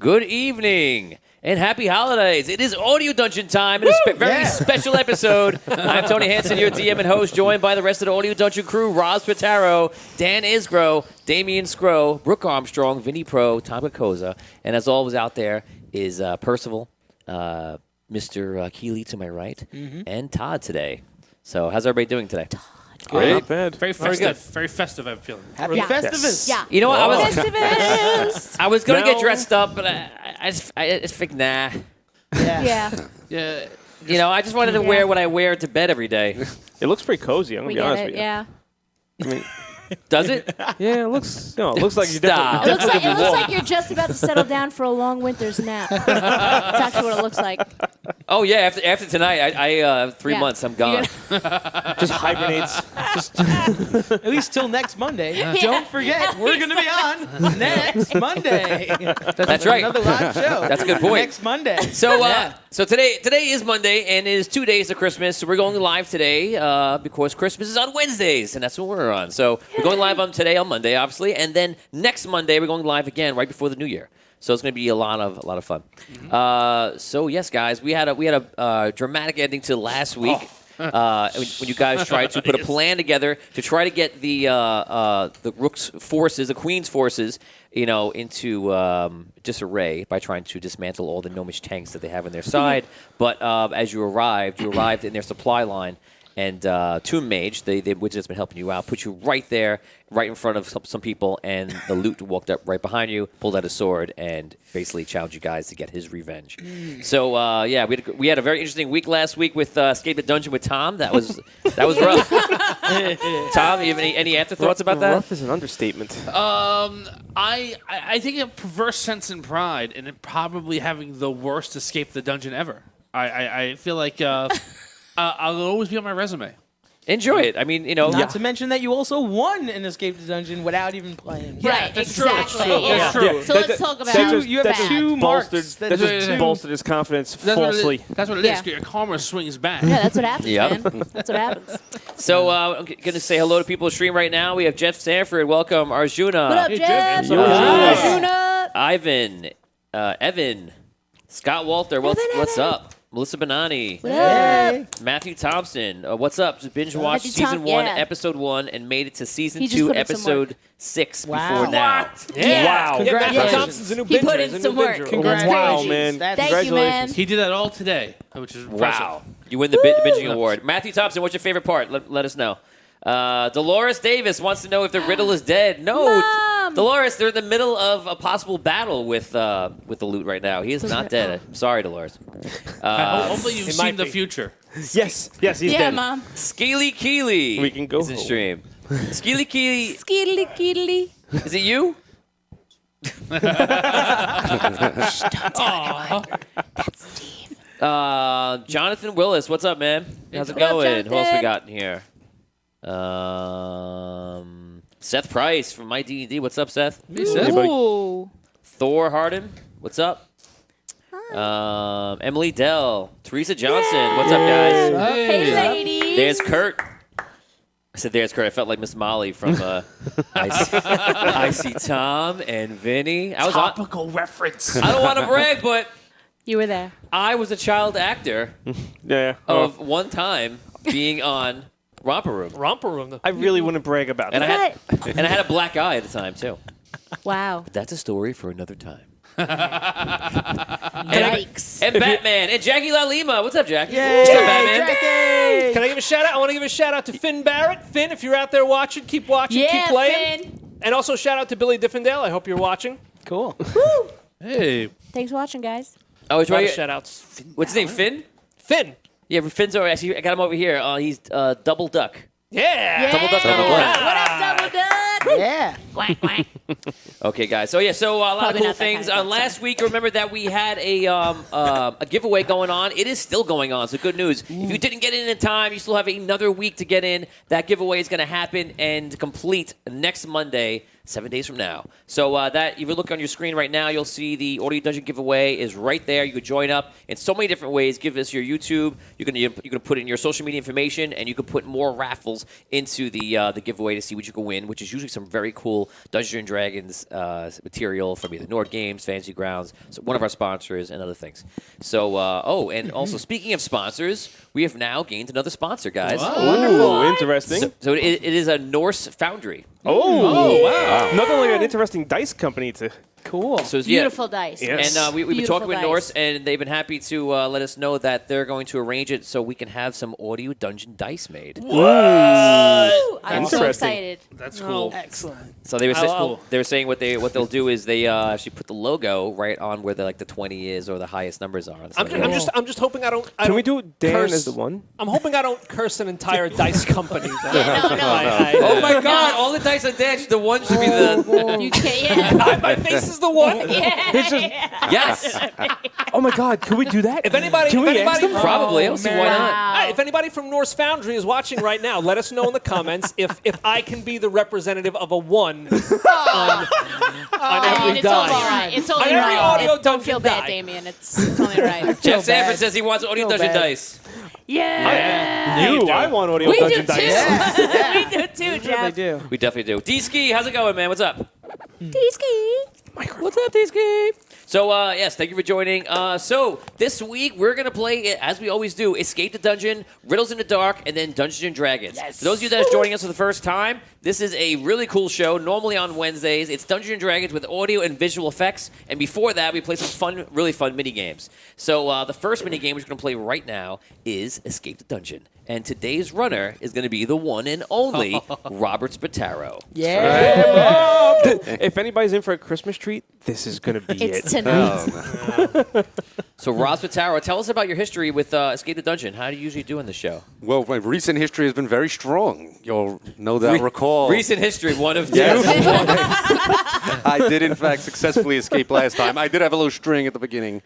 Good evening and happy holidays. It is Audio Dungeon time in a very special episode. I'm Tony Hansen, your DM and host, joined by the rest of the Audio Dungeon crew, Rob Spataro, Dan Isgro, Damian Scro, Brooke Armstrong, Vinny Pro, Tom Koza, and as always out there is Percival, Mr. Keeley to my right, and Todd today. So how's everybody doing today? Great. Not bad. Very festive. Very festive, I'm feeling. Happy Festivus. Yeah. You know what? Festivus. I was going to get dressed up, but I just think, nah. Yeah. You know, I just wanted to wear what I wear to bed every day. It looks pretty cozy, I'm going to be honest with you. Yeah. I mean, Does it? yeah, it looks like you Stop. definitely It looks like you're just about to settle down for a long winter's nap. That's actually what it looks like. Oh, yeah. After tonight, I 3 months, I'm gone. just hibernates. At least till next Monday. Don't forget, we're going to be on next Monday. That's right. Another live show. That's a good point. Next Monday. So today is Monday, and it is 2 days to Christmas. So we're going live today because Christmas is on Wednesdays, and that's what we're on. So we're going live on Monday, obviously, and then next Monday we're going live again right before the New Year. So it's going to be a lot of fun. So yes, guys, we had a dramatic ending to last week. When you guys tried to put a plan together to try to get the Rook's forces, the Queen's forces, into disarray by trying to dismantle all the gnomish tanks that they have on their side. But as you arrived in their supply line, and Tomb Mage, the wizard that's been helping you out, put you right there, right in front of some people, and the loot walked up right behind you, pulled out a sword, and basically challenged you guys to get his revenge. So, we had a very interesting week last week with Escape the Dungeon with Tom. That was rough. Tom, you have any afterthoughts about that? Rough is an understatement. I think a perverse sense in pride in it probably having the worst Escape the Dungeon ever. I feel like I'll always be on my resume. Enjoy it. I mean, Not to mention that you also won an Escape the Dungeon without even playing. Right, that's exactly. true. Yeah. That's true. So let's talk about you have two marks. That just bolstered his confidence falsely. That's what it is. Your karma swings back. Yeah, that's what happens, Yep. man. That's what happens. So I'm going to say hello to people on stream right now. We have Jeff Sanford. Welcome. Arjuna. What up, Jeff? Arjuna. Ivan. Evan. Scott Walter. What's up? Melissa Benani. What up? Matthew Thompson. What's up? Just binge watched season 1, episode 1, and made it to season 2, episode 6 before now. Yeah. Wow. Congratulations. Thompson's a new He binger. put in some work. Congratulations. Wow, man. Thank you, man. He did that all today, which is impressive. Wow. You win the binging award. Matthew Thompson, what's your favorite part? Let us know. Dolores Davis wants to know if the riddle is dead. No. Mom! Dolores, they're in the middle of a possible battle with the loot right now. He is not dead. I'm sorry, Dolores. Hopefully you've seen the future. Yes, he's dead. Mom. Skeely Keely We can go is in home. stream. Skeely Keely, Skeedly keedly. is it you? Don't tell anyone. That's Steve. Jonathan Willis, what's up, man? How's it What's up, going? Who else we Jonathan? got in here? Seth Price from My D&D. What's up, Seth? Ooh. Thor Harden. What's up? Emily Dell. Teresa Johnson. What's up, guys? Hey, ladies. There's Kurt. I said there's Kurt. I felt like Miss Molly from I see Tom and Vinny. I was Topical reference. I don't want to brag, but You were there. I was a child actor Yeah. of one time being on Romper Room. Romper Room. I really wouldn't brag about And that. I had a black eye at the time, too. Wow. But that's a story for another time. Yikes. And Batman. And Jackie LaLima. What's up, Jackie? Yay! What's up, Batman? Jackie! Can I give a shout out? I want to give a shout out to Finn Barrett. Finn, if you're out there watching, keep watching, Yeah, keep playing. Finn. And also shout out to Billy Diffendale. I hope you're watching. Cool. Woo. Hey. Thanks for watching, guys. Oh, it's A lot right of here. shout outs. What's his name? Finn? Finn. Yeah, Finn's over. Actually, I got him over here. He's Double Duck. Yeah. Double Duck on the block. What up, Double Duck? Yeah. Quack, quack. Okay, guys. So a lot Probably of cool not that things. kind of Last week, remember that we had a giveaway going on. It is still going on. So good news. If you didn't get in time, you still have another week to get in. That giveaway is going to happen and complete next Monday, 7 days from now. So that if you look on your screen right now, you'll see the Audio Dungeon giveaway is right there. You could join up in so many different ways. Give us your YouTube. You can put in your social media information, and you can put more raffles into the giveaway to see what you can win, which is usually some some very cool Dungeons and Dragons material from either Nord Games, Fantasy Grounds, so one of our sponsors, and other things. So, and also speaking of sponsors, we have now gained another sponsor, guys. Ooh, interesting. So it is a Norse Foundry. Oh, wow. Nothing like an interesting dice company to... Cool. So it's, Beautiful dice. Yes. And we've been Beautiful talking with dice. Norse, and they've been happy to let us know that they're going to arrange it so we can have some audio dungeon dice made. I'm so Interesting. excited. That's cool. Excellent. So they were saying, cool. they were saying what they'll do is they actually put the logo right on where the 20 is or the highest numbers are. I'm just hoping I don't. Can we do Dan curse- as the one? I'm hoping I don't curse an entire dice company. Though. Oh my God! All the dice on dash. The one should be the You can't. Yeah. My face is the one. yes. Oh my God, can we do that? If anybody, Can if we anybody ask them? from, Probably. I don't see why not. Wow. Hey, if anybody from Norse Foundry is watching right now, let us know in the comments if I can be the representative of a one on every It's only die. right. It's only On every right. audio Don't dungeon feel bad, die. Damien. It's only right. Jeff Sanford says he wants audio dungeon bad. dice. I want audio We do dungeon too. dice. We do too, They Jeff. do. We definitely do. D-Ski, how's it going, man? What's up? D-ski. What's up, D-Ski? So, yes, thank you for joining. So, this week, we're going to play, as we always do, Escape the Dungeon, Riddles in the Dark, and then Dungeons and Dragons. Yes. For those of you that are joining us for the first time, this is a really cool show, normally on Wednesdays. It's Dungeons and Dragons with audio and visual effects. And before that, we play some fun, really fun mini games. So, the first mini game we're going to play right now is Escape the Dungeon. And today's runner is going to be the one and only Robert Spataro. Yeah. If anybody's in for a Christmas treat, this is going to be It's it. tonight. So, Rob Spataro, tell us about your history with Escape the Dungeon. How do you usually do in the show? Well, my recent history has been very strong. You'll no doubt recall. Recent history, one of two. Yes. I did, in fact, successfully escape last time. I did have a little string at the beginning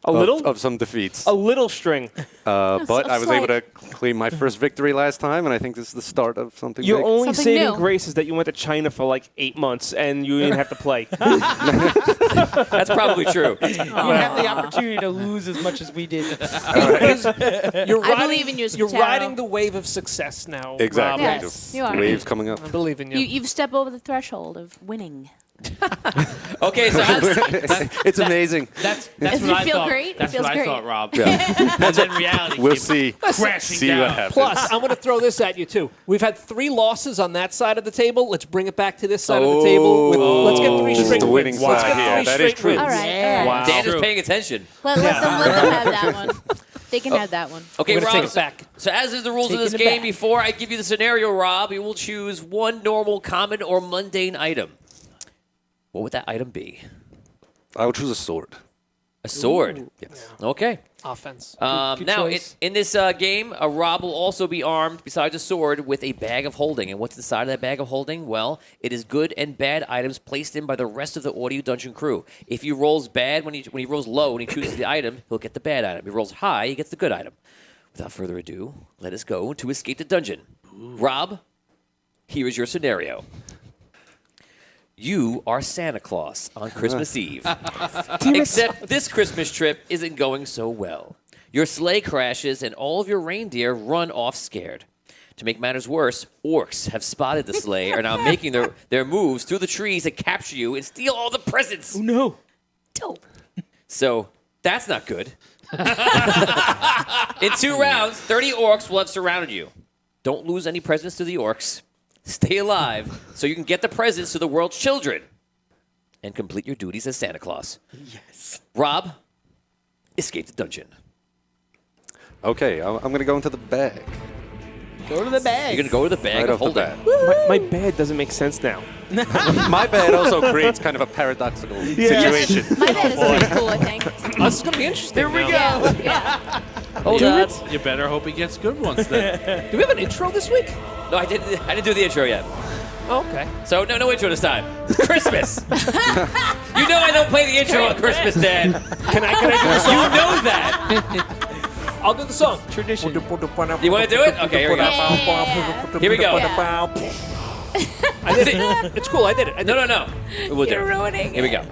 of some defeats. A little string. But I was slight. able to claim my first victory last time, and I think this is the start of something Your big. only Something saving new. grace is that you went to China for like 8 months and you didn't have to play. That's probably true. You have the opportunity to lose as much as we did. You're I believe in you, You're Spataro. riding the wave of success now. Exactly. Rob. Yes, you are. Waves coming up. I believe in you. You've stepped over the threshold of winning. Okay, so It's amazing. That's Does what it I feel thought. great? It That's feels what I great. thought, Rob. Yeah. And then reality We'll came see. crashing See down. what happens. Plus, I'm going to throw this at you, too. We've had 3 losses on that side of the table. Let's bring it back to this side of the table. Let's get 3 This is straight the winning wins. Let's side get here. 3 That is straight true. wins. All right. All right. Dan is True. paying attention. Let them have that one. They can have that one. Okay, We're gonna Rob. take it back. So as is the rules of Taking this it game, back. before I give you the scenario, Rob, you will choose one normal, common, or mundane item. What would that item be? I would choose a sword. A sword. Yes. Okay. Offense. Now, choice. in this game, Rob will also be armed, besides a sword, with a bag of holding. And what's inside of that bag of holding? Well, it is good and bad items placed in by the rest of the Audio Dungeon crew. If he rolls bad, when he rolls low and he chooses the item, he'll get the bad item. If he rolls high, he gets the good item. Without further ado, let us go to Escape the Dungeon. Rob, here is your scenario. You are Santa Claus on Christmas Eve. Except this Christmas trip isn't going so well. Your sleigh crashes and all of your reindeer run off scared. To make matters worse, orcs have spotted the sleigh and are now making their moves through the trees to capture you and steal all the presents. No. Dope. So that's not good. In 2 rounds, 30 orcs will have surrounded you. Don't lose any presents to the orcs. Stay alive so you can get the presents to the world's children and complete your duties as Santa Claus. Yes. Rob, escape the dungeon. Okay, I'm going to go into the bag. Go to the bag. You're going to go to the bag Right of off the holding. bat. My bed doesn't make sense now. My bed also creates kind of a paradoxical situation. My bed is pretty cool, I think. This is going to be interesting. There we go. Yeah. Hold on. You better hope he gets good ones then. Do we have an intro this week? No, I didn't do the intro yet. Oh, okay. So no intro this time. It's Christmas. You know I don't play the intro on Christmas, Dan. Can I do the song? You know that. I'll do the song. Tradition. You want to do it? Okay, here we go. Yeah. Here we go. I did it. It's cool. I did it. No. We'll do You're it. ruining Here we it. go.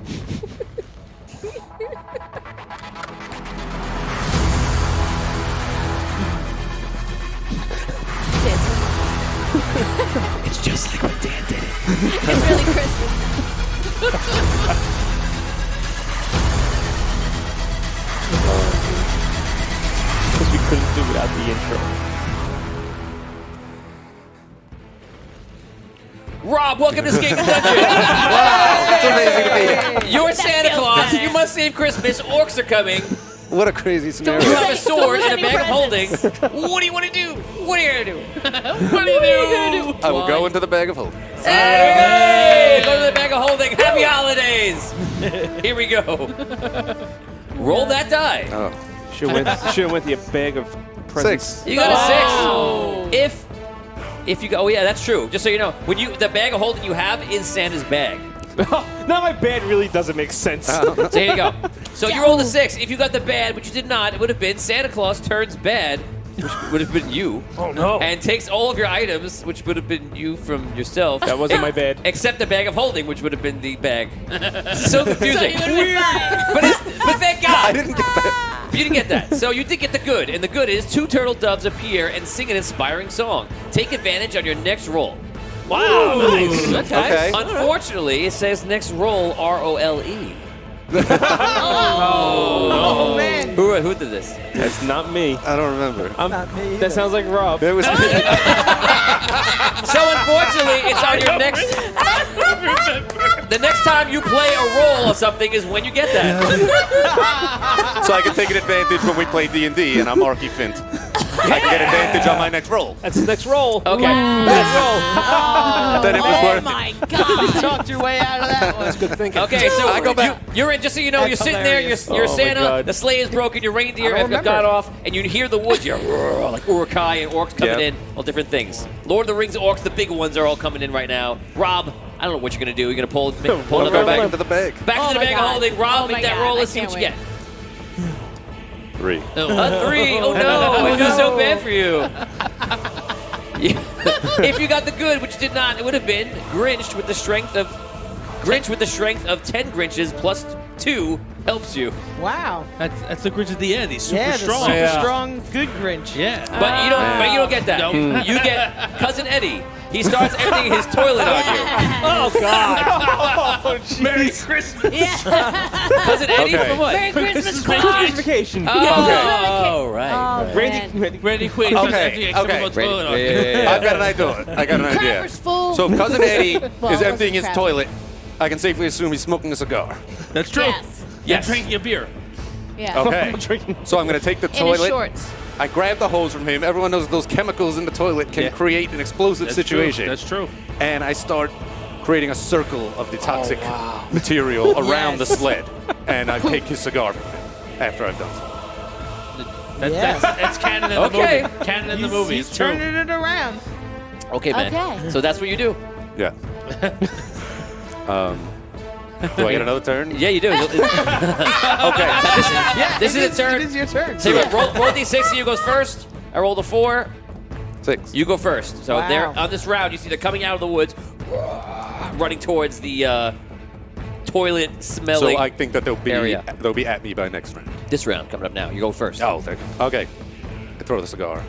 It's just like what Dan did. It's really Christmas. Because we couldn't do without the intro. Rob, welcome to Escape the Dungeon. It's amazing to be here. You're Santa feels Claus. better. You must save Christmas. Orcs are coming. What a crazy scenario. You have a sword Don't and a lose bag of any holding. presents. What do you want to do? What are you going to do? What are you going to do? I will go into the bag of holding. Hey, go to the bag of holding. Happy holidays. Here we go. Roll that die. Oh. Should have went the bag of presents. 6. You got Wow. a 6. If you go, oh yeah, that's true. Just so you know, when the bag of holding you have is Santa's bag. Now my bad really doesn't make sense. So here you go. So you rolled a 6. If you got the bad, but you did not, it would have been Santa Claus turns bad, which would have been you. Oh no. And takes all of your items, which would have been you from yourself. That wasn't my bad. Except the bag of holding, which would have been the bag. This is so confusing. So you would have been fine. But thank God. I didn't get that. You didn't get that. So you did get the good. And the good is 2 turtle doves appear and sing an inspiring song. Take advantage on your next roll. Wow, nice. Okay. Unfortunately, it says next roll R-O-L-E. Oh, man. Who did this? That's not me. I don't remember. Not me either. That sounds like Rob. It was me. So unfortunately, it's on your next. The next time you play a roll or something is when you get that. So I can take an advantage when we play D&D, and I'm Arky Fint. I can get advantage on my next roll. That's the next roll. Okay. Next roll. Then it was Oh worth it. my You God. talked your way out of that one. Good thinking. Okay, so I go back. you're in. Just so you know, you're That's sitting there. hilarious. You're Oh my Santa. God. The sleigh is broken. Your reindeer I have don't got remember. off, and you hear the woods. You're like Urukai and orcs coming Yep. in. All different things. Lord of the Rings orcs, the big ones, are all coming in right now. Rob, I don't know what you're gonna do. You're gonna pull I'll another go back bag. into the bag. Back Oh to the my bag of God. holding. Rob, Oh make my that God, roll. I Let's see what can't you wait. get. 3. A 3. Oh no! It feels so bad for you. If you got the good, which you did not, it would have been Grinch with the strength of 10 Grinches plus 2 helps you. Wow. That's the Grinch at the end. He's super Yeah, strong. the super strong, good Grinch. Yeah. But you don't get that. Nope. You get Cousin Eddie. He starts emptying his toilet on you. Oh God. Merry Christmas. Yeah. Cousin Eddie Okay. for what? Merry Christmas, Christmas Claus. Vacation. Oh, right. Oh, Randy, man. Randy Quaid. Okay, okay. Toilet on you. I've got an idea. I got an idea. Crackers full. So if Cousin Eddie Well, is it emptying his wasn't toilet, I can safely assume he's smoking a cigar. That's true. Yes. Yes. And drinking a beer. Yeah. Okay. drinking. So I'm going to take the In his toilet. shorts. I grab the hose from him. Everyone knows those chemicals in the toilet can create an explosive That's situation. True. That's true. And I start creating a circle of the toxic material around the sled. And I take his cigar from him after I've done so. That's canon in the Okay. movie. Canon in the movie. He's It's true. turning it around. Okay, man. Okay. So that's what you do. Yeah. Do I get another turn? Yeah, you do. Okay. This is a turn. It is your turn. So you roll d6 and you goes first. I rolled a 4. 6. You go first. So Wow. they're on this round. You see they're coming out of the woods, running towards the toilet smelling. So I think that they'll area. be at me by next round. This round coming up now. You go first. Oh, thank you. Okay. I throw the cigar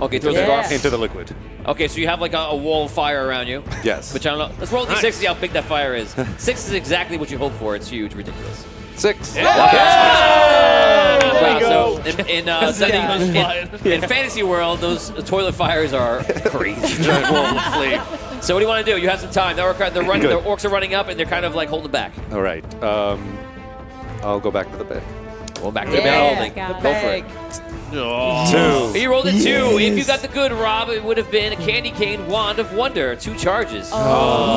Okay, throw the Yeah. cigar. into the liquid. Okay, so you have like a wall of fire around you. Yes. Which I don't know. Let's roll d6 see how big that fire is. 6 is exactly what you hope for. It's huge, ridiculous. 6. Wow, go. so in fantasy world, those toilet fires are crazy. Giant wall of flame. So what do you want to do? You have some time. They're running. Good. The orcs are running up, and they're kind of like holding back. All right. I'll go back to the bag. Going back to the Yeah, bag holding. got Go it. for it. Oh. 2. You rolled a 2. If you got the good, Rob, it would have been a candy cane wand of wonder. 2 charges. Oh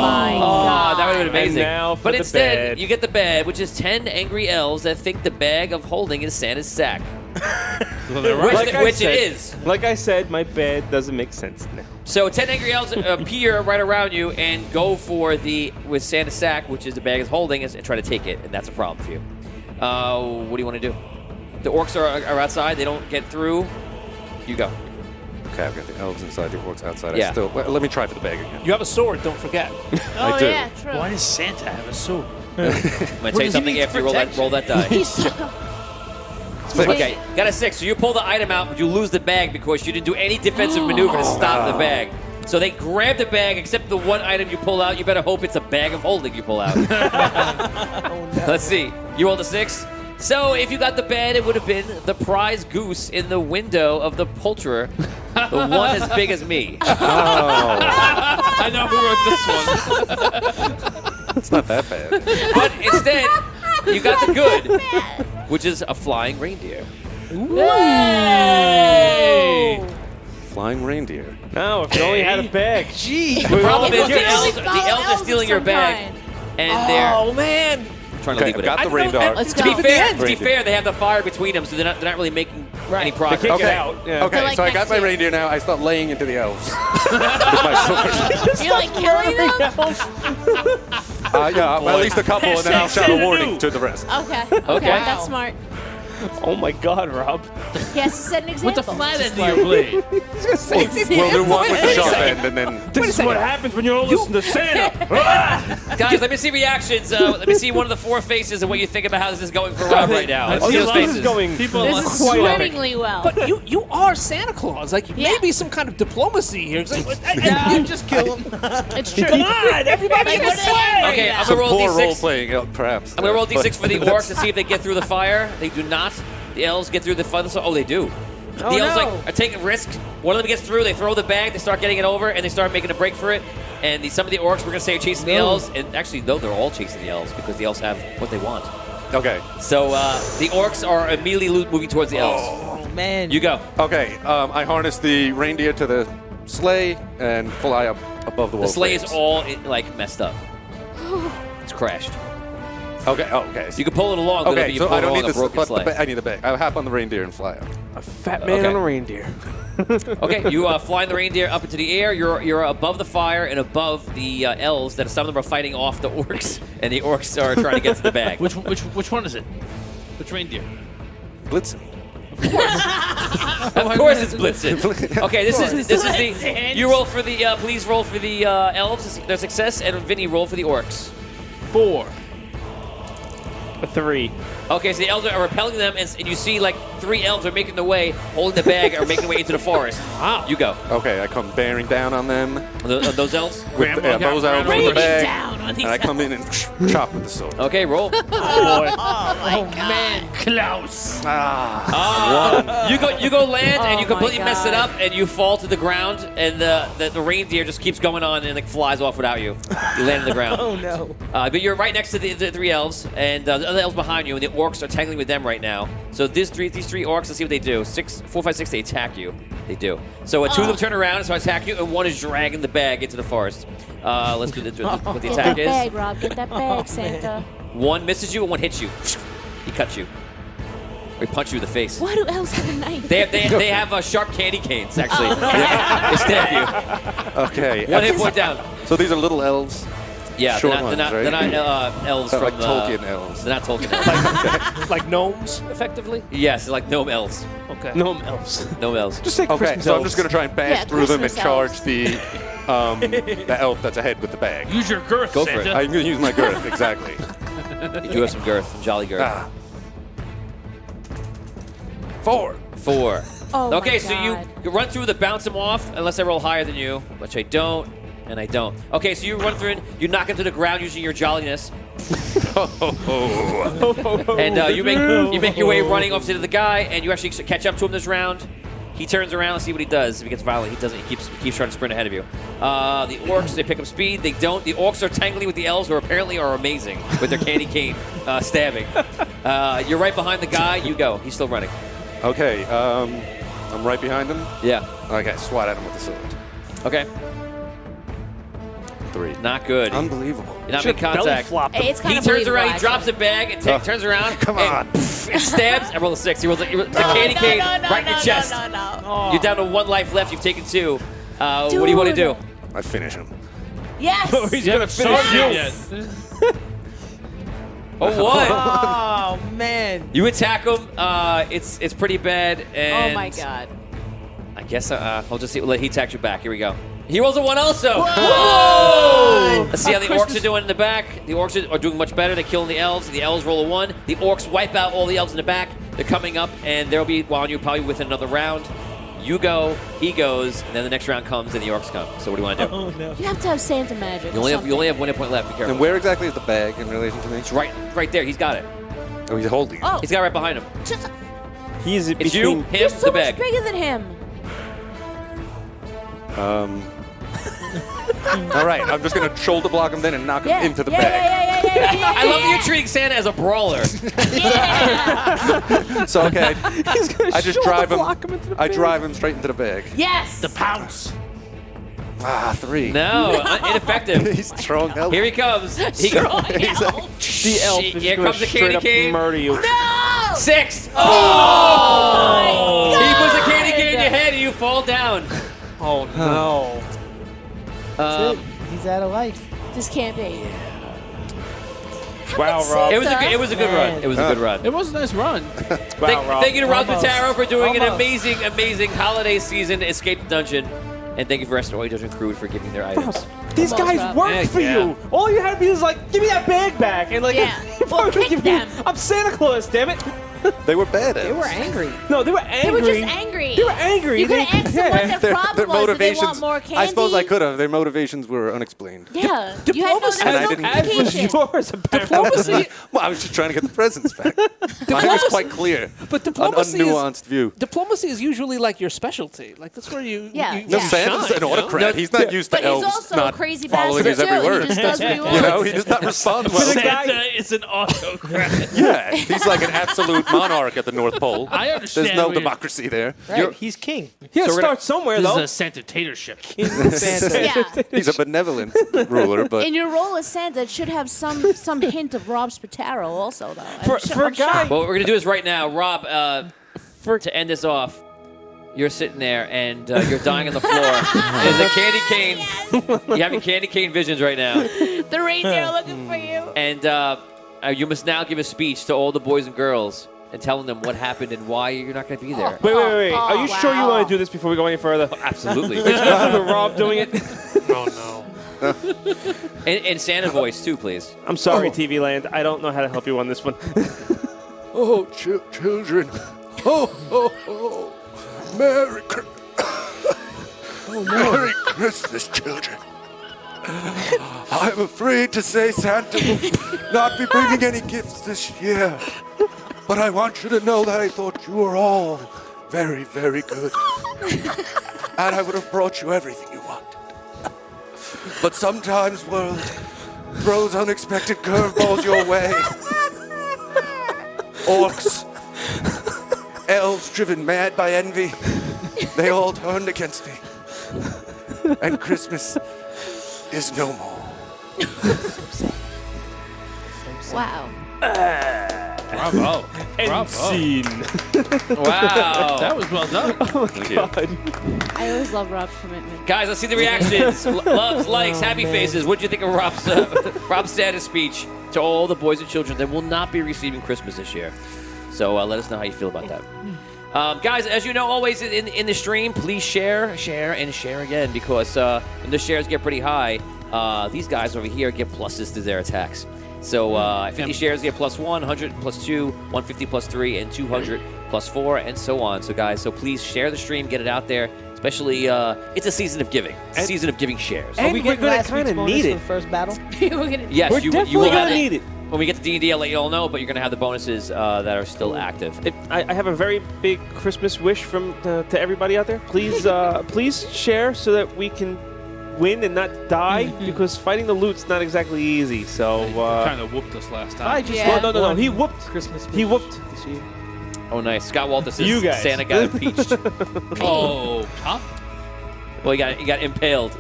my Oh, God. that would have been amazing. And now for but the instead, bad. you get the bad, which is 10 angry elves that think the bag of holding is Santa's sack. Which it is. Like I said, my bad doesn't make sense now. So 10 angry elves appear right around you and go for with Santa's sack, which is the bag is holding, and try to take it, and that's a problem for you. What do you want to do? The orcs are outside. They don't get through. You go. Okay, I've got the elves inside, the orcs outside. Yeah. Well, let me try for the bag again. You have a sword, don't forget. Oh, I do. yeah, true. Why does Santa have a sword? I'm going to tell you something after you roll that die. He's Okay, got a 6. So you pull the item out, but you lose the bag because you didn't do any defensive maneuver to stop the bag. So they grab the bag, except the one item you pull out. You better hope it's a bag of holding you pull out. Let's see. You rolled a 6. So if you got the bed, it would have been the prize goose in the window of the poulterer, the one as big as me. I know who wrote this one. It's not that bad. But instead, you got the good, which is a flying reindeer. Hey! Flying reindeer. No, if you only had a bag. Gee. The problem is the Yes. elves are stealing your bag, and they're Oh man! trying to Okay, leave I've it. got in. the radar. Let's To go. be fair, Reindeer. they have the fire between them, so they're not really making any progress. They can't Okay. get out. Yeah. Okay, They're like so I got next my to you. reindeer now. I start laying into the elves with my sword. You're like killing them? Yeah, at least a couple, and then I'll shout a warning to the rest. Okay. Okay. That's smart. Oh my God, Rob. He has to set an example. With the flat end of your blade. We'll do one with the sharp end, and then This is what happens when you don't listen to Santa. Guys, let me see reactions. Let me see one of the 4 faces and what you think about how this is going for Rob right now. Let's Oh, see this those is faces. going. People This are is quite epic. swimmingly well. But you are Santa Claus. Like Yeah. maybe some kind of diplomacy here. 'Cause You just kill him. It's true. Come on, everybody Like, in the what are they sleigh. doing? Okay, I'm some gonna roll poor D6. role-playing, perhaps. I'm gonna roll D6 for the But orcs to see if they get through the fire. They do not. The elves get through the fire. Oh, they do. The elves no. are taking risk. One of them gets through. They throw the bag. They start getting it over, and they start making a break for it. And some of the orcs we're gonna say are chasing the elves. And actually, no, they're all chasing the elves because the elves have what they want. Okay, So the orcs are immediately moving towards the elves. Oh, man. You go. okay. I harness the reindeer to the sleigh and fly up above the The wolf. sleigh is flames. all messed up. It's crashed. Okay. Oh, okay. You can pull it along. but Okay, you so pull I it don't along need a the, broken but sleigh. I need the bag. I'll hop on the reindeer and fly up. A fat man Okay. on a reindeer. Okay, you fly the reindeer up into the air. You're above the fire and above the elves. That some of them are fighting off the orcs, and the orcs are trying to get to the bag. Which one is it? Which reindeer? Blitzen. Of course, it's Blitzen. Okay, this is the. You roll for the. Please roll for the elves. Their success, and Vinny roll for the orcs. 4. A 3. Okay, so the elves are repelling them, and you see like 3 elves are making their way, holding the bag, are making their way into the forest. Wow. You go. Okay, I come bearing down on them Those elves. with Grandma got those elves ran with over. the bag, down on these and I come in and chop with the sword. Okay, roll. Man, Klaus. You go land, and you Oh completely my mess it God. up, and you fall to the ground, and the reindeer just keeps going on and like flies off without you. You land on the ground. Oh, no. But you're right next to the 3 elves, and the other elves behind you, and the orcs are tangling with them right now. So these three orcs, let's see what they do. 4, 5, 6, they attack you. They do. So 2 of them turn around and so attack you, and 1 is dragging the bag into the forest. Let's do what the Get attack that is. bag, Rob. Get that bag, Santa. 1 misses you, and 1 hits you. He cuts you. Or he punch you in the face. Why do elves have a knife? They have sharp candy canes, actually. They stab you. Okay. 1 hit point down. So these are little elves. Yeah, Short they're ones, not right? elves They're from like Tolkien elves. They're not Tolkien elves. Like gnomes, effectively. Yes, they're like gnome elves. Okay. Gnome elves. Gnome elves. Just say Okay, Christmas so I'm elves. just gonna try and bash Yeah, through them and Christmas charge elves. the elf that's ahead with the bag. Use your girth, Go for it. Santa. I'm gonna use my girth exactly. You do have some girth, some jolly girth. Ah. 4. 4. Oh my Okay, so God. you run through the bounce him off, unless I roll higher than you, which I don't, and I don't. Okay, so you run through and you knock him to the ground using your jolliness, and you make your way running off to the guy, and you actually catch up to him this round. He turns around and see what he does. If he gets violent, he doesn't. He keeps trying to sprint ahead of you. The orcs, they pick up speed. They don't. The orcs are tangling with the elves, who apparently are amazing with their candy cane stabbing. You're right behind the guy. You go. He's still running. Okay, I'm right behind him. Yeah. Okay, swat at him with the sword. Okay. 3. Not good. Unbelievable. You're not making contact. Hey, it's kind He of turns around, he believable, drops a bag, and turns around. Come and, on. and stabs. I rolled a 6. He rolls the candy cane right in your chest. No. You're down to 1 life left. You've taken 2. What do you want to do? I finish him. Yes. He's gonna finish you. Oh, 1. Oh, man. You attack him. It's pretty bad. And Oh my God. I guess I'll just let he attack you back. Here we go. He rolls a 1 also. Whoa! Let's see how the orcs are doing in the back. The orcs are doing much better. They're killing the elves. The elves roll a 1. The orcs wipe out all the elves in the back. They're coming up, and they'll be on you probably within another round. You go, he goes, and then the next round comes and the orcs come. So what do you want to do? Oh no. You have to have Santa magic. You only have 1 hit point left. Be careful. And where exactly is the bag in relation to me? It's right there. He's got it. Oh, he's holding it. Oh, He's got it right behind him. just, He's It's you, between. him, you're so the much bag. bigger than him. All right, I'm just going to shoulder block him then and knock Yeah. him into the yeah, bag. Yeah. I love that you're treating Santa as a brawler. Yeah. So, okay, He's gonna I just shoulder drive him. block him into the I bag. drive him straight into the bag. Yes. The pounce. Ah, 3. No, ineffective. He's strong help. Here he comes. He goes. The elf is Here gonna comes the straight candy up cane. murder you. No. 6. Oh my He puts a God. candy cane in your head and you fall down. Oh no. That's it. He's out of life. This can't be. Wow, Rob. It was a good run. It was a good run. It was a nice run. Wow, Rob. Thank you to Rob Almost. Pataro for doing an Almost. amazing holiday season Escape the Dungeon. And thank you for Rest of the Dungeon crew for giving their items. These Almost, guys Rob. work Heck for yeah. you. All you had to be is like, give me that bag back, and like, Yeah. you Well, probably kick give me- them. I'm Santa Claus, damn it. They were bad at They were angry. No, they were angry. They were just angry. They were angry. You could have asked them what their problem Their was. Did they motivations. want more candy? I suppose I could have. Their motivations were unexplained. Yeah. You had no, Diplomacy there And I was no didn't- as was communication. yours, apparently. Well, I was just trying to get the presents back. Mine was quite clear. But An diplomacy unnuanced view. Diplomacy is usually like your specialty. Like that's where you. Yeah, you No, yeah. Santa's shine, an you know? autocrat. He's not used to But he's elves also a not crazy following bastard his every too. word. He just does what he wants. You know, he does not respond well. the guy- Santa is an autocrat. Yeah, he's like an absolute monarch at the North Pole. I understand. There's no what you're- democracy there. Right. He's king. Yeah, So we're start somewhere This though. is a Santa-tatorship. Santa. Yeah. He's a benevolent ruler, but In your role as Santa, it should have some hint of Rob Spataro also, though. For a guy, Well, what we're going to do is right now, Rob, to end this off, you're sitting there and you're dying on the floor. There's a candy cane. You're having candy cane visions right now. The reindeer looking for you. And you must now give a speech to all the boys and girls and telling them what happened and why you're not going to be there. wait. Oh, Are you sure you wow. want to do this before we go any further? Absolutely. Rob doing it. Oh no. And Santa voice, too, please. I'm sorry, TV Land. I don't know how to help you on this one. oh, children, oh, Merry Merry Christmas, children. I'm afraid to say Santa will not be bringing any gifts this year, but I want you to know that I thought you were all very, very good, and I would have brought you everything you wanted. But sometimes, world throws unexpected curveballs your way. Orcs, elves driven mad by envy, they all turned against me. And Christmas is no more. Wow. Bravo. End Bravo. scene. Wow. That was well done. Thank you. I always love Rob's commitment. Guys, let's see the reactions. Loves, likes, happy faces. What do you think of Rob's status speech to all the boys and children that will not be receiving Christmas this year? So let us know how you feel about that. Guys, as you know, always in the stream, please share, and share again, because when the shares get pretty high, these guys over here get pluses to their attacks. So 50 shares get +1, 100 +2, 150 +3, and 200 +4, and so on. So guys, please share the stream, get it out there. Especially, it's a season of giving. It's a season of giving shares. And Are we we're getting gonna last week's kinda bonus need for it. the first battle? We're gonna. Yes, We're you definitely will gonna have need it. When we get to D&D, I'll let you all know, but you're going to have the bonuses that are still active. I have a very big Christmas wish from to everybody out there. Please, please share so that we can win and not die, because fighting the loot's not exactly easy. So, Kind of whooped us last I time. just Yeah. want no. one He whooped. Christmas. He whooped. this year. Oh, nice. Scott Walter says You guys. Santa got impeached. Oh, top Well, he got impaled.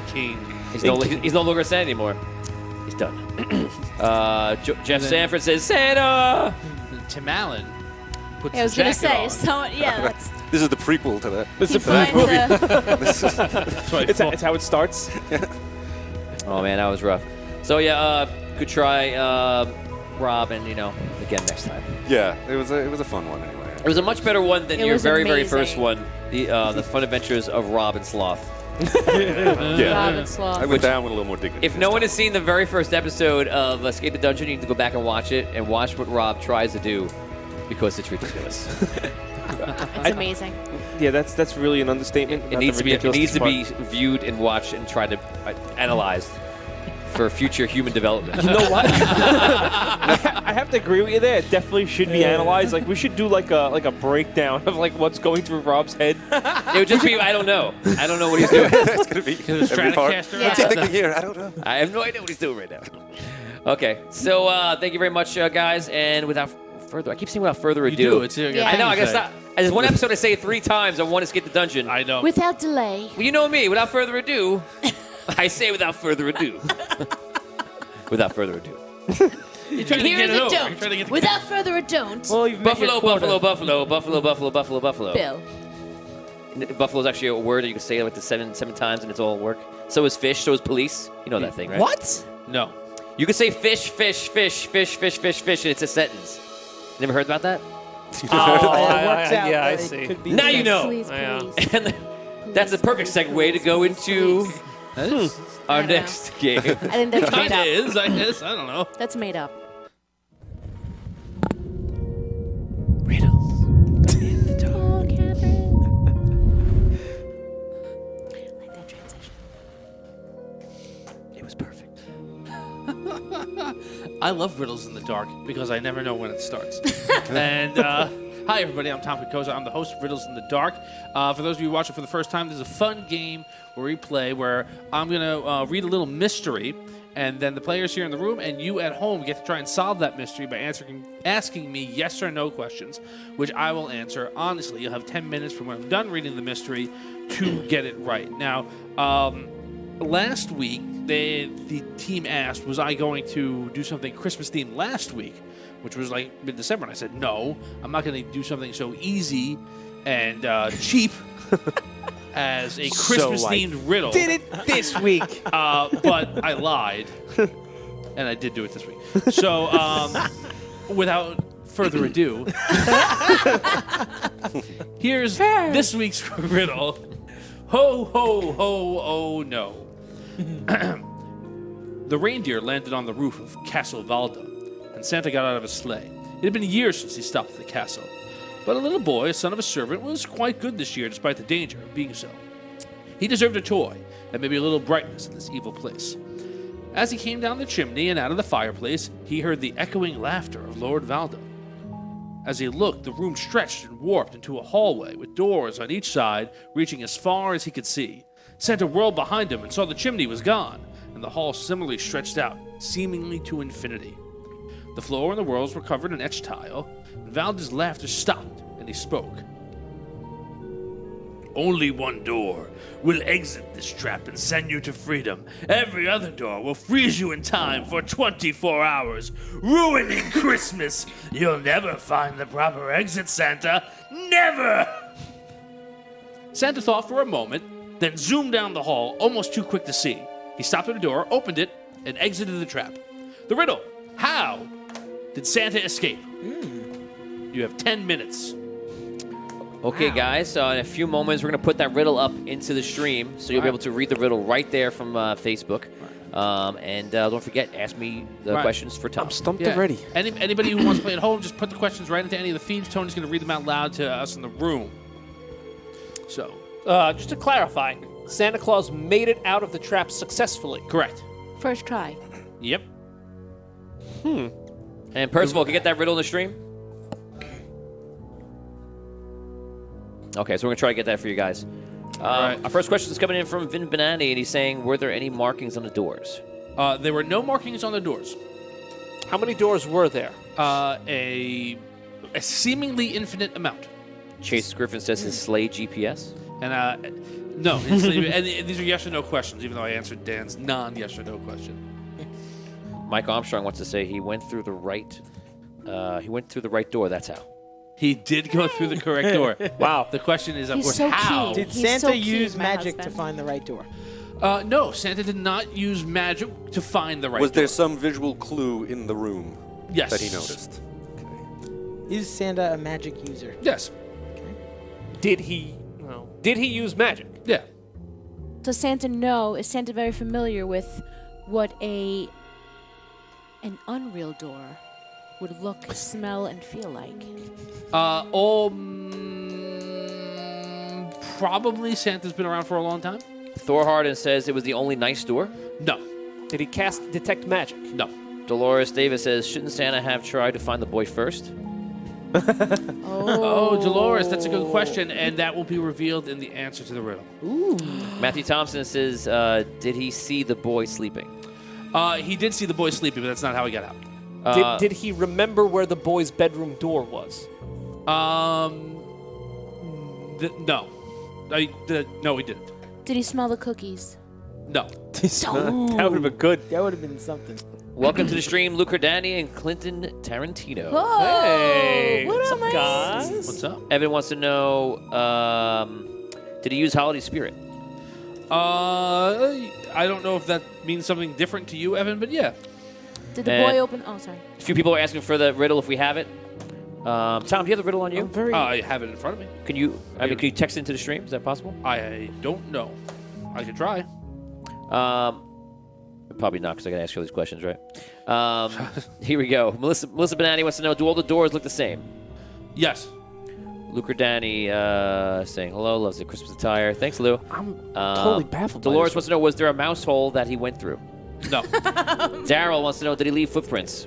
king. He's no longer a Santa anymore. He's done. Jeff Sanford says, Santa! Tim Allen puts I was the gonna jacket say, on. someone. Yeah, that's. This is the prequel to that. It's, He finds That's what I it's, thought. it's how it starts. Oh, man, that was rough. So, yeah, good try, Rob, and, again next time. Yeah, it was a fun one anyway. It was a much better one than It your was very, very amazing. first one, the Fun Adventures of Rob and Sloth. Yeah, Robin Sloth. I went down with a little more dignity. If this no one time. has seen the very first episode of Escape the Dungeon, you need to go back and watch it, and watch what Rob tries to do, because it's ridiculous. That's amazing. Yeah, that's really an understatement. It not the needs to be ridiculous part. viewed and watched and tried to analyzed for future human development. You know what? I have to agree with you there. It definitely should be analyzed. Like we should do like a breakdown of like what's going through Rob's head. It would just be I don't know what he's doing. That's going to be every part. Stratocaster. Yeah. What's he thinking here? I don't know. I have no idea what he's doing right now. Okay, so thank you very much, guys. And without further, I keep saying without further You ado. do. It's Yeah. I know. I gotta stop. There's one episode I say it 3 times. I want to skip the dungeon. I know. Without delay. Well, you know me. Without further ado, I say without further ado. Without further ado. You're trying to Here get is it a over. You're don't. trying to get Without further ado, Well, you've met your Buffalo, quota. buffalo, buffalo, buffalo, buffalo, buffalo, buffalo. Bill. Buffalo is actually a word that you can say like the seven times and it's all work. So is fish. So is police. You know that thing, right? What? No. You can say fish, fish, fish, fish, fish, fish, fish, and it's a sentence. Never heard about that? It works out. yeah, I that it see. could be Now you know. Please, Yeah. please. And that's a perfect segue to go into That is. our I don't know. next game. I think that's made Kind of up. is, I guess. I don't know. That's made up. Oh, Catherine. Like that transition. It was perfect. I love riddles in the dark because I never know when it starts. And hi, everybody. I'm Tom Picosa. I'm the host of Riddles in the Dark. For those of you watching for the first time, this is a fun game where we play where I'm going to read a little mystery, and then the players here in the room and you at home get to try and solve that mystery by asking me yes or no questions, which I will answer. Honestly, you'll have 10 minutes from when I'm done reading the mystery to get it right. Now, last week, the team asked, was I going to do something Christmas themed last week, which was like mid-December, and I said, no, I'm not going to do something so easy and cheap as a Christmas-themed riddle. Did it this week. But I lied, and I did do it this week. So, without further ado, here's this week's riddle. Ho, ho, ho, oh no. The reindeer landed on the roof of Castle Valda, and Santa got out of his sleigh. It had been years since he stopped at the castle, but a little boy, son of a servant, was quite good this year despite the danger of being so. He deserved a toy and maybe a little brightness in this evil place. As he came down the chimney and out of the fireplace, he heard the echoing laughter of Lord Valda. As he looked, the room stretched and warped into a hallway with doors on each side reaching as far as he could see. Santa whirled behind him and saw the chimney was gone, and the hall similarly stretched out, seemingly to infinity. The floor and the walls were covered in etched tile, and Valda's laughter stopped, and he spoke. Only one door will exit this trap and send you to freedom. Every other door will freeze you in time for 24 hours, ruining Christmas. You'll never find the proper exit, Santa. Never! Santa thought for a moment, then zoomed down the hall, almost too quick to see. He stopped at a door, opened it, and exited the trap. The riddle: how did Santa escape? You have 10 minutes. Okay, guys, so in a few moments, we're going to put that riddle up into the stream, so you'll be able to read the riddle right there from Facebook. And don't forget, ask me the questions for Tom. I'm stumped already. Anybody who wants to play at home, just put the questions right into any of the feeds. Tony's going to read them out loud to us in the room. So, Just to clarify, Santa Claus made it out of the trap successfully. correct. First try. Yep. And Percival, can you get that riddle in the stream? Okay, so we're going to try to get that for you guys. right. Our first question is coming in from Vin Benani, and he's saying, were there any markings on the doors? There were no markings on the doors. How many doors were there? A seemingly infinite amount. Chase Griffin says his sleigh GPS. And no, and these are yes or no questions, even though I answered Dan's non-yes or no question. Mike Armstrong wants to say he went through the right door, that's how. He did go through the correct door. Wow. The question is, of He's course, so how? cute. Did He's Santa so cute, use my magic to husband. find the right door? No, Santa did not use magic to find the right Was door. there some visual clue in the room Yes. that he noticed? Is Santa a magic user? Yes. Did he use magic? Yeah. Does Santa know? Is Santa very familiar with what an unreal door would look, smell, and feel like? Probably Santa's been around for a long time. Thor Harden says it was the only nice door. No. Did he cast Detect Magic? No. Dolores Davis says, shouldn't Santa have tried to find the boy first? Oh, Dolores, that's a good question, and that will be revealed in the answer to the riddle. Matthew Thompson says, did he see the boy sleeping? He did see the boy sleeping, but that's not how he got out. Did he remember where the boy's bedroom door was? No. No, he didn't. Did he smell the cookies? No. That would have been good. That would have been something. Welcome to the stream, Luke Cordani and Clinton Tarantino. Oh, Hey, what what's up, up, guys? What's up? Evan wants to know, did he use Holiday Spirit? I don't know if that means something different to you, Evan, but yeah. Did the boy open? Oh, sorry. A few people are asking for the riddle if we have it. Tom, do you have the riddle on you? I have it in front of me. Can you can you text it into the stream? Is that possible? I don't know. I could try. Probably not, because I got to ask you all these questions, right? Here we go. Melissa Benatti wants to know, do all the doors look the same? Yes. Luke Danny saying hello, loves the Christmas attire. Thanks, Lou. I'm totally baffled. Dolores wants to know, was there a mouse hole that he went through? No. Daryl wants to know, did he leave footprints?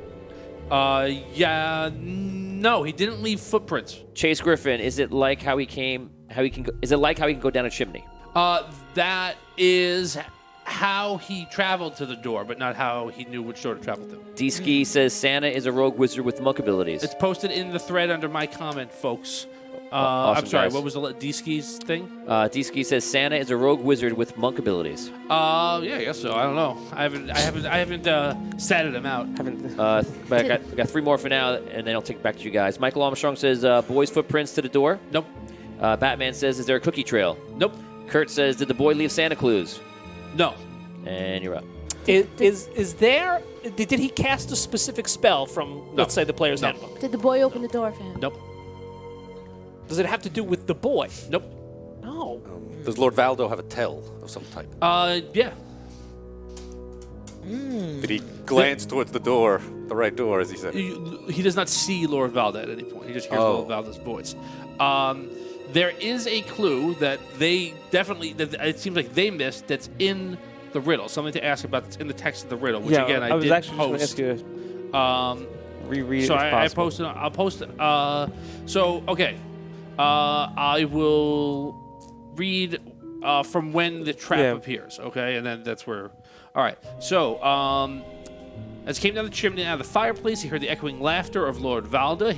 Yeah. No, he didn't leave footprints. Chase Griffin, is it like how he can go down a chimney? That is how he traveled to the door, but not how he knew which door to travel to. D-Ski says Santa is a rogue wizard with monk abilities. It's posted in the thread under my comment, folks. Awesome, I'm sorry, guys. what was the D-Ski's thing? D-Ski says Santa is a rogue wizard with monk abilities. Yeah, I guess so. I don't know. I haven't statted him out. But I got three more for now, and then I'll take it back to you guys. Michael Armstrong says boy's footprints to the door. Nope. Batman says, is there a cookie trail? Nope. Kurt says, did the boy leave Santa clues? No. And you're up. Did he cast a specific spell from, let's say, the player's handbook? Did the boy open the door for him? Nope. Does it have to do with the boy? Nope. No. Does Lord Valdo have a tell of some type? Yeah. Did he glance towards the door, the right door, as he said? He does not see Lord Valda at any point. He just hears Lord Valda's voice. There is a clue that they definitely, that it seems like they missed, that's in the riddle. Something to ask about that's in the text of the riddle, which again I was did actually post. just going to ask you to reread So it if I possible. posted. I'll post. So okay, I will read from when the trap appears. Okay, and then that's where. All right. So as he came down the chimney out of the fireplace, he heard the echoing laughter of Lord Valda.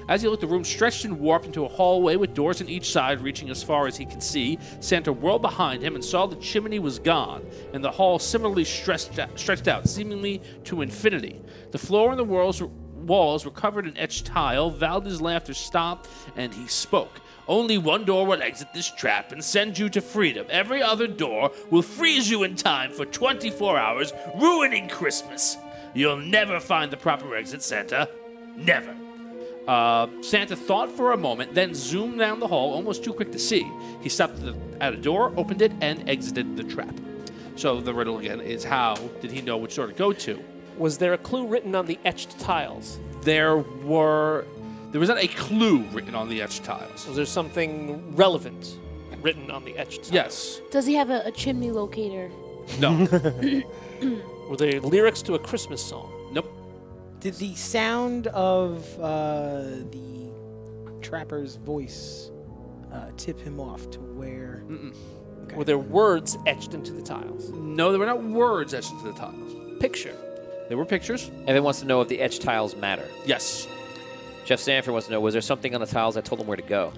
As he looked, the room stretched and warped into a hallway with doors on each side, reaching as far as he could see. Santa whirled behind him and saw the chimney was gone, and the hall similarly stretched out, seemingly to infinity. The floor and the walls were covered in etched tile. Valda's laughter stopped, and he spoke. Only one door will exit this trap and send you to freedom. Every other door will freeze you in time for 24 hours, ruining Christmas. You'll never find the proper exit, Santa. Never. Santa thought for a moment, then zoomed down the hall, almost too quick to see. He stopped at a door, opened it, and exited the trap. So the riddle again is, how did he know which door to go to? Was there a clue written on the etched tiles? There was not a clue written on the etched tiles. Was there something relevant written on the etched tiles? Yes. Does he have a chimney locator? No. Were there lyrics to a Christmas song? Nope. Did the sound of the trapper's voice tip him off to where? Okay. Were there words etched into the tiles? No, there were not words etched into the tiles. Picture. There were pictures. Evan wants to know if the etched tiles matter. Yes. Jeff Sanford wants to know, was there something on the tiles that told him where to go?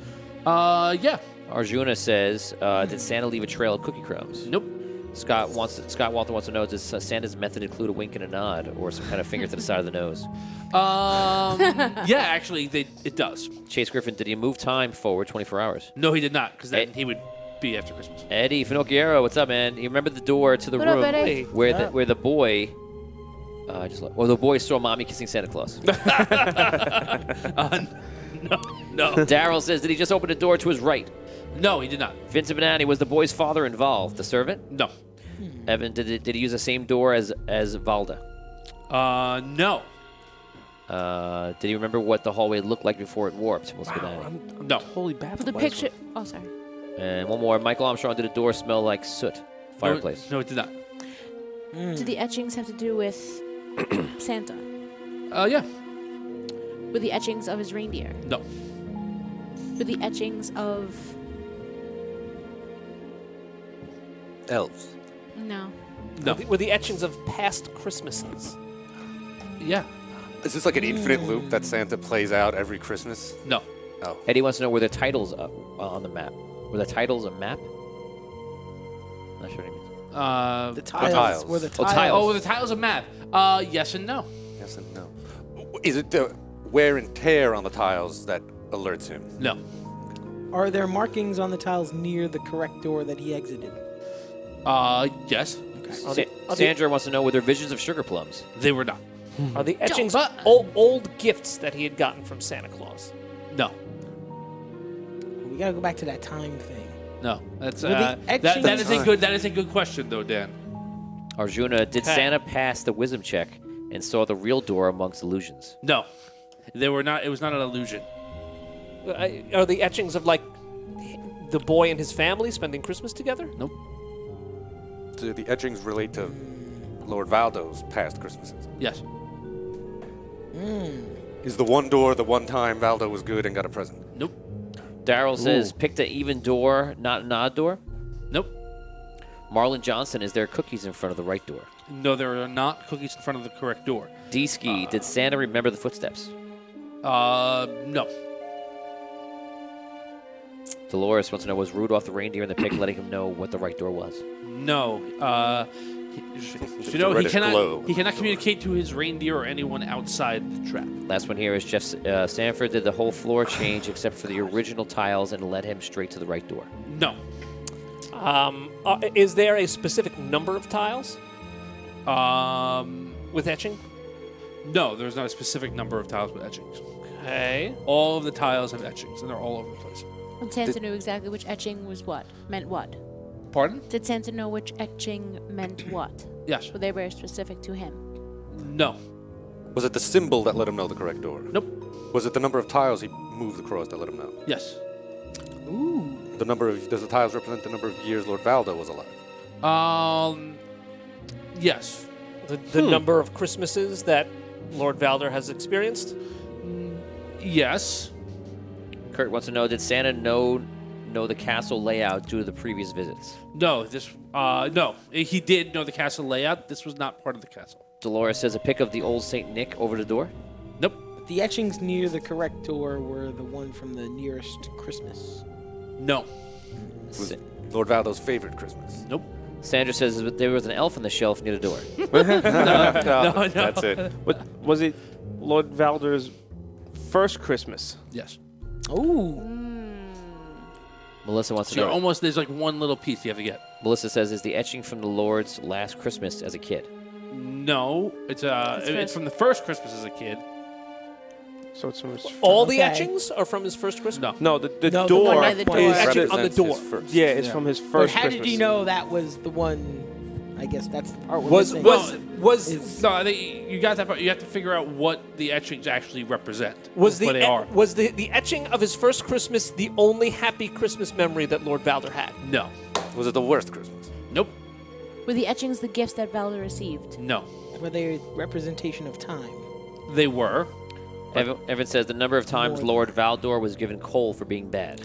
Yeah. Arjuna says, did Santa leave a trail of cookie crumbs? Nope. Scott Walter wants to know, does Santa's method include a wink and a nod or some kind of finger to the side of the nose? Yeah, actually, it does. Chase Griffin, did he move time forward 24 hours? No, he did not, because then he would be after Christmas. Eddie Finocchiero, what's up, man? You remember the door to the What up, room Eddie? where the boy... the boy saw mommy kissing Santa Claus. No. Daryl says, did he just open the door to his right? No, he did not. Vincent Benani, was the boy's father involved? The servant? No. Evan, did he use the same door as Valda? No. Did he remember what the hallway looked like before it warped? Melissa Benatti. I'm No. totally baffled. For the by this picture. one. Oh, sorry. And one more. Michael Armstrong, did a door smell like soot? Fireplace. No, it did not. Do the etchings have to do with Santa? Yeah. With the etchings of his reindeer? No. With the etchings of... Elves. No. No. Were the etchings of past Christmases? Yeah. Is this like an infinite loop that Santa plays out every Christmas? No. Oh. Eddie wants to know where the titles up on the map. Were the titles a map? Not sure what he means. The tiles. tiles? Were the Oh, tiles. tiles. Oh, the tiles of math. Yes and no. Yes and no. Is it the wear and tear on the tiles that alerts him? No. Are there markings on the tiles near the correct door that he exited? Yes. Sandra wants to know were there visions of sugar plums? They were not. Are the etchings but- old gifts that he had gotten from Santa Claus? No. We gotta go back to that time thing. No. That's Were the that etchings- is a good. That is a good question, though, Dan. Arjuna, did Okay. Santa pass the wisdom check and saw the real door amongst illusions? No. They were not. It was not an illusion. Are the etchings of, like, the boy and his family spending Christmas together? Nope. Do the etchings relate to Lord Valdo's past Christmases? Yes. Is the one door the one time Valdo was good and got a present? Nope. Daryl says picked an even door, not an odd door. Nope. Marlon Johnson, is there cookies in front of the right door? No, there are not cookies in front of the correct door. D-Ski, did Santa remember the footsteps? No. Dolores wants to know was Rudolph the reindeer and the pig letting him know what the right door was? No. It's You know, a he reddish cannot. glow. He cannot communicate to his reindeer or anyone outside the trap. Last one here is Jeff Sanford did the whole floor change except for the original tiles and led him straight to the right door. No. Is there a specific number of tiles with etching? No, there's not a specific number of tiles with etchings. Okay. All of the tiles have etchings, and they're all over the place. And Santa knew exactly which etching was what? Meant what? Pardon? Did Santa know which etching meant what? Yes. Were they very specific to him? No. Was it the symbol that let him know the correct door? Nope. Was it the number of tiles he moved across that let him know? Yes. The number of does the tiles represent the number of years Lord Valdo was alive? Yes. The number of Christmases that Lord Valder has experienced? Yes. Kurt wants to know did Santa know the castle layout due to the previous visits? No. No. He did know the castle layout. This was not part of the castle. Dolores says a pic of the old Saint Nick over the door. Nope. The etchings near the correct door were the one from the nearest Christmas. No. Was Lord Valdo's favorite Christmas? Nope. Sandra says there was an elf on the shelf near the door. No. That's it. What was it? Lord Valder's first Christmas. Yes. Ooh. Melissa wants to So you're know. almost. There's like one little piece you have to get. Melissa says is the etching from the Lord's last Christmas as a kid? No. It's from the first Christmas as a kid. So it's from his All the Okay. etchings are from his first Christmas? No, the No, the door one by the door. is Etching on the Represents door. his first. yeah, it's Yeah. from his But first how Christmas. did you know that was the one? I guess that's the part we're Was missing. No, I think you got that part. You have to figure out what the etchings actually represent. Was what they are. the etching of his first Christmas the only happy Christmas memory that Lord Valder had? No. Was it the worst Christmas? Nope. Were the etchings the gifts that Valder received? No. Were they a representation of time? They were. Evan says the number of times Lord Valdor was given coal for being bad.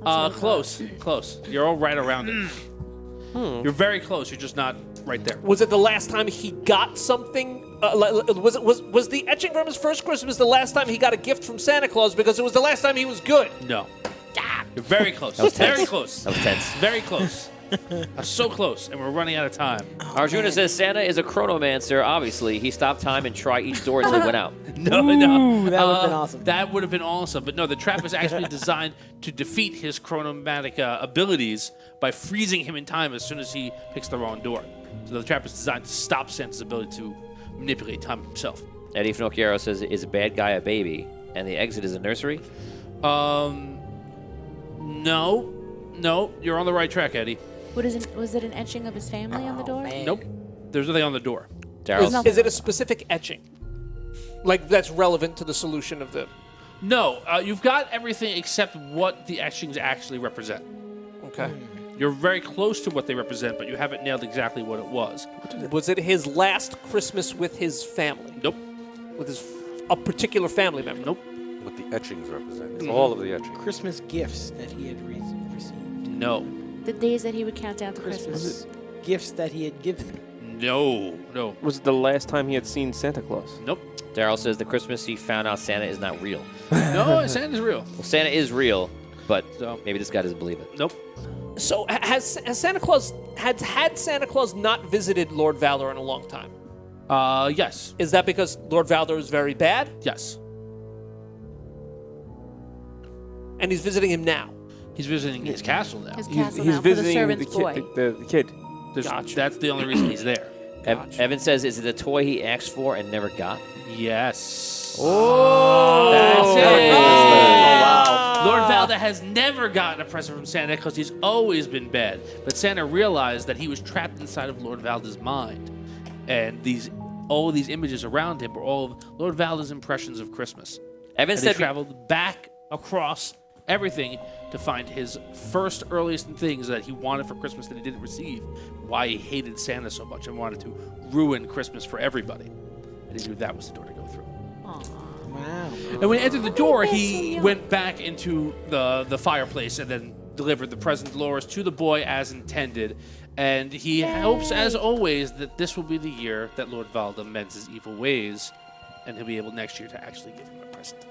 Close. Close. You're all right around it. You're very close. You're just not right there. Was it the last time he got something? Was the etching from his first Christmas the last time he got a gift from Santa Claus because it was the last time he was good? No. You're very close. was tense. Very close. That was tense. Very close. So close, and we're running out of time. Arjuna says Santa is a chronomancer. Obviously, he stopped time and tried each door until he went out. No. that would've been awesome. That would have been awesome. But no, the trap is actually designed to defeat his chronomatic abilities by freezing him in time as soon as he picks the wrong door. So the trap is designed to stop Santa's ability to manipulate time himself. Eddie Finocchiaro says is a bad guy a baby, and the exit is a nursery. No, you're on the right track, Eddie. Was it an etching of his family on the door? Nope. There's nothing on the door. Daryl nothing. Is it a specific etching? Like that's relevant to the solution of the. No, you've got everything except what the etchings actually represent. Okay. You're very close to what they represent, but you haven't nailed exactly what it was. Was it his last Christmas with his family? Nope. With a particular family member? Nope. What the etchings represent. It's all of the etchings. Christmas gifts that he had received. No. The days that he would count down to Christmas. Gifts that he had given. No. No. Was it the last time he had seen Santa Claus? Nope. Daryl says the Christmas he found out Santa is not real. No, Santa's real. Well, Santa is real, but So- maybe this guy doesn't believe it. Nope. So has Santa Claus had Santa Claus not visited Lord Valor in a long time? Yes. Is that because Lord Valor is very bad Yes. and he's visiting him now? He's visiting his castle now. His castle He's now for the visiting servant's the boy. kid. The kid. There's- That's the only reason he's there. Evan says, is it a toy he asked for and never got? Yes. That's it. Oh, wow. Lord Valda has never gotten a present from Santa because he's always been bad. But Santa realized that he was trapped inside of Lord Valda's mind. And all of these images around him were all of Lord Valda's impressions of Christmas. Evan And he said, traveled back across everything to find his first earliest things that he wanted for Christmas that he didn't receive, why he hated Santa so much and wanted to ruin Christmas for everybody. And he knew that was the door to go through. Wow. And when he entered the door, he went back into the fireplace and then delivered the present Dolores to the boy as intended. And he hopes, as always, that this will be the year that Lord Valda mends his evil ways, and he'll be able next year to actually give him a present.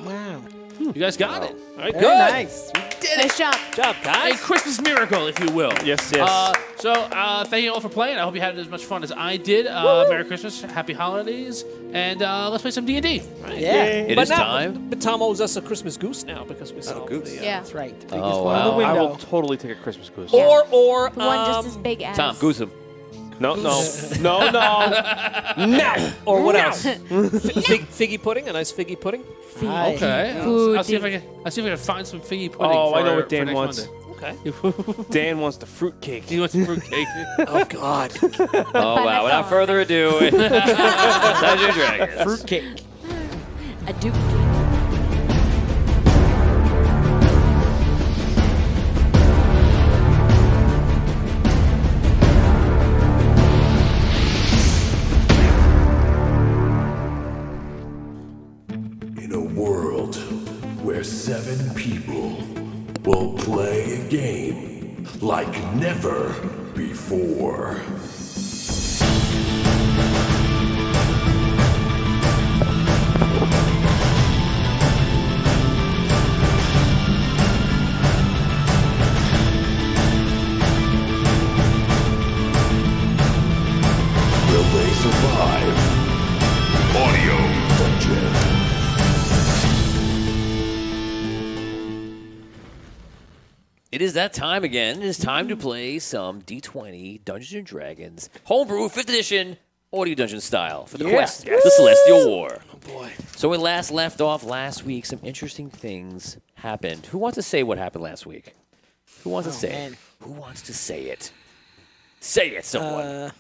Wow. You guys got it. All right, Very good. nice. Nice job. Good job, A guys. Christmas miracle, if you will. Yes, yes. Thank you all for playing. I hope you had as much fun as I did. Merry Christmas, Happy Holidays, and let's play some D&D. Yeah. it But is now- time. But Tom owes us a Christmas goose now because we solved goose. the. Yeah. That's right. Biggest Oh, one on the wow. I window. will totally take a Christmas goose. Or The one just as big as. Tom, goose him. No. Now. or what else? Figgy pudding, a nice figgy pudding. Aye. Okay. Food. I'll see if I can find some figgy pudding. Oh, I know for what Dan next wants. Monday. Okay. Dan wants the fruit cake. He wants fruitcake. Oh God. Oh, wow. Without further ado, Dungeons and Dragons. Fruitcake. A duke. In a world where 7 people will play a game like never before. Will they survive? Audio Dungeon. It is that time again. It is time to play some D20 Dungeons and Dragons homebrew 5th edition audio dungeon style for the quest, the Celestial War. Oh boy! So when we last left off last week, some interesting things happened. Who wants to say what happened last week? Who wants to say it? Who wants to say it? Say it, someone.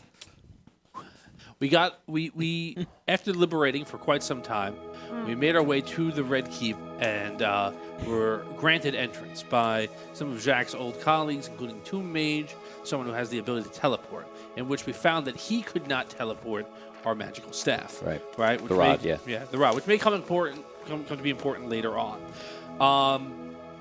We after deliberating for quite some time, we made our way to the Red Keep and were granted entrance by some of Jacques' old colleagues, including Tomb Mage, someone who has the ability to teleport, in which we found that he could not teleport our magical staff. Right. Right? Which The rod, yeah. Yeah, the rod, which may come to be important later on.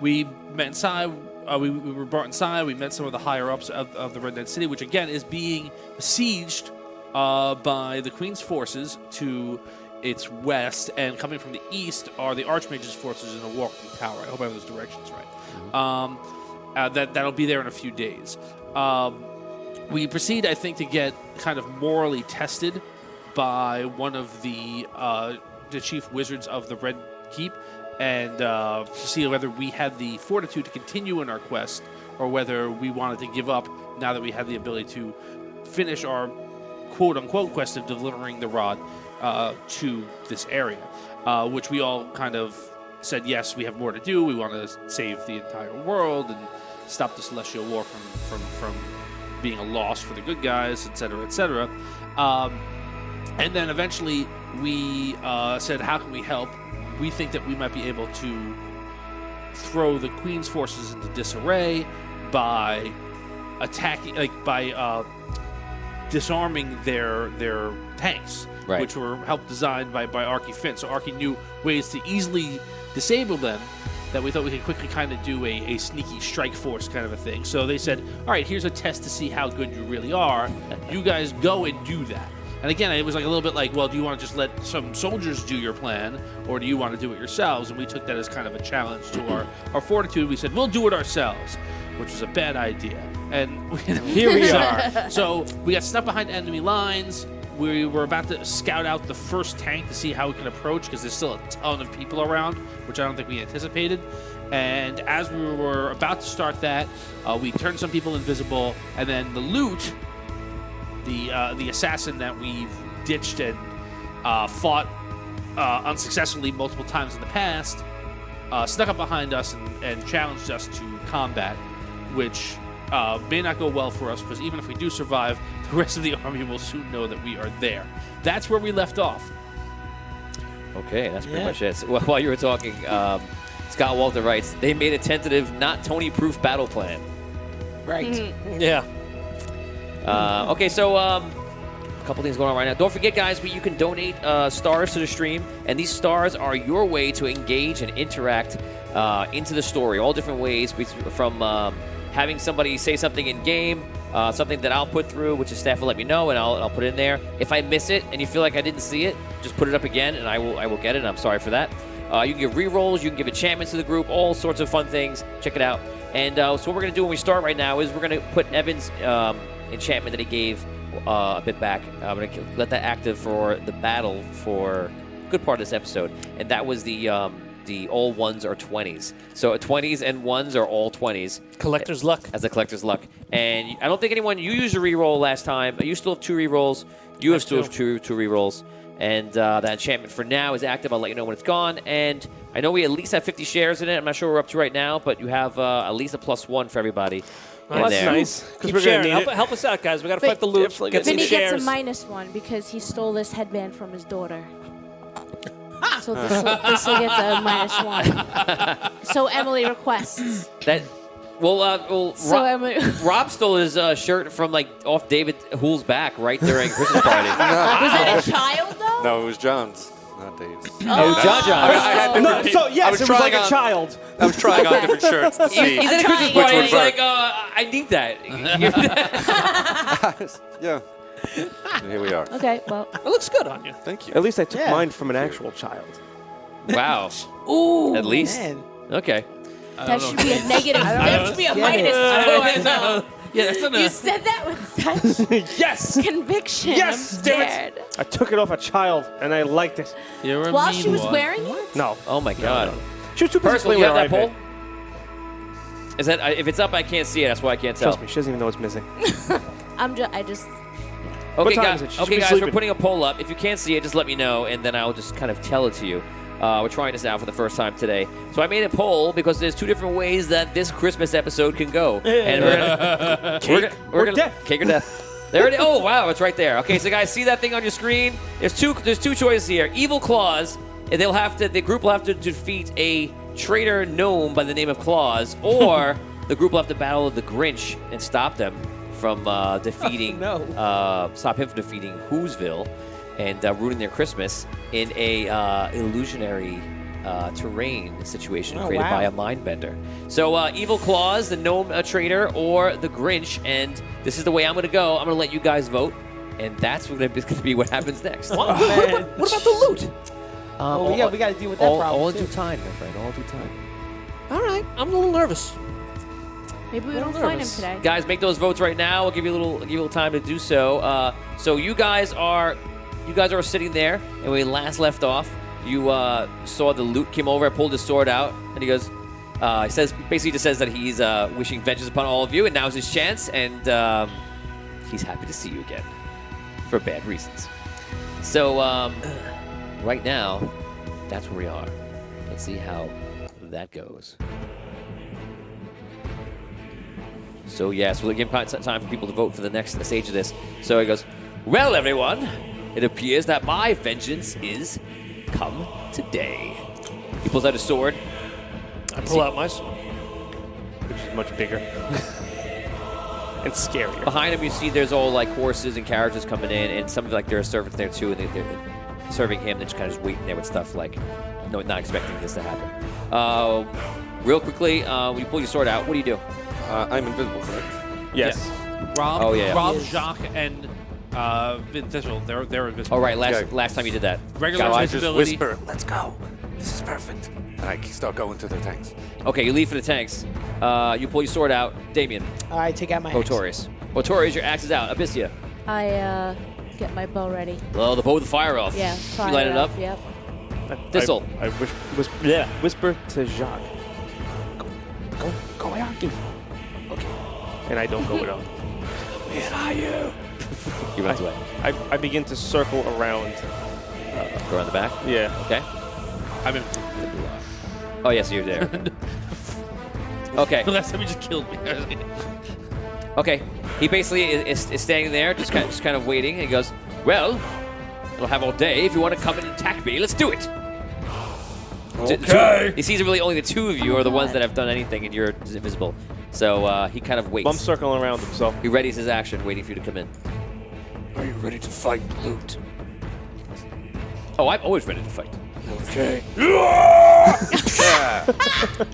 We met inside. We were brought inside. We met some of the higher-ups of the Red Dead City, which, again, is being besieged by the Queen's forces to its west, and coming from the east are the Archmage's forces in the Walking Tower. I hope I have those directions right. That'll be there in a few days. We proceed, I think, to get kind of morally tested by one of the chief wizards of the Red Keep, and to see whether we had the fortitude to continue in our quest, or whether we wanted to give up now that we had the ability to finish our quote-unquote quest of delivering the rod to this area, which we all kind of said, yes, we have more to do. We want to save the entire world and stop the Celestial War from being a loss for the good guys, etc., etc. And then eventually we said, how can we help? We think that we might be able to throw the Queen's forces into disarray by attacking, by disarming their tanks, Right. which were helped designed by Arky Finn. So Arky knew ways to easily disable them that we thought we could quickly kind of do a sneaky strike force kind of a thing. So they said, all right, here's a test to see how good you really are. You guys go and do that. And again, it was like a little bit like, well, do you want to just let some soldiers do your plan, or do you want to do it yourselves? And we took that as kind of a challenge to our fortitude. We said, we'll do it ourselves, which was a bad idea. And Here we are. So we got stuck behind enemy lines. We were about to scout out the first tank to see how we can approach, because there's still a ton of people around, which I don't think we anticipated. And as we were about to start that, we turned some people invisible, and then the loot, the assassin that we've ditched and fought unsuccessfully multiple times in the past, snuck up behind us and challenged us to combat, which may not go well for us, because even if we do survive, the rest of the army will soon know that we are there. That's where we left off. Okay, that's pretty much it. So, while you were talking, Scott Walter writes, they made a tentative, not Tony-proof battle plan. Right. Yeah. Okay, so a couple things going on right now. Don't forget, guys, you can donate stars to the stream, and these stars are your way to engage and interact into the story. All different ways, from having somebody say something in game, something that I'll put through, which the staff will let me know, and I'll put it in there. If I miss it and you feel like I didn't see it, just put it up again, and I will get it. And I'm sorry for that. You can give re-rolls, you can give enchantments to the group, all sorts of fun things. Check it out. And so what we're going to do when we start right now is we're going to put Evan's enchantment that he gave a bit back. I'm going to let that active for the battle for a good part of this episode. And that was the all ones are 20s. So 20s and ones are all 20s. Collector's luck. As a collector's luck. And I don't think anyone, you used a re-roll last time. You still have 2 re-rolls. You have still have two re-rolls. And that enchantment for now is active. I'll let you know when it's gone. And I know we at least have 50 shares in it. I'm not sure what we're up to right now, but you have at least a +1 for everybody. Well, that's there. nice. Keep We're gonna sharing. need it. Help us out, guys. We got to fight the loot. Get some Vinny shares. gets a -1 because he stole this headband from his daughter. So this will get a -1. So Emily requests. That, well, So Emily. Rob stole his shirt from off David Hull's back right during Christmas party. Was it a child though? No, it was John's, not Dave's. Oh, John. No, so yes, it was like a child. I was trying on different shirts to see. He's at a Christmas trying. party. Which He's would like, I need that. Yeah. And here we are. Okay, well. It looks good on you. Thank you. At least I took mine from an actual child. Wow. Ooh. At least. Man. Okay. That should be a negative. That should be a get it. -4. Yeah, that's not You said that with such Yes! conviction. Yes, I'm damn it. scared. I took it off a child, and I liked it. You're a While mean she was one. wearing it? No. Oh my God. She was too busy Personally, playing you with have her that iPad. poll? Is that if it's up, I can't see it. That's why I can't tell. Trust me, she doesn't even know it's missing. I just. Okay, time guys. is it? She should Okay, be guys. We're sleeping. putting a poll up. If you can't see it, just let me know, and then I'll just kind of tell it to you. We're trying this out for the first time today. So I made a poll because there's 2 different ways that this Christmas episode can go. And we're gonna death. Cake or death. There it is. Oh wow, it's right there. Okay, so guys, see that thing on your screen? There's two choices here. Evil Claws. And the group will have to defeat a traitor gnome by the name of Claus, or the group will have to battle the Grinch and stop them from defeating. Stop him from defeating Whoville and ruining their Christmas in a illusionary terrain situation created by a mind bender. So Evil Claus, the gnome traitor, or the Grinch, and this is the way I'm going to go. I'm going to let you guys vote, and that's going to be what happens next. What about the loot? We got to deal with that problem. All in too. due time, my friend. All in due time. All right. I'm a little nervous. Maybe we I'm don't find him nervous. today. Guys, make those votes right now. We'll give you a little time to do so. So you guys are sitting there, and when we last left off, you saw the loot came over. I pulled his sword out, and he goes. He basically just says that he's wishing vengeance upon all of you, and now's his chance, and he's happy to see you again for bad reasons. So right now, that's where we are. Let's see how that goes. So yes, we'll give time for people to vote for the next stage of this. So he goes, well, everyone, It appears that my vengeance is come today. He pulls out his sword. I pull out my sword, which is much bigger and scarier. Behind him, you see there's all like horses and carriages coming in, and some of like there are servants there too, and they're serving him. They're just kind of waiting there with stuff like, no, not expecting this to happen. Real quickly, when you pull your sword out, what do you do? I'm invisible, correct? Yes. Rob, Oh, yeah. Rob, Jacques, and Vin Diesel, they're invisible. Oh, right. Last time you did that. Regular So I just invisibility. whisper, let's go. This is perfect. And I start going to their tanks. Okay, you leave for the tanks. You pull your sword out. Damien. I take out my axe. Botorius. Botorius, your axe is out. Abyssia. I get my bow ready. Well, the bow with the fire off. Yeah, fire You light it up? Yep. Thistle. I whisper to Jacques. Go Ayaki. Okay. And I don't go with him. Where are you? He runs away. I begin to circle around. Go around the back? Yeah. Okay. I'm in. Oh, yes, you're there. Okay. The last time you just killed me. Okay. He basically is standing there, just kind of waiting, and he goes, well, I'll have all day. If you want to come and attack me, let's do it. Okay. He sees really only the two of you are the ones that have done anything, and you're invisible. So he kind of waits. I'm circling around him, so. He readies his action, waiting for you to come in. Are you ready to fight, Loot? Oh, I'm always ready to fight. Okay.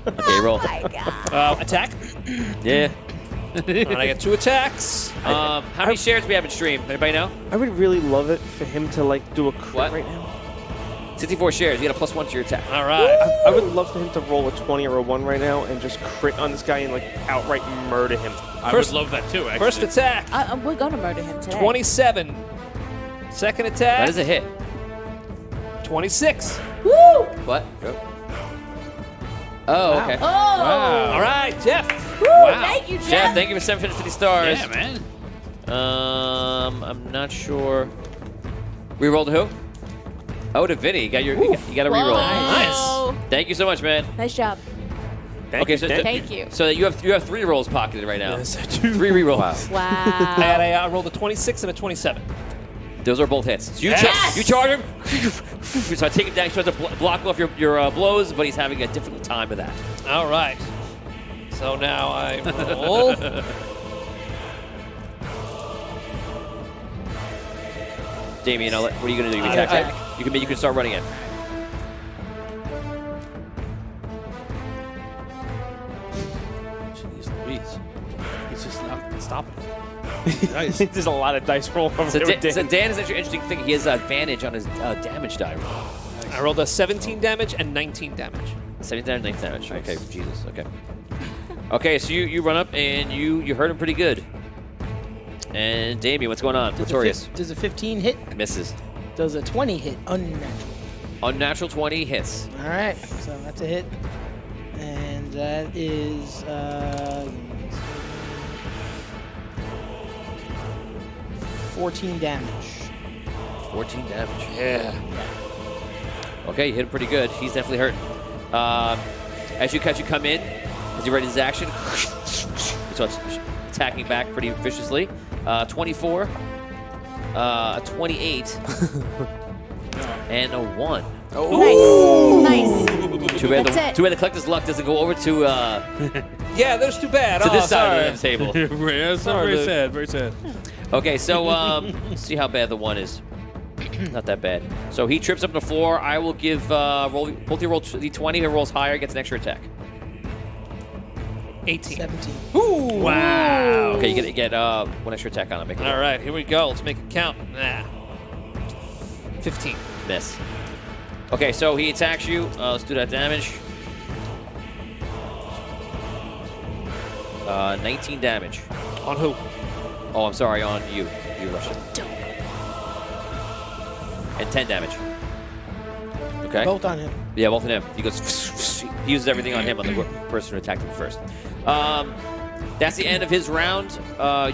Okay, roll. Attack. Yeah. And I get 2 attacks. How many shares do we have in stream? Anybody know? I would really love it for him to like do a crit What? right now. 64 shares. You get a +1 to your attack. All right. I would love for him to roll a 20 or a 1 right now and just crit on this guy and like outright murder him. I First- would love that too, actually. First attack. We're gonna murder him today. 27. Second attack. That is a hit. 26. Woo! What? Oh, okay. Oh! All right, Jeff. Woo! Wow. Thank you, Jeff. Jeff, thank you for 750 stars. Yeah, man. I'm not sure. Reroll to who? Oh, to Vinny. You got a reroll. Whoa. Thank you so much, man. Nice job. Okay, so Thank you. So you have 3 rolls pocketed right now. Yes, I do. 3 rerolls. Wow. I rolled a 26 and a 27. Those are both hits. So you, Yes! you charge him. So I take him down. He tries to block off your blows, but he's having a difficult time with that. All right. So now I roll. Damien, what are you going to do? You attack back? You can start running in. Jeez Louise. He's just not stopping. Nice. There's a lot of dice roll over So, there with Dan. So Dan is actually an interesting thing. He has advantage on his damage die roll. I rolled a 17 damage and 19 damage. 17 damage, 19 damage. Okay, Jesus. Okay. Okay, so you run up and you hurt him pretty good. And Damien, what's going on? Notorious. Does a 15 hit? Misses. Does a 20 hit? Unnatural. Unnatural 20 hits. All right, so that's a hit. And that is 14 damage. 14 damage. Yeah. Okay, you hit him pretty good. He's definitely hurt. As you come in, as he readies his action, he starts attacking back pretty viciously. 24, 28, and a 1. Nice. Nice. Too bad, That's it. too bad the collector's luck doesn't go over to Yeah, that's too bad. this sorry. side of the table. Very sad. Very sad. Okay, so let's see how bad the 1 is. Not that bad. So he trips up the floor. I will give both you roll d20. Who rolls higher gets an extra attack. 18. 17. Wow. Okay, you get 1 extra attack on him. Make it All right, here we go. Let's make it count. 15. miss. Okay, so he attacks you. Let's do that damage. 19 damage. On who? Oh, I'm sorry, on you. You Russian. And 10 damage. Okay. Both on him. Yeah, both of them. He goes. He uses everything on him, on the person who attacked him first. That's the end of his round.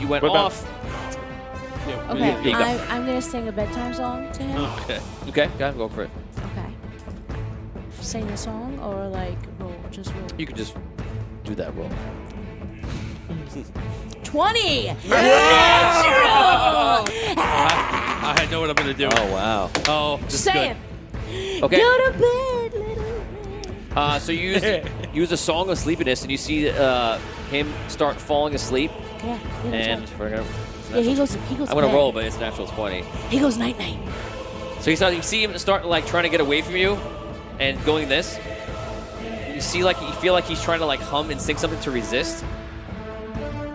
You went What about- off. Okay, There you go. I'm gonna sing a bedtime song to him. Okay. Okay, go for it. Okay. Sing a song or like roll, just roll. You can just do that roll. 20. I know what I'm gonna do. Oh wow. Oh, this is Say good. it. Okay. Go to bed, little man. So you use a song of sleepiness, and you see him start falling asleep. Yeah. And we're gonna. Yeah, he goes. I'm to gonna bed. roll, but it's natural 20. He goes night night. So you see him start like trying to get away from you, and going this. You feel like he's trying to like hum and sing something to resist.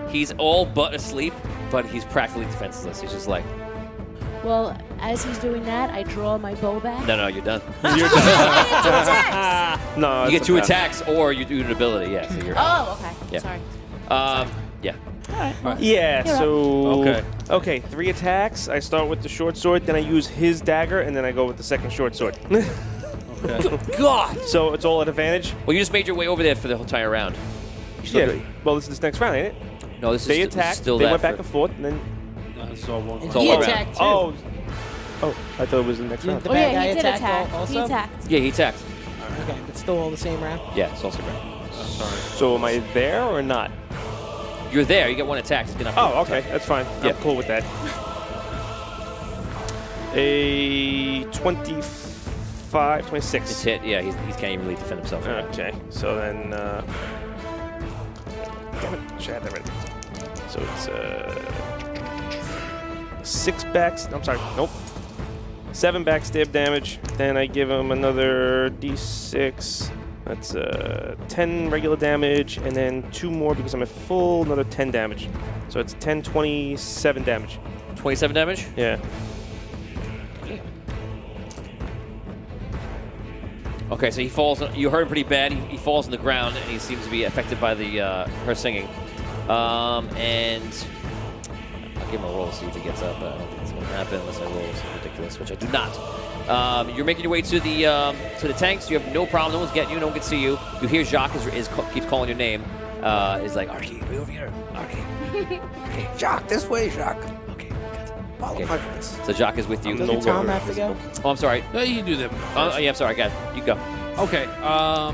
He's all but asleep, but he's practically defenseless. He's just like, Well, as he's doing that, I draw my bow back. no, you're done. You're done. No, You it's get a 2 pass. attacks, or you do an ability. Yeah, so you're. Oh, okay. Yeah. Sorry. Yeah. All right. Well, Yeah, You're so... up. Okay, 3 attacks. I start with the short sword, then I use his dagger, and then I go with the second short sword. Okay. God. So it's all at advantage? Well, you just made your way over there for the whole entire round. Yeah. Well, this is this next round, ain't it? No, this They is attacked, still they that went back for- and forth, and then... No, this is all one. all He around. attacked too. Oh, I thought it was the next round. The Oh bad yeah, guy he did attacked attack. also? He attacked. Yeah, he attacked. Okay, but still all the same round. Yeah, it's also right. So am I there or not? You're there. You get 1 attack. It's gonna Oh, okay, that's fine. Yeah. I'm cool with that. A 25, 26. It's hit. Yeah, he can't even really defend himself. Right now. Okay, so then, damn it, should have that ready. So it's 6 backs. I'm sorry, nope. 7 backstab damage. Then I give him another d6. That's 10 regular damage, and then 2 more because I'm at full. Another 10 damage. So it's 10, 27 damage. 27 damage. Yeah. Okay, so he falls. You hurt him pretty bad. He falls on the ground, and he seems to be affected by the her singing. And I'll give him a roll, see if he gets up. But I don't think it's going to happen unless I roll something ridiculous, which I do not. You're making your way to the tanks. You have no problem. No one's getting you. No one can see you. You hear Jacques keeps calling your name. Is like, Archie, way over here. Archie. Okay, Jacques, this way, Jacques. Okay. Follow Okay. my voice. So Jacques is with you. I'm Doesn't Tom have to go? Oh, I'm sorry. No, you can do them. Oh, yeah, I'm sorry. I got it. You go. Okay. All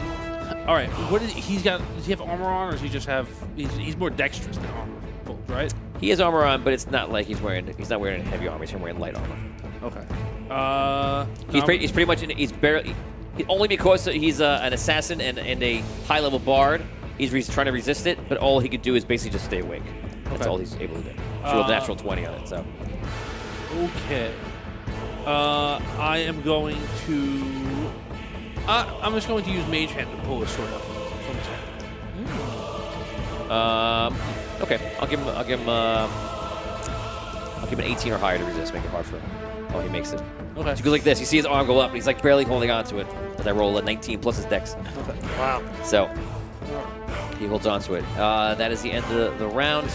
right. What is he's got? Does he have armor on, or does he just have? He's more dexterous than armor folds, right? He has armor on, but it's not like he's not wearing heavy armor. He's wearing light armor. Okay. He's pretty much he's barely only because he's an assassin and a high level bard. He's trying to resist it, but all he could do is basically just stay awake. That's Okay. all he's able to do. She rolled a natural 20 on it, so. Okay. I am going to. I'm just going to use Mage Hand to pull his sword up from his hand. Okay. I'll give him an 18 or higher to resist. Make it hard for him. Oh, he makes it. Okay. So he goes like this. You see his arm go up, and he's like barely holding on to it. As I roll a 19 plus his dex. Okay. Wow. So he holds on to it. That is the end of the round.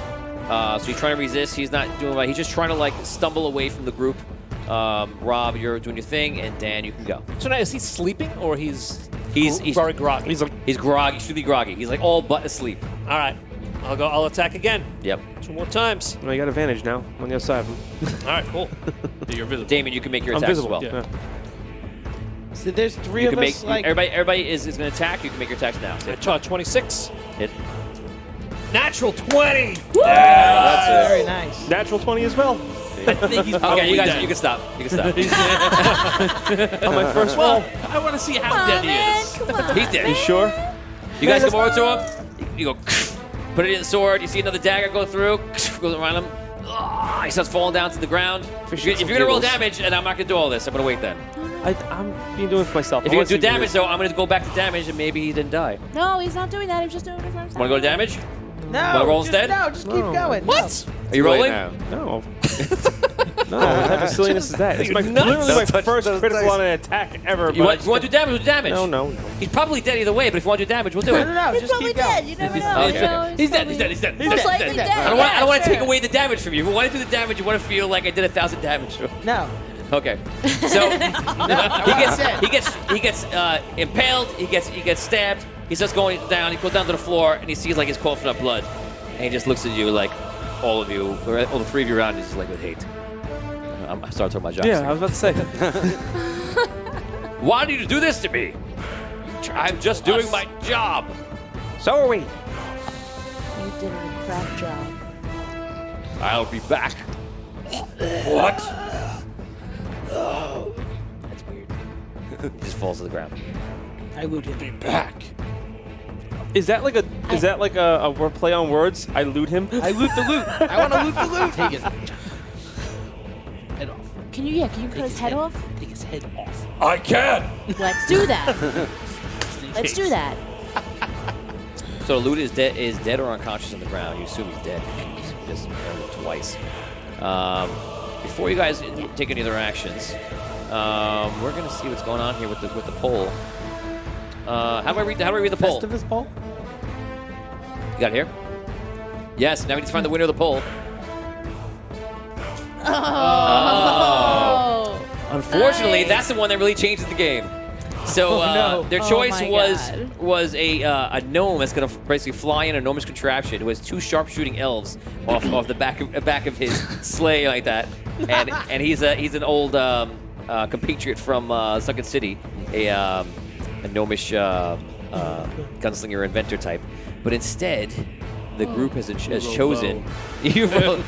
So he's trying to resist. He's not doing well. He's just trying to like stumble away from the group. Rob, you're doing your thing, and Dan, you can go. So now is he sleeping or he's very groggy? He's groggy, extremely groggy. He's like all but asleep. All right. I'll attack again. Yep. 2 more times. No, you got advantage now on the other side of him. All right, cool. You're visible. Damon, you can make your I'm attacks visible. as well. Yeah. So there's 3 You of can us. make everybody is going to attack. You can make your attacks now. So 26. hit. Natural 20. Very nice. Natural 20 as well. I think he's probably Okay, you guys, dead. you can stop. You can stop. On my first roll. I want to see how Come on, dead he man. is. Come on. He's dead. You sure? You guys come over to him. You go, put it in the sword. You see another dagger go through, goes around him. He starts falling down to the ground. If you're going to roll damage, and I'm not going to do all this, I'm going to wait then. I'm being doing it for myself. If you're going to do damage, though, I'm going to go back to damage, and maybe he didn't die. No, he's not doing that. He's just doing it for himself. Want to go to damage? No. Wanna roll just, instead? No, just keep going. What? Are you rolling? No. No, what type of silliness is that? It's literally my first critical on an attack ever. You want to do damage? We'll do damage. No. He's probably dead either way, but if you want to do damage, we'll do it. No, He's just probably keep going. dead. You never know. Okay. You know, He's dead. probably- He's dead. Most likely dead. I don't want to Yeah, take away the damage from you. If you want to do the damage, you want to feel like I did 1,000 damage to him. No. Okay. So he gets impaled. He gets stabbed. He starts going down. He goes down to the floor, and he sees like he's coughing up blood, and he just looks at you like all of you, or all the 3 of you around, is like with hate. I started talking about Jacques. Yeah, I was about to say. Why did you do this to me? I'm just doing my job. So are we. You did a crap job. I'll be back. What? He just falls to the ground. I loot him. Be back. Is that like a play on words? I loot him. I loot the loot. I want to loot the loot. Take his head off. Can you cut his head off? Take his head off. I can. Let's do that. Let's do that. So loot is dead or unconscious on the ground. You assume he's dead. He's just rolled twice. Before you guys take any other actions, we're gonna see what's going on here with the poll. How do I read the poll? Festivus poll? You got it here? Yes. Now we need to find the winner of the poll. Oh. Unfortunately, Nice. that's the one that really changes the game. So their choice my was a gnome that's going to basically fly in a gnomish contraption. It was 2 sharpshooting elves off the back of his sleigh like that, and he's an old compatriot from Sunken City, a gnomish gunslinger inventor type. But instead, the group has chosen. We're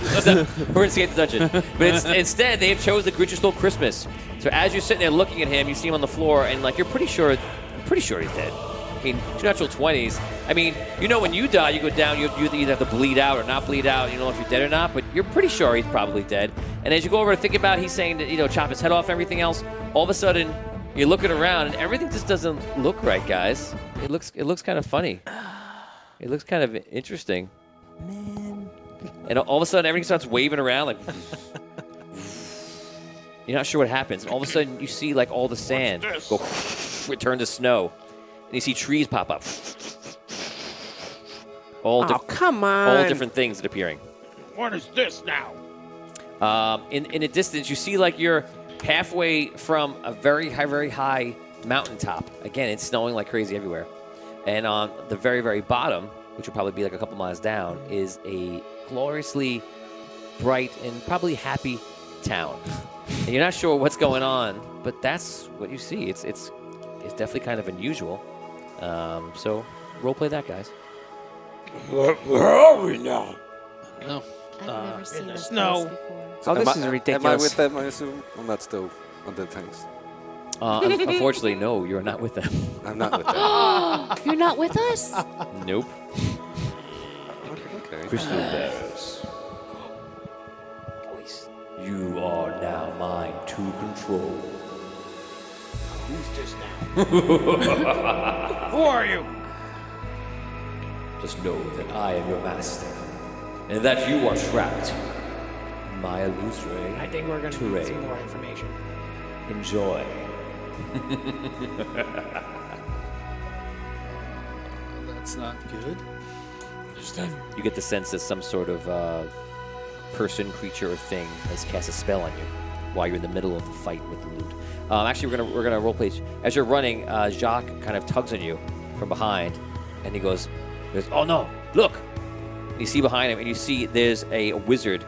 in Escape the Dungeon. But instead, they have chosen the Grinch Who Stole Christmas. So as you're sitting there looking at him, you see him on the floor, and like you're pretty sure he's dead. I mean, two natural 20s. I mean, when you die, you go down. You either have to bleed out or not bleed out. You don't know if you're dead or not, but you're pretty sure he's probably dead. And as you go over and think about, he's saying that chop his head off, and everything else. All of a sudden, you're looking around, and everything just doesn't look right, guys. It looks kind of funny. It looks kind of interesting. Man. And all of a sudden, everything starts waving around like. You're not sure what happens. And all of a sudden, you see like all the sand go return to snow, and you see trees pop up. Come on! All different things that are appearing. What is this now? In a distance, you see like you're halfway from a very high mountaintop. Again, it's snowing like crazy everywhere. And on the very, very bottom, which will probably be like a couple miles down, is a gloriously bright and probably happy town. And you're not sure what's going on, but that's what you see. It's definitely kind of unusual. So roleplay that, guys. Where are we now? No. I've never seen this snow. place before. So this is ridiculous. Am I with them, I assume? I'm not still on the tanks. Unfortunately, no, you're not with them. I'm not with them. You're not with us? Nope. Okay. Crystal bears. You are now mine to control. Who's this now? Who are you? Just know that I am your master, and that you are trapped in my illusory I think we're going to need some more information. Enjoy. That's not good. You get the sense that some sort of person, creature, or thing has cast a spell on you while you're in the middle of the fight with the loot. Actually, we're gonna roleplay. As you're running, Jacques kind of tugs on you from behind, and he goes, "Oh no! Look!" And you see behind him, and you see there's a wizard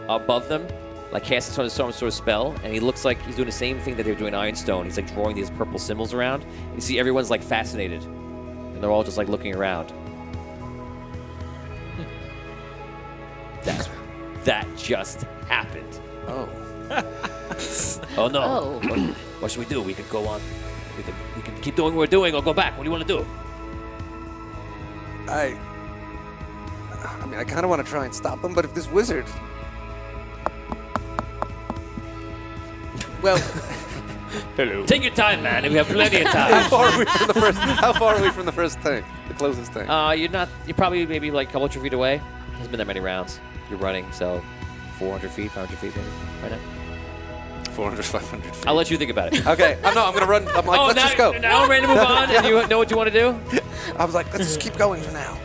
above them, like casting some sort of spell, and he looks like he's doing the same thing that they were doing in Ironstone. He's like drawing these purple symbols around. You see everyone's like fascinated, and they're all just like looking around. That just happened. Oh. Oh no. Oh. What should we do? We could go on. We can keep doing what we're doing or go back. What do you want to do? I mean, I kind of want to try and stop him, but if this wizard... Well, Hello. Take your time, man. We have plenty of how time. far are we from the first? How far are we from the first tank? The closest tank. You're probably maybe like a couple hundred feet away. Hasn't been that many rounds. You're running, so 400 feet, 500 feet maybe, right now. 400, 500 feet. I'll let you think about it. Okay, I'm gonna run. I'm like, let's now, just go. Now I'm ready to move on, and you know what you want to do? I was like, let's just keep going for now.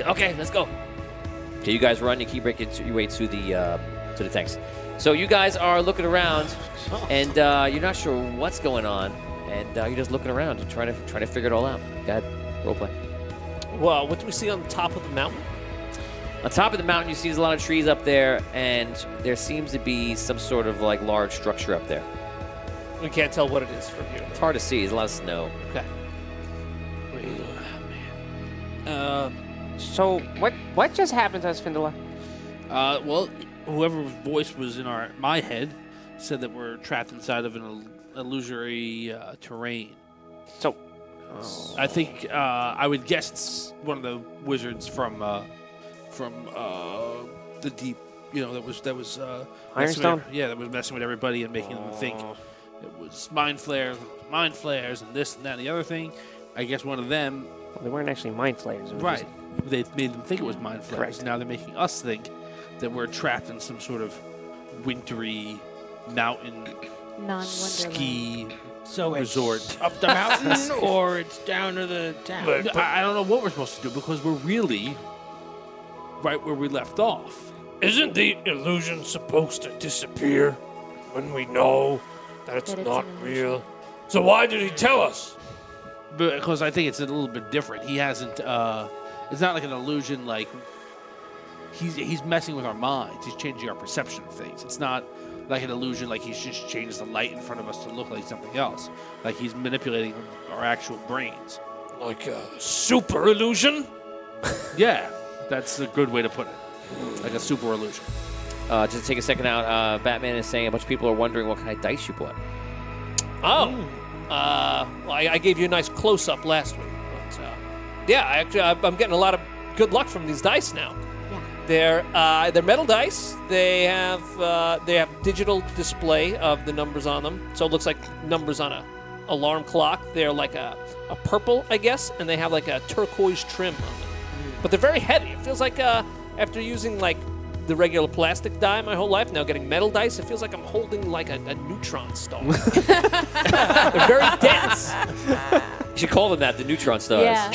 Okay, let's go. Okay, you guys run. You keep breaking your way to the tanks. So you guys are looking around, and you're not sure what's going on, and you're just looking around and trying to figure it all out. Go ahead, roleplay. Well, what do we see on the top of the mountain? On top of the mountain, you see there's a lot of trees up there, and there seems to be some sort of like large structure up there. We can't tell what it is from here. It's hard to see. There's a lot of snow. Okay. So what just happened to us, Findula? Well, whoever's voice was in my head said that we're trapped inside of an illusory terrain. So, I think I would guess it's one of the wizards from the deep. That was Ironstone? that was messing with everybody and making them think it was mind flares, and this and that and the other thing. I guess one of them. Well, they weren't actually mind flayers. Right. They made them think it was mind flares. Correct. Now they're making us think that we're trapped in some sort of wintry mountain Non-Wonderland. ski So resort. it's up the mountain or it's down to the town. But I don't know what we're supposed to do because we're really right where we left off. isn't the illusion supposed to disappear when we know that it's That it's not an illusion. real? So why did he tell us? Because I think it's a little bit different. He hasn't. It's not like an illusion. Like he's messing with our minds. He's changing our perception of things. It's not like an illusion. Like he's just changed the light in front of us to look like something else. Like he's manipulating our actual brains. Like a super illusion? Yeah, that's a good way to put it. Like a super illusion. Just to take a second out, Batman is saying a bunch of people are wondering what kind of dice you bought. Oh. Well, I gave you a nice close-up last week. But, I'm getting a lot of good luck from these dice now. Yeah. They're metal dice. They have digital display of the numbers on them. So it looks like numbers on a alarm clock. They're like a purple, I guess, and they have like a turquoise trim on them. But they're very heavy. It feels like after using like the regular plastic die my whole life, now getting metal dice, it feels like I'm holding like a neutron star. They're very dense. You should call them that, the neutron stars. Yeah.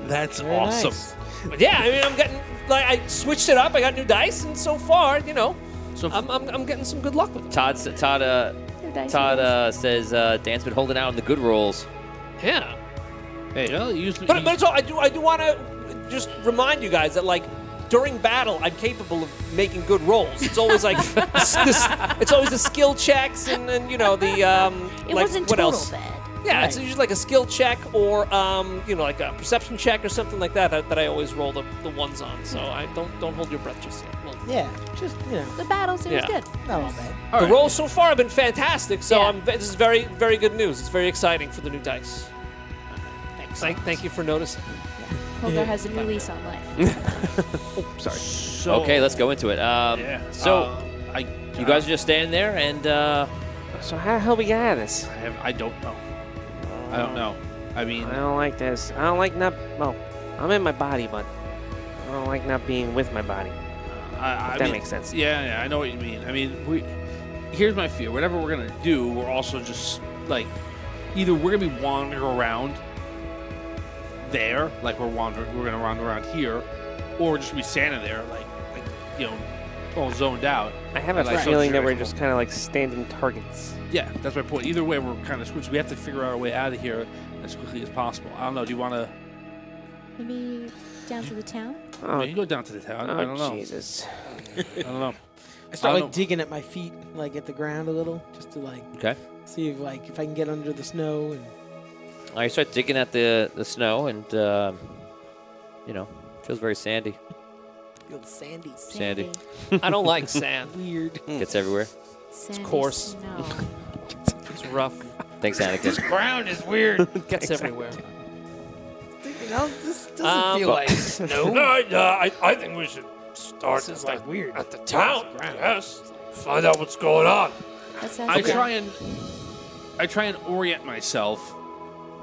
That's Very awesome. nice. But yeah, I mean, I'm getting like I switched it up. I got new dice, and so far, So I'm getting some good luck with it. Todd Your dice says Dan's been holding out on the good rolls. Yeah. hey, usually. But it's all, I do want to just remind you guys that like during battle, I'm capable of making good rolls. It's always like it's always the skill checks and the It like wasn't what total else? bad. Yeah, it's usually like a skill check or like a perception check or something like that that I always roll the ones on. So I don't hold your breath just yet. Well, Yeah, just, The battle seems Yeah. good. not all bad. All the right. rolls so far have been fantastic. So Yeah. this is very very good news. It's very exciting for the new dice. Thank you for noticing. Holger has a new lease on life. Sorry. So, Okay, let's go into it. Yeah. So you guys are just standing there, and So how the hell we get out of this? I don't know. I don't know. I mean, I don't like this. I don't like not. Well, I'm in my body, but I don't like not being with my body. I If that mean, makes sense. Yeah, I know what you mean. I mean, here's my fear. Whatever we're gonna do, we're also just like either we're gonna be wandering around there, like we're gonna wander around here, or we're just gonna be standing there, like all zoned out. I have a Like, feeling that so we're just kind of like standing targets. Yeah, that's my point. Either way, we're kind of screwed. So we have to figure out a way out of here as quickly as possible. I don't know. Do you want to? Maybe down to the town? Oh, you can go down to the town. I don't know. Jesus. I don't know. I start I like don't- digging at my feet, like at the ground a little, just to like okay. see if I can get under the snow and. I start digging at the snow, and feels very sandy. Feels sandy. Sandy. I don't like sand. Weird. Gets everywhere. Sandy coarse. snow. It's rough. Thanks, Anakin. Ground is weird. Gets everywhere. This doesn't feel like snow. No, I think we should start This is like, like weird. at the town. Yes. Find out what's going on. That sounds I good. try and orient myself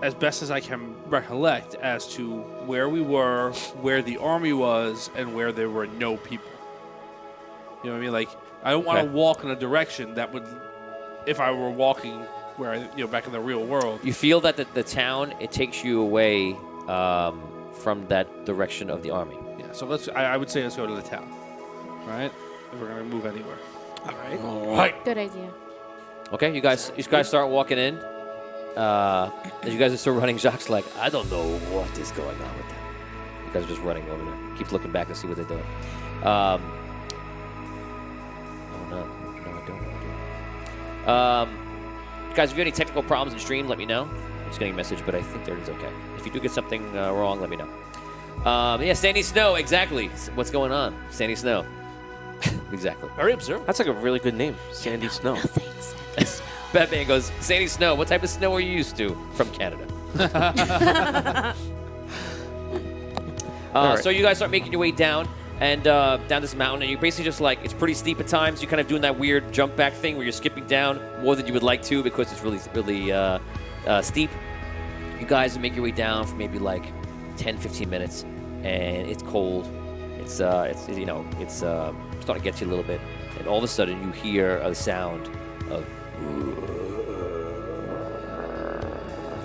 as best as I can recollect as to where we were, where the army was, and where there were no people. You know what I mean? Like I don't want to Okay. walk in a direction that would, if I were walking where back in the real world. You feel that the town, it takes you away from that direction of the army. Yeah. So I would say let's go to the town, right? If we're gonna move anywhere. All right. All right. Good idea. Okay, you guys start walking in. As you guys are still running, Jacques like, I don't know what is going on with them. You guys are just running over there. Keep looking back to see what they're doing. Oh no, I don't want to. Guys, if you have any technical problems in stream, let me know. I'm just getting a message, but I think there is okay. If you do get something wrong, let me know. Yeah, Sandy Snow, exactly. What's going on? Sandy Snow. Exactly. Very observant. That's like a really good name, Sandy Snow. Batman goes, Sandy Snow, what type of snow are you used to? From Canada. So you guys start making your way down and down this mountain, and you're basically just like, it's pretty steep at times. You're kind of doing that weird jump back thing where you're skipping down more than you would like to because it's really steep. You guys make your way down for maybe like 10, 15 minutes, and it's cold. It's starting to get you a little bit, and all of a sudden you hear a sound of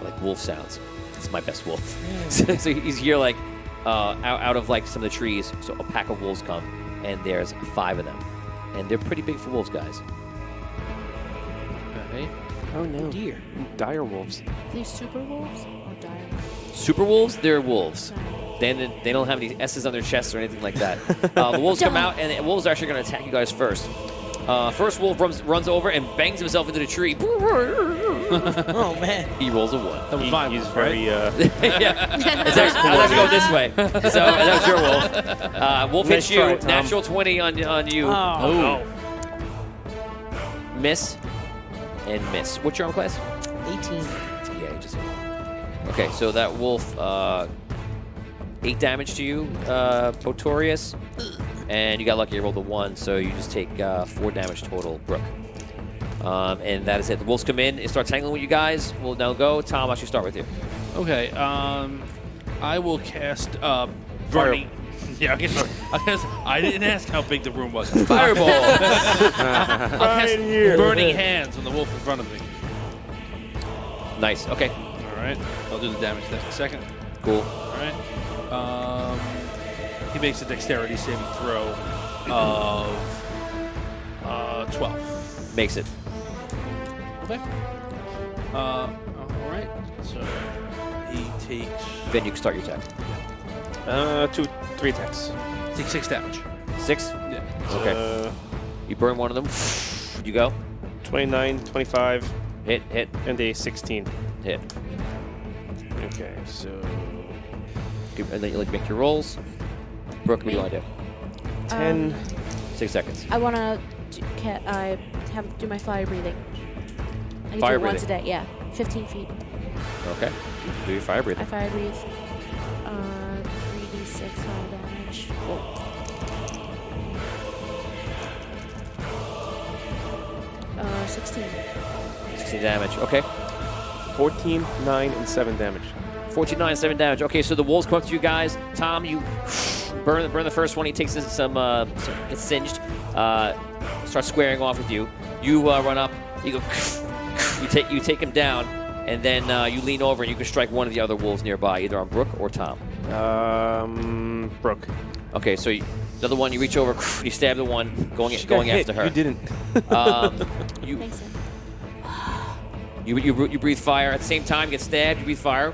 like wolf sounds. It's my best wolf. So he's here like out of like some of the trees. So a pack of wolves come, and there's 5 of them, and they're pretty big for wolves, guys. Okay. Oh no. Dear. Dire wolves. Are these super wolves or dire wolves? Super wolves, they're wolves. They don't have any S's on their chests or anything like that. The wolves come out, and the wolves are actually going to attack you guys first. First wolf runs over and bangs himself into the tree. Oh, man. He rolls a 1. That was mine. He's very. Yeah. It's actually, I was going this way. So that was your wolf. Wolf Nice hits you. try, Tom. Natural 20 on you. Oh. Miss and miss. What's your arm class? 18. Yeah, you just hit. Okay, so that wolf, 8 damage to you, Botorius. And you got lucky, you rolled a 1, so you just take 4 damage total, Brooke. And that is it. The wolves come in and start tangling with you guys. We'll now go. Tom, I should start with you. Okay. I will cast burning. Yeah, I didn't ask how big the room was. Fireball. I'll cast burning hands on the wolf in front of me. Nice. Okay. All right. I'll do the damage next second. Cool. All right. He makes a dexterity saving throw of 12. Makes it. Okay. All right. So he takes Then you can start your attack. 3 attacks. 6 damage. 6? Yeah. Okay. You burn one of them. You go. 29, 25, Hit. and a 16. Hit. Okay, so. And then you make your rolls. Brooke, what do you want to do? 10. 6 seconds. I want to do my fire breathing. I Fire do it once a breathing. day, yeah. 15 feet. Okay. Do your fire breathing. I fire breathe. 3d6 fire damage. 16. 16 damage. Okay. 14, 9, and 7 damage. 14, 9, 7 damage. Okay, so the wolves come up to you guys. Tom, you burn the first one. He takes some gets singed. Starts squaring off with you. You run up. You go. You take him down, and then you lean over and you can strike one of the other wolves nearby, either on Brooke or Tom. Brooke. Okay, so the other one, you reach over, you stab the one going after her. You didn't. You Thanks, Sam. you breathe fire at the same time. You get stabbed. You breathe fire.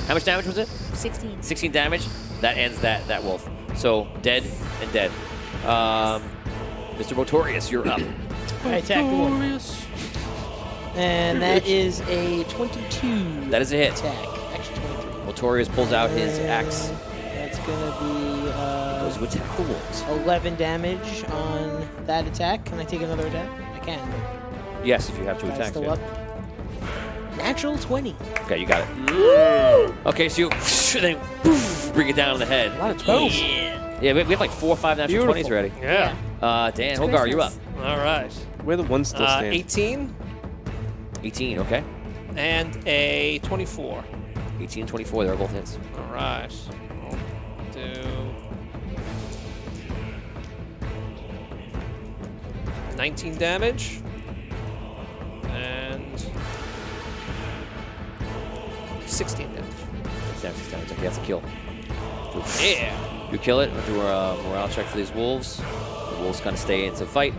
How much damage was it? 16. 16 damage. That ends that wolf. So dead and dead. Mr. Botorius, you're up. I attack the wolf. And that is a 22. That is a hit. Attack. Actually, 23. Botorius pulls out his axe. That's going to Goes to attack the wolves. be 11 damage on that attack. Can I take another attack? I can. Yes, if you have 2 That's attacks. still Yeah. up. Natural 20. Okay, you got it. Okay, so you then bring it down on the head. A lot of 12s. Yeah, we have like 4 or 5 natural 20s already. Yeah. Dan, Holgar, you're up. All right. Where the one still stands. 18 18, okay. and a 24. 18 and 24, they're both hits. All right. I'll do 19 damage and 16 damage. 6 damage. Okay, that's a kill. Yeah. You kill it. We'll do a morale check for these wolves. The wolves kind of stay in to fight.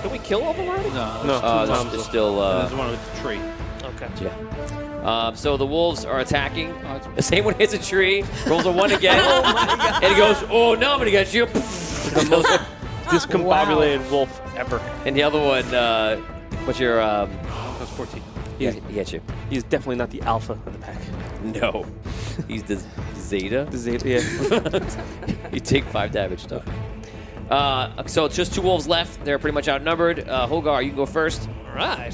Did we kill all of them already? No. There's still. There's one with the tree. Okay. Yeah. So the wolves are attacking. The same one hits a tree, rolls a 1 again, and he goes, "Oh no, I'm gonna get you!" The most discombobulated wolf ever. And the other one, what's your? That's 14. He hits you. He's definitely not the alpha of the pack. No, he's the Zeta. The Zeta, yeah. You take 5 damage, though. So it's just 2 wolves left. They're pretty much outnumbered. Hogar, you can go first. All right.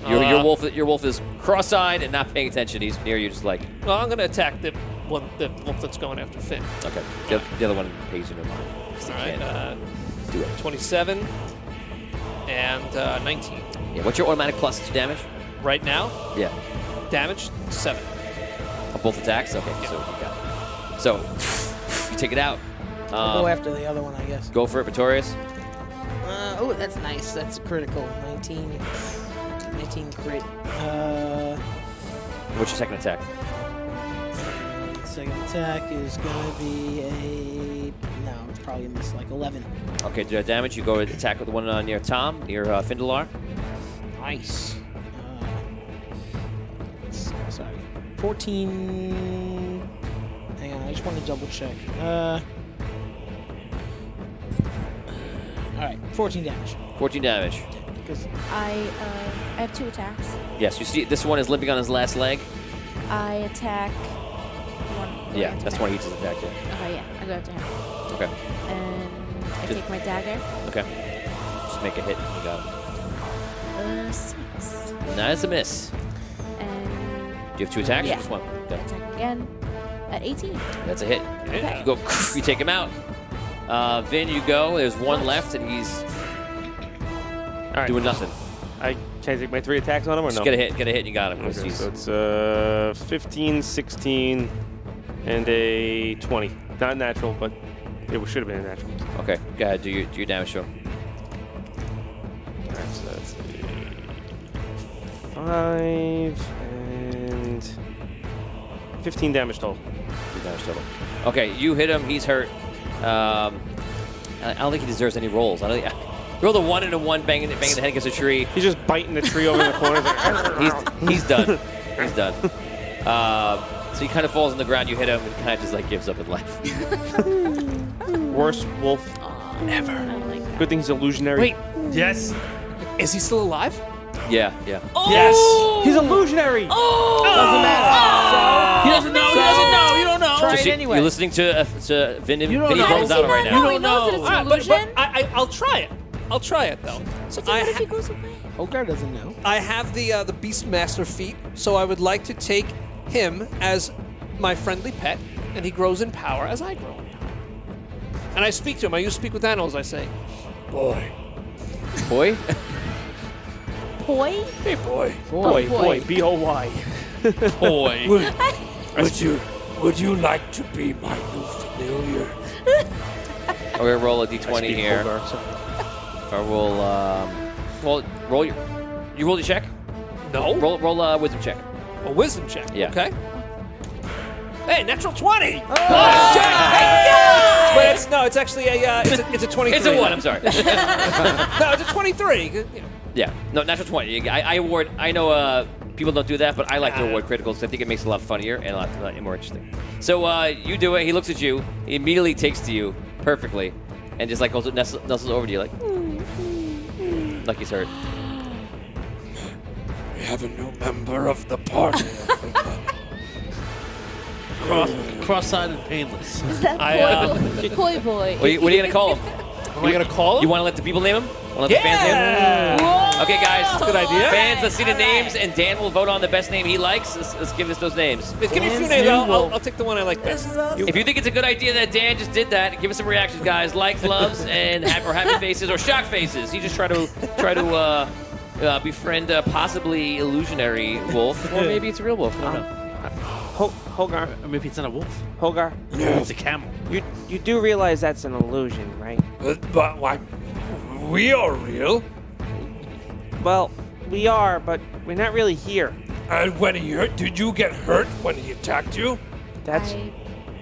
Your wolf is cross-eyed and not paying attention. He's near you, just like. Well, I'm going to attack the wolf that's going after Finn. Okay. The other one pays you no mind. All right. Do it. 27 and 19. Yeah. What's your automatic plus to damage? Right now, Yeah. damage 7. On both attacks. Okay. So you got it. So you take it out. I'll go after the other one, I guess. Go for it, Pretorius. Oh, that's nice. That's critical. 19 crit. What's your second attack? Second attack is going to be no, it's probably a miss, like 11. Okay, do that damage. You go to attack with the one near Tom, near Findalar. Nice. Sorry. 14. Hang on, I just want to double check. All right, 14 damage. 14 damage. I have 2 attacks. Yes, you see this one is limping on his last leg. I attack one. Yeah, that's one he just attacked. Yeah. Okay, yeah, I go after him. Okay. And I take my dagger. Okay. Just make a hit. You got him. 6. That's a miss. And Do you have 2 attacks? Yeah. Or just one. I Okay. attack again at 18. That's a hit. Okay. You go. You take him out. Vin, you go. There's one left, and he's All right. doing nothing. Can I take my 3 attacks on him or Just no? get a hit. Get a hit, and you got him. Okay, He's- so it's 15, 16, and a 20. Not natural, but it should have been a natural. Okay, go ahead. Do your damage to him. All right, so that's 5 and 15 damage total. 2 damage total. Okay, you hit him. He's hurt. I don't think he deserves any rolls. I don't think. Roll the 1 and a 1, banging the head against a tree. He's just biting the tree over in the corner. He's done. He's done. So he kind of falls on the ground. You hit him, and kind of just like gives up in life. Worst wolf ever. I like that. Good thing he's illusionary. Wait, Yes. is he still alive? Yeah, yeah. Yes. He's illusionary. Doesn't matter. He doesn't know. He doesn't know. You don't know. Try Just it anyway. You're listening to Vinny You don't know. Bronzano right now. You don't He knows that know. it's an All right, illusion. but I'll try it. I'll try it though. So What if he goes away? Hogar doesn't know. I have the Beastmaster feat, so I would like to take him as my friendly pet, and he grows in power as I grow in power. And I speak to him. I used to speak with animals. I say, Boy. Boy? Boy? Hey, boy. Boy. B-O-Y. Boy. Would you like to be my new familiar? I'm going to roll a d20 here. Or roll, roll your... You roll your check? no. Roll a wisdom check. A wisdom check. Yeah. Okay. Hey, natural 20. Oh, But it's actually it's a 23. It's a 1, I'm sorry. No, it's a 23. You know. Yeah. No, natural 20. I know people don't do that, but I like to award criticals because I think it makes it a lot funnier and a lot more interesting. So you do it. He looks at you. He immediately takes to you perfectly and just like goes nestles over to you like he's hurt. We have a new member of the party. Cross-eyed and painless. Is that Poi Boy? What are you going to call him? Am I gonna call him? You want to let the people name him? Want to let the fans name him? Okay, guys. That's a good idea. Fans, let's see the names, and Dan will vote on the best name he likes. Let's give us those names. Give me a few names. I'll take the one I like best. If you think it's a good idea that Dan just did that, give us some reactions, guys. Likes, loves, and or happy faces or shock faces. You just try to befriend a possibly illusionary wolf, or maybe it's a real wolf. I don't know. Hogar. Or maybe it's not a wolf. Hogar. It's a camel. You do realize that's an illusion, right? But why? We are real. Well, we are, but we're not really here. And when he hurt, did you get hurt when he attacked you? That's I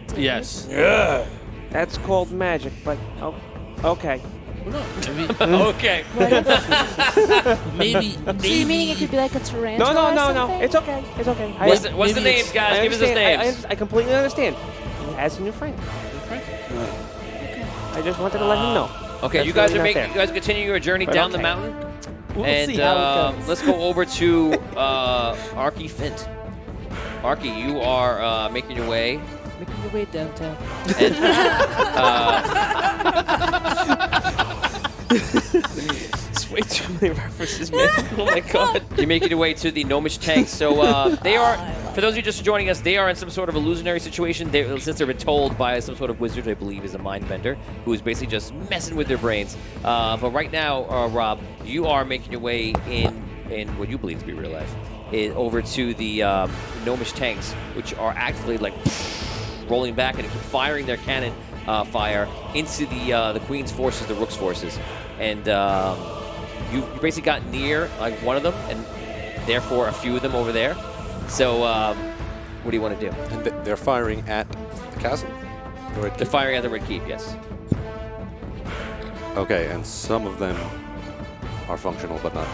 did. Yes. Yeah. that's called magic, but okay. Well, no. Maybe. Okay. Maybe. So you meaning it could be like a tarantula? No. or something? It's okay. It's okay. What's the names, guys? Give us those names. I completely understand. He has a new friend. I just wanted to let him know. Okay, That's you guys really are not making. there. You guys are continuing your journey But down the okay. mountain, We'll and see how it goes. let's go over to Arky Fint. Arky, you are making your way Making your way downtown. and, It's way too many references, man. Oh my god. You're making your way to the gnomish tanks. So they are, for those of you just joining us, they are in some sort of illusionary situation. Since they've been told by some sort of wizard, I believe is a mind bender, who is basically just messing with their brains. But right now, Rob, you are making your way in what you believe to be real life, over to the gnomish tanks, which are actively like rolling back and firing their cannon fire into the Queen's forces, the Rook's forces. And you basically got near like one of them, and therefore a few of them over there. So what do you want to do? And they're firing at the castle? They're firing at the Red Keep, yes. Okay, and some of them are functional, but not...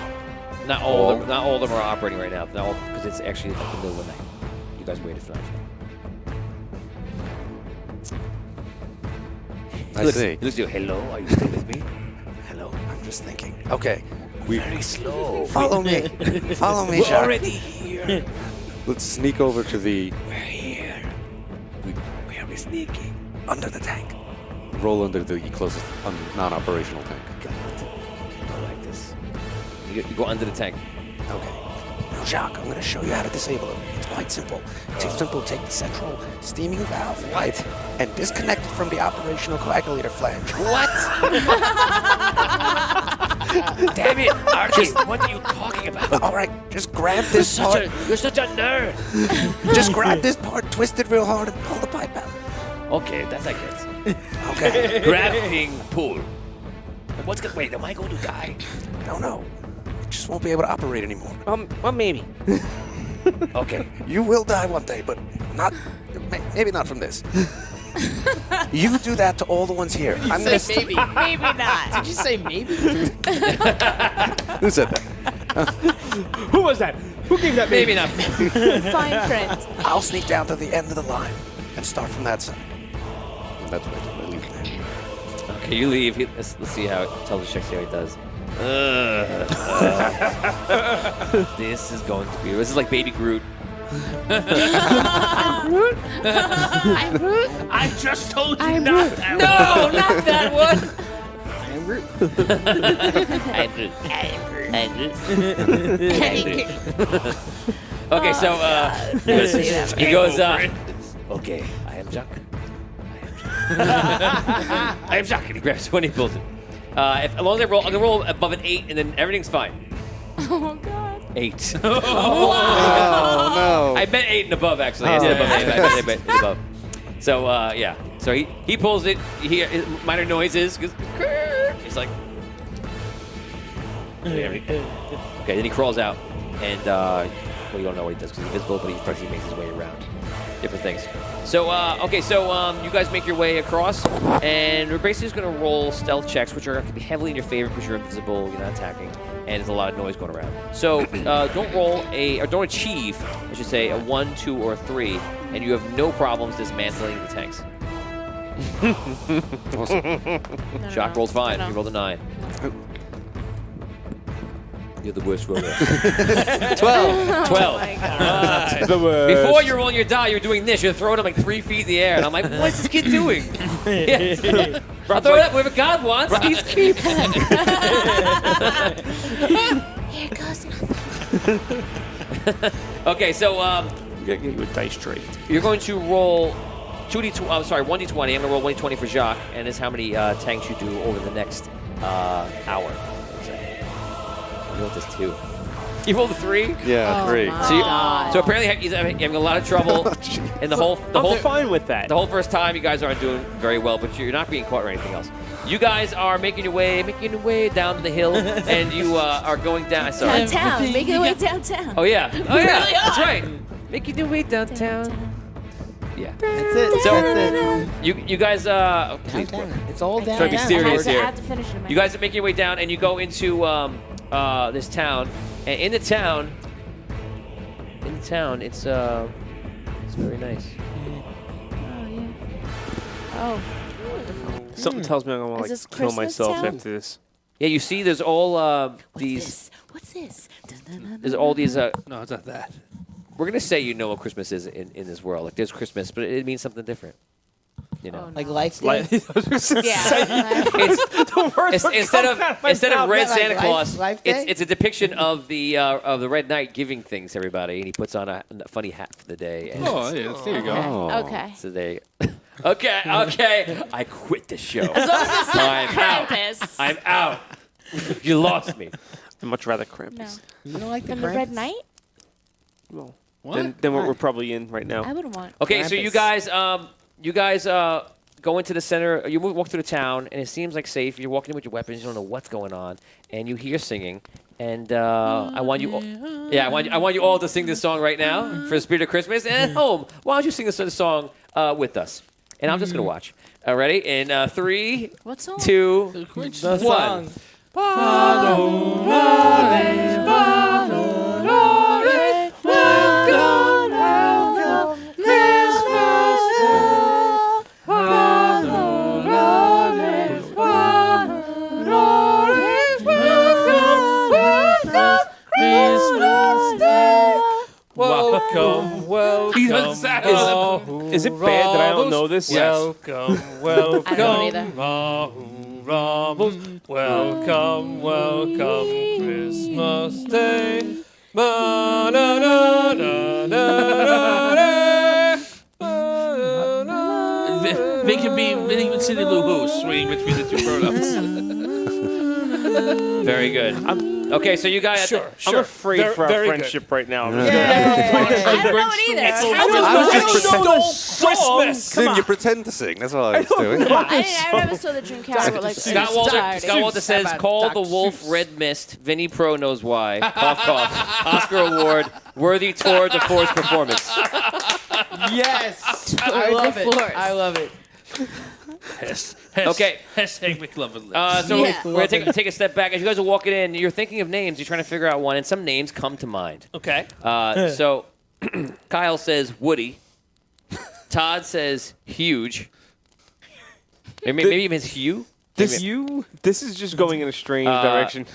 Not all of them. Not all of them are operating right now. Because it's actually like the middle of the night. You guys waited for that. I see. He looks at you. Hello, are you still with me? Hello, I'm just thinking. Okay, Very slow. follow me. Follow me, We're Jacques. already here. Let's sneak over to the... We're here. Where are we sneaking? Under the tank. Roll under the closest non-operational tank. I like this. You go under the tank. Okay. Now, Jacques, I'm going to show you how to disable it. It's quite simple. It's simple. Take the central steaming valve, right, and disconnect it from the operational coagulator flange. What? Damn it, Archie! What are you talking about? All right, just grab this part. You're such a nerd. Just grab this part, twist it real hard, and pull the pipe out. Okay, that I get. Okay. Grabbing pull. What's gonna wait? Am I going to die? No. You just won't be able to operate anymore. Well, maybe. Okay. You will die one day, but maybe not from this. You do that to all the ones here. I'm gonna maybe. Maybe not. Did you say maybe? Who said that? Who was that? Who gave that Maybe not. Fine print. I'll sneak down to the end of the line and start from that side. And that's right. I leave it there. Okay, you leave. Let's see how. Tell the check, see how he does. This is going to be. This is like Baby Groot. I'm Groot. I just told you I'm not Groot. that No, not that one. I'm Groot. Okay, so he goes. Okay, I am Jacques. I am Jacques. And he grabs one. He pulls it. As long as I roll, I'm gonna roll above an 8, and then everything's fine. Oh God. 8. Oh, no. I meant 8 and above, actually. I said above 8. I meant 8 and above. So, yeah. So he pulls it. You hear minor noises. He's like... Okay, then he crawls out. And, well, you don't know what he does because he's invisible, but he makes his way around. Different things. So, okay, so you guys make your way across. And we're basically just going to roll stealth checks, which are going to be heavily in your favor because you're invisible, you're not attacking. And there's a lot of noise going around. So don't achieve, I should say, a 1, 2, or 3, and you have no problems dismantling the tanks. Awesome. Shock rolls fine. No. You rolled a 9. You're the worst roller. 12. 12. Oh my God. The worst. Before you're rolling your die, you're doing this. You're throwing it like 3 feet in the air, and I'm like, what's this kid doing? Yes. I'll throw it up wherever God wants. He's keep. Here goes nothing. Okay, so You gotta get you a dice tray. you're going to roll 1d20. I'm going to roll 1d20 for Jacques, and it's how many tanks you do over the next hour. I rolled this 2. You rolled a 3? Yeah, 3. So apparently he's having a lot of trouble, and the whole I'm fine with that. the whole first time you guys aren't doing very well, but you're not being caught or anything else. You guys are making your way down the hill, and you are going down. Sorry. Downtown. Making your way downtown. Oh yeah, that's right. Making your way downtown. Yeah. That's it. So That's it. you guys, please. It's all down. Try to be serious I here. have to finish it. You guys are making your way down, and you go into this town. And in the town, it's very nice. Oh yeah. Oh. Something tells me I'm gonna Is this kill Christmas myself town? after this. Yeah, you see, there's all these. What's this? There's all these. No, it's not that. We're gonna say you know what Christmas is in this world. Like there's Christmas, but it means something different. you know. Oh, Like no. life day? Like, Yeah. Instead of Red Like Santa Claus, Life Day? it's a depiction of the Red Knight giving things to everybody, and he puts on a funny hat for the day. And Oh, yeah, there you go. Okay. so they. Okay. I quit the show. As long as it's not I'm out. Krampus. I'm out. You lost me. I'd much rather Krampus. No. You don't like Than the Red Knight? Well, What? than what we're probably in right now. I wouldn't want. Okay, so you guys, go into the center. You walk through the town, and it seems like safe. You're walking in with your weapons. You don't know what's going on, and you hear singing. And I want you, I want you all to sing this song right now for the spirit of Christmas. And at home, why don't you sing this song with us? And I'm just gonna watch. Ready? In 3, What song? 2, The 1. song. Welcome. He doesn't sound- Is it bad that I don't know this? Welcome. I don't either. Welcome, Christmas Day. They can be even Cindy Lou Who swinging between the two pronouns. Very good. Okay, so you guys. Sure. I'm afraid Very- for our very good. friendship right now. I don't know it either. Christmas. Then you pretend to sing. That's all I was doing. I never saw the Dream Castle like Scott Walter says, call the wolf Red Mist. Vinny Pro knows why. Cough, cough. Oscar Award. Worthy tour de force performance. Yes. I love it. I love it. Okay. Hashtag McLovin. So Yeah. we're going to take a step back. As you guys are walking in, you're thinking of names. You're trying to figure out one, and some names come to mind. Okay. So Kyle says Woody. Todd says huge. Maybe even Hugh. This is just going in a strange direction.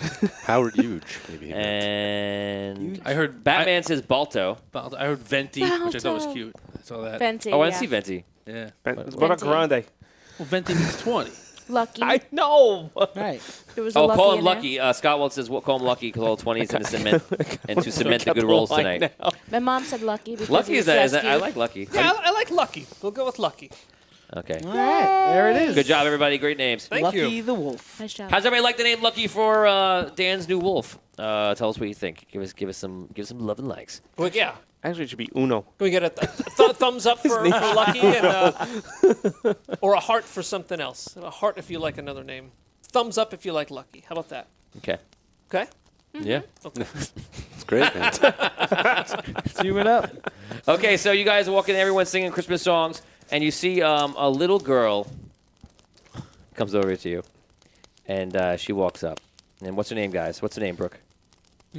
Howard Huge, maybe. And I heard Batman says Balto. I heard Venti, which I thought was cute. I saw that. Venti. Oh, I yeah. see Venti. Yeah. What about Grande? Well, Venti means 20. Lucky. I know. Right. There was a Oh, lucky call him in there. Lucky. Scott Waltz says, call him Lucky because all 20s in the cement and to cement the good rolls tonight. My mom said Lucky because Lucky he is was that? dressed I cute. like Lucky. Yeah, I like Lucky. We'll go with Lucky. Okay. All right. There it is. Good job, everybody. Great names. Thank Lucky you. the Wolf. Nice job. How's everybody like the name Lucky for Dan's new wolf? Tell us what you think. Give us some love and likes. Well, yeah. Actually, it should be Uno. Can we get a thumbs up for Lucky and or a heart for something else? A heart if you like another name. Thumbs up if you like Lucky. How about that? Okay. Okay? Yeah. It's great, man. Zoom it up. Okay, so you guys are walking, everyone's singing Christmas songs, and you see a little girl comes over to you, and she walks up. And what's her name, guys? What's her name, Brooke?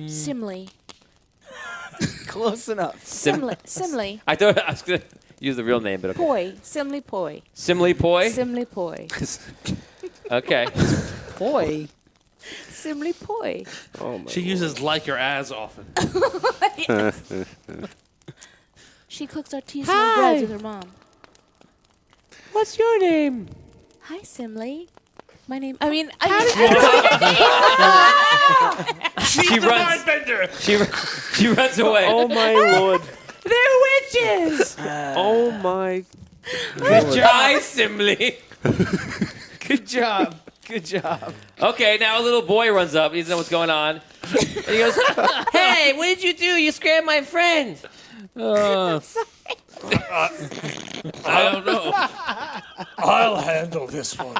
Simile. Close enough. Simile. Simile. I thought I was going to use the real name, but okay. Poi. Simile poi. Simile Poi? Simile poi. Okay. Boy. Simile poi. She uses like or as often. She cooks artisanal breads with her mom. What's your name? Hi, Simile. My name. She runs. She runs away. Oh my lord. They're witches. Oh my. Good job. Hi, Simile. Good job. Good job. Okay, now a little boy runs up. He doesn't know what's going on. And he goes, hey, what did you do? You scared my friend. I don't know. I'll handle this one.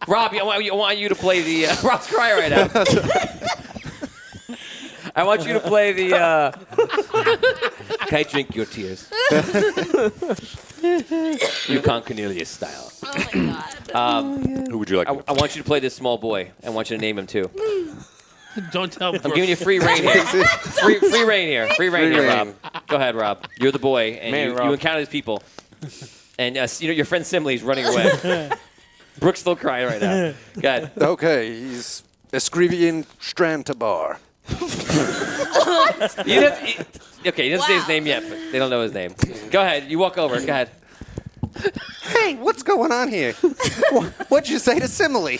Rob, I want you to play the... Rob's crying right now. I want you to play the... Can I drink your tears? Yukon Cornelius style. Oh my God. Who would you like? I want you to play this small boy. I want you to name him, too. Don't tell I'm giving you free reign here. Free reign here. Free reign here, Rob. Go ahead, Rob. You're the boy, and Man, you Rob. encounter these people. And your friend Simley's running away. Brooke's still crying right now. Go ahead. Okay, he's Escrivian Strantabar. Okay, he doesn't say his name yet, but they don't know his name. Go ahead. You walk over. Go ahead. Hey, what's going on here? What'd you say to Simile?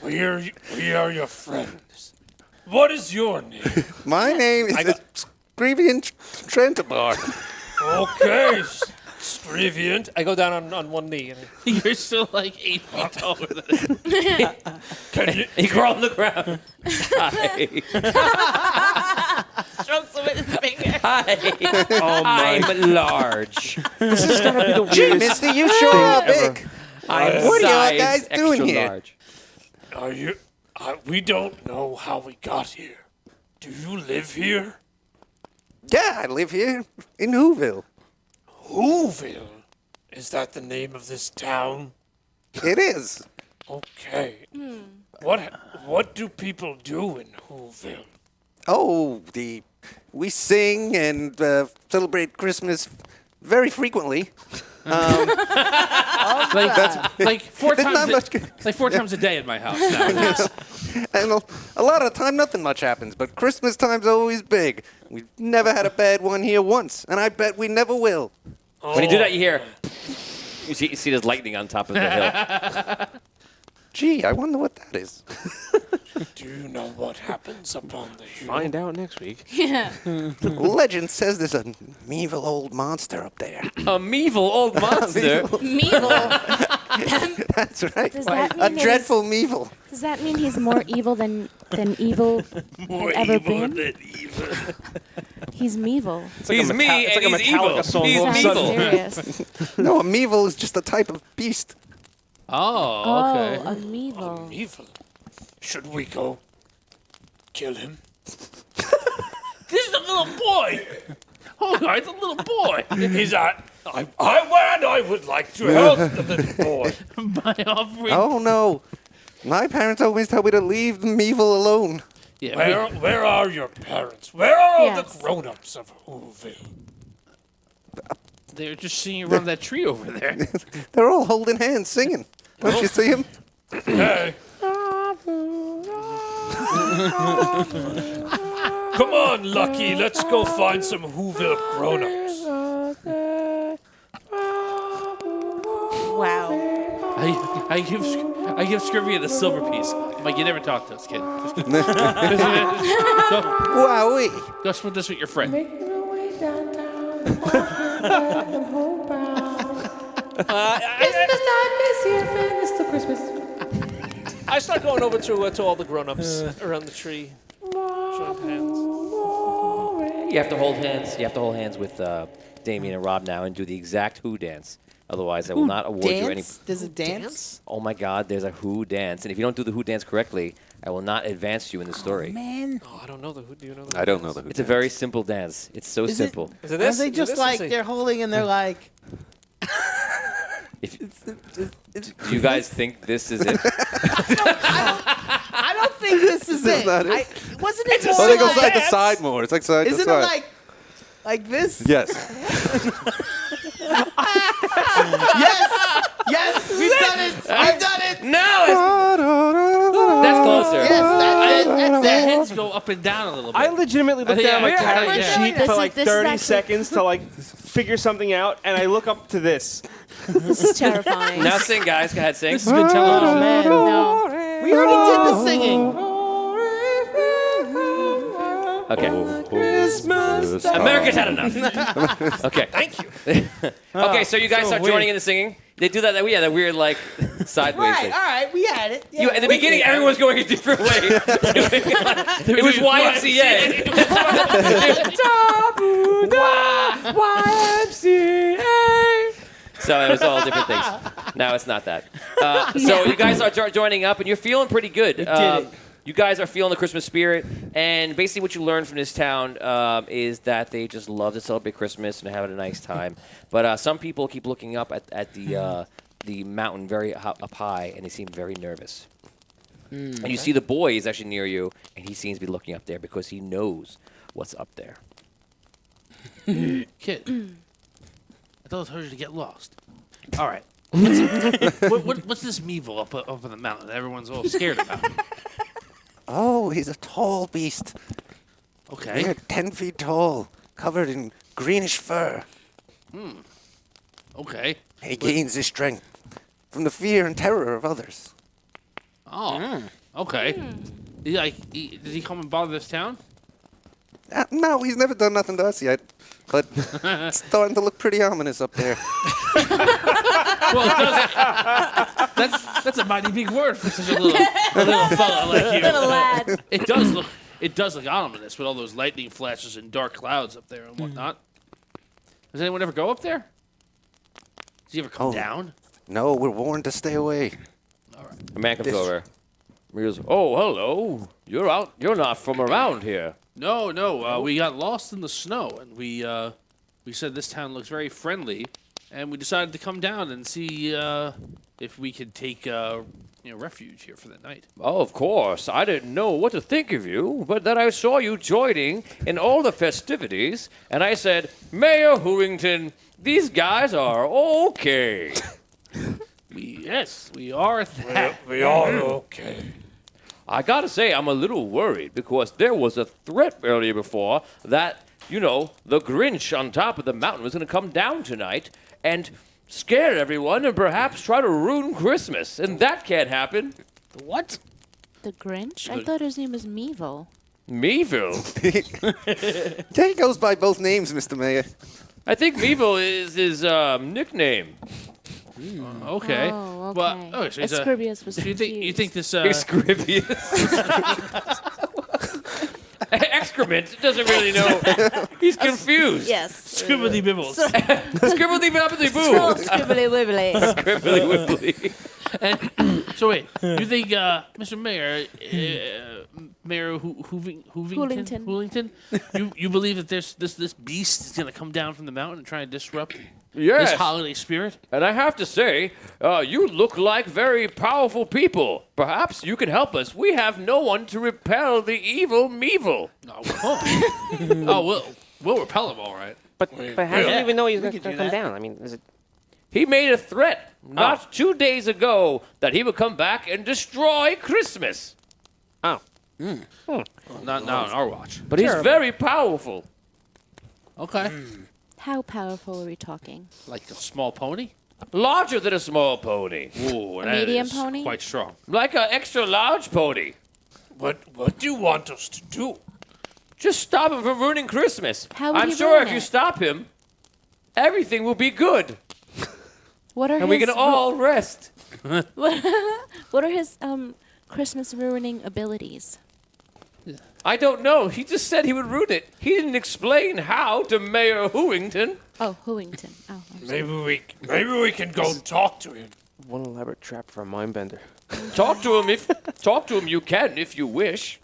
We are your friends. What is your name? My name is Screvian Trentabar. Okay, Scriviant. I go down on one knee. And You're still like 8 feet taller than him. can you, He crawled on the ground. Hi. Strokes him with his finger. Hi. I'm large. This is gonna be the Gee, Misty, you sure are big. I'm What are you size guys doing extra here? large. are you? We don't know how we got here. Do you live here? Yeah, I live here in Whoville. Whoville. Is that the name of this town? It is. Okay. What do people do in Whoville? Oh, we sing and celebrate Christmas very frequently. Like four There's not times. much- Like 4 times a day in my house now. And a lot of the time, nothing much happens, but Christmas time's always big. We've never had a bad one here once, and I bet we never will. When you do that, you hear. You see there's lightning on top of the hill. Gee, I wonder what that is. Do you know what happens upon the hill? Find out next week. Yeah. Legend says there's a evil old monster up there. A meevil old monster. Meevil. That's right. Does that A mean that dreadful meevil. Does that mean he's more evil than evil More had ever evil been? than evil. He's Meevil. He's me it's and like a he's evil. Metallica song He's all of a Sounds meevil. serious. No, a meevil is just a type of beast. Oh, okay. Oh, a Meevil. Evil. Should we go kill him? This is a little boy. Oh, it's a little boy. He's I would like to help the little boy. My offering. Oh no. My parents always tell me to leave the meevil alone. Yeah, Where are your parents? Where are all Yes. the grown-ups of Whoville? they're just singing around that tree over there. They're all holding hands singing. Don't you see them? Hey. Come on, Lucky. Let's go find some Whoville grown-ups. Wow. I give Scrivian a silver piece. I'm like, you never talk to us, kid. Wowee. Go split this with your friend. I start going over to all the grown-ups around the tree. Showing hands. You have to hold hands. You have to hold hands with Damien and Rob now and do the exact Who dance. Otherwise, I will not award you any. Does it dance? Oh my God, there's a Who dance, and if you don't do the Who dance correctly, I will not advance you in the story. Man. Oh, I don't know the Who. Do you know the I don't know the It's a very simple dance. It's so Is it- simple. Is it Are this? they Is it just this? like Let's see. they're holding and they're like? If, do you guys think this is it? I don't think this is That's it. not it. Wasn't it Oh, more they go like, side to side more. It's like side to Isn't side. it like this? Yes. Yes, we've done it. We've done it. No, that's closer. Yes, that's it. That's Their it. heads go up and down a little bit. I legitimately looked down my Yeah, character yeah. sheet This for is- like this is 30 actually- seconds to like figure something out, and I look up to this. This is terrifying. Now sing, guys. Go ahead, sing. This has been television. Oh man, No. we already did the singing. Okay. Christmas. America's had enough. Okay. Thank you. Okay, so you guys start joining in the singing. They do that weird like sideways Right, thing. all right, we had it. Yeah, You, at the we beginning, did. everyone was going a different way. It was YMCA. So it was all different things. Now it's not that. So you guys are joining up, and you're feeling pretty good. You guys are feeling the Christmas spirit, and basically what you learn from this town is that they just love to celebrate Christmas and having a nice time. But some people keep looking up at the mountain very up high, and they seem very nervous. And you see the boy is actually near you, and he seems to be looking up there because he knows what's up there. Kid, I told you to get lost. All right. What's this Meevil up on the mountain that everyone's all scared about? Oh, he's a tall beast. Okay. They're 10 feet tall, covered in greenish fur. Okay. He gains his strength from the fear and terror of others. Oh. Okay. Did he come and bother this town? No, he's never done nothing to us yet. But it's starting to look pretty ominous up there. Well, that's a mighty big word for such a little fella like you. Little lad. It does look ominous with all those lightning flashes and dark clouds up there and whatnot. Does anyone ever go up there? Does he ever come down? No, we're warned to stay away. All right. A man comes over. He goes, "Oh, hello. You're not from around here." No. We got lost in the snow, and we said this town looks very friendly, and we decided to come down and see if we could take refuge here for the night. Oh, of course. I didn't know what to think of you, but then I saw you joining in all the festivities, and I said, Mayor Hooington, these guys are okay. Yes, we are that. We are okay. I gotta say, I'm a little worried because there was a threat earlier before that, the Grinch on top of the mountain was gonna come down tonight and scare everyone and perhaps try to ruin Christmas. And that can't happen. What? The Grinch? I thought his name was Meevil. Meevil? Yeah, he goes by both names, Mr. Mayor. I think Meevil is his nickname. Okay. Oh, okay. Well, so he's Asclepius was so you think this Excrepius. Excrement doesn't really know. He's confused. Yes. Scribbly bibbles. Scribbly bobbly boo. Scribbly wibbly. Scribbly wibbly. And so wait, you think Mr. Mayor, Mayor Hoolington, you believe that this beast is gonna come down from the mountain and try and disrupt Yes. this holiday spirit? And I have to say, you look like very powerful people. Perhaps you can help us. We have no one to repel the evil Meevil. We'll repel him, all right. But how do you even know he's going to come down? I mean, is it? He made a threat not 2 days ago that he would come back and destroy Christmas. Oh. Well, not now on our watch. But he's very powerful. Okay. How powerful are we talking? Like a small pony? Larger than a small pony. Ooh, A that medium is pony? quite strong. Like an extra large pony. What do you want us to do? Just stop him from ruining Christmas. How would I'm he sure ruin if you it? stop him, everything will be good. What are And we his can all rest. What are his Christmas ruining abilities? I don't know. He just said he would ruin it. He didn't explain how to Mayor Hooington. Oh, Hooington. Oh, I'm sorry. Maybe we can go talk to him. One elaborate trap for a mind bender. Talk to him you can if you wish.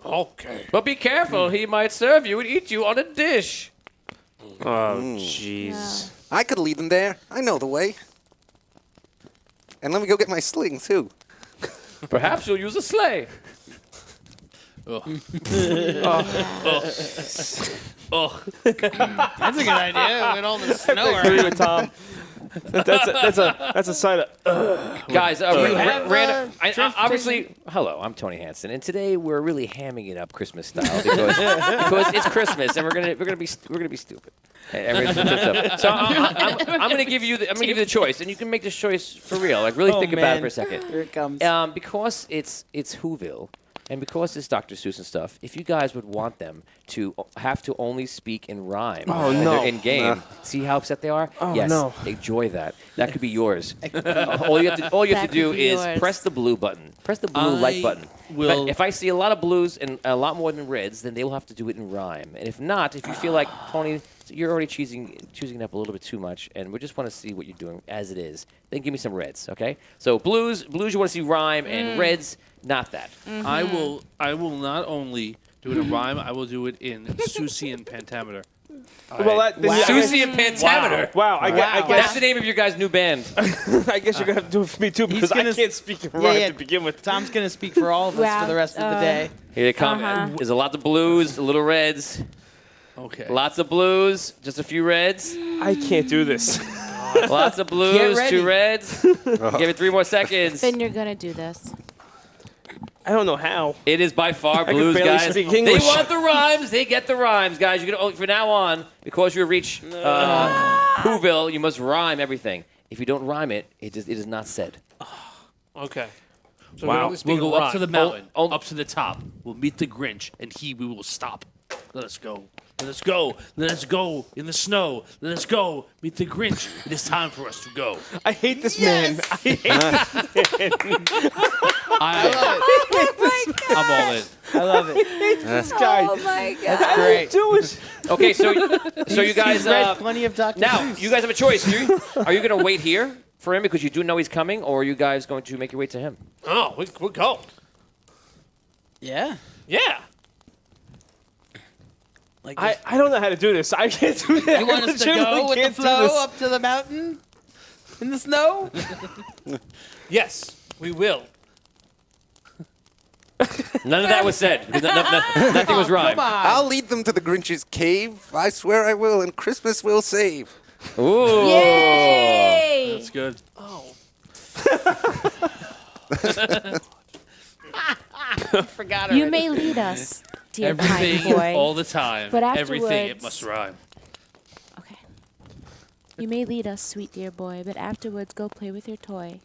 Okay. But be careful, he might serve you and eat you on a dish. Oh, jeez. I could lead them there. I know the way. And let me go get my sling, too. Perhaps you'll use a sleigh. That's a good idea with all the snow I agree around. with Tom. That's a sign of. Guys, have, obviously, hello, I'm Tony Hansen, and today we're really hamming it up Christmas style because it's Christmas and we're gonna be stupid. And we're gonna do stuff. So I'm gonna give you the choice, and you can make this choice for real. Like really think about it for a second. Here it comes. Because it's Whoville. And because it's Dr. Seuss and stuff, if you guys would want them to have to only speak in rhyme when they're in game, see how upset they are? Oh, yes, no. enjoy that. That could be yours. All you have to do is press the blue button. Press the blue like button. If I see a lot of blues and a lot more than reds, then they will have to do it in rhyme. And if not, if you feel like, Tony, you're already choosing it up a little bit too much, and we just want to see what you're doing as it is, then give me some reds, okay? So blues you want to see rhyme, and reds, not that. I will not only do it in rhyme, I will do it in Susian pentameter. Susie and Pentameter. Wow, I That's guess the name of your guys' new band. I guess you're gonna have to do it for me too because I can't speak in rhyme to begin with. Tom's gonna speak for all of us for the rest of the day. Here they come. There's a lot of blues, a little reds. Okay. Lots of blues, just a few reds. I can't do this. Lots of blues, 2 reds. Give it 3 more seconds. Then you're gonna do this. I don't know how. It is by far can blues, barely guys. speak They English. want the rhymes. They get the rhymes, guys. You can, from now on, because you reach Whoville, you must rhyme everything. If you don't rhyme it, it is not said. Okay. So Wow. we're only We'll speaking go up to the rhyme. mountain, oh. up to the top. We'll meet the Grinch, and we will stop. Let us go. Let us go. Let us go in the snow. Let us go meet the Grinch. It is time for us to go. I hate this man. I hate I'm all in. I love it. this guy. Oh my god. That's great. Do it. Okay, so you guys He's read plenty of Dr. now Seuss. you guys have a choice. Are you going to wait here for him because you do know he's coming, or are you guys going to make your way to him? Oh, we'll go. Yeah. Yeah. Like I don't know how to do this. I can't do that. you want I us to go legitimately with the can't do flow this. up to the mountain in the snow? Yes, we will. None of that was said. Nothing was rhymed. Come on. I'll lead them to the Grinch's cave. I swear I will, and Christmas will save. Ooh. Yay! That's good. Forgot You may lead us, dear kind Everything, boy. all the time. But Everything, it afterwards- must rhyme. Okay. You may lead us, sweet dear boy, but afterwards go play with your toy.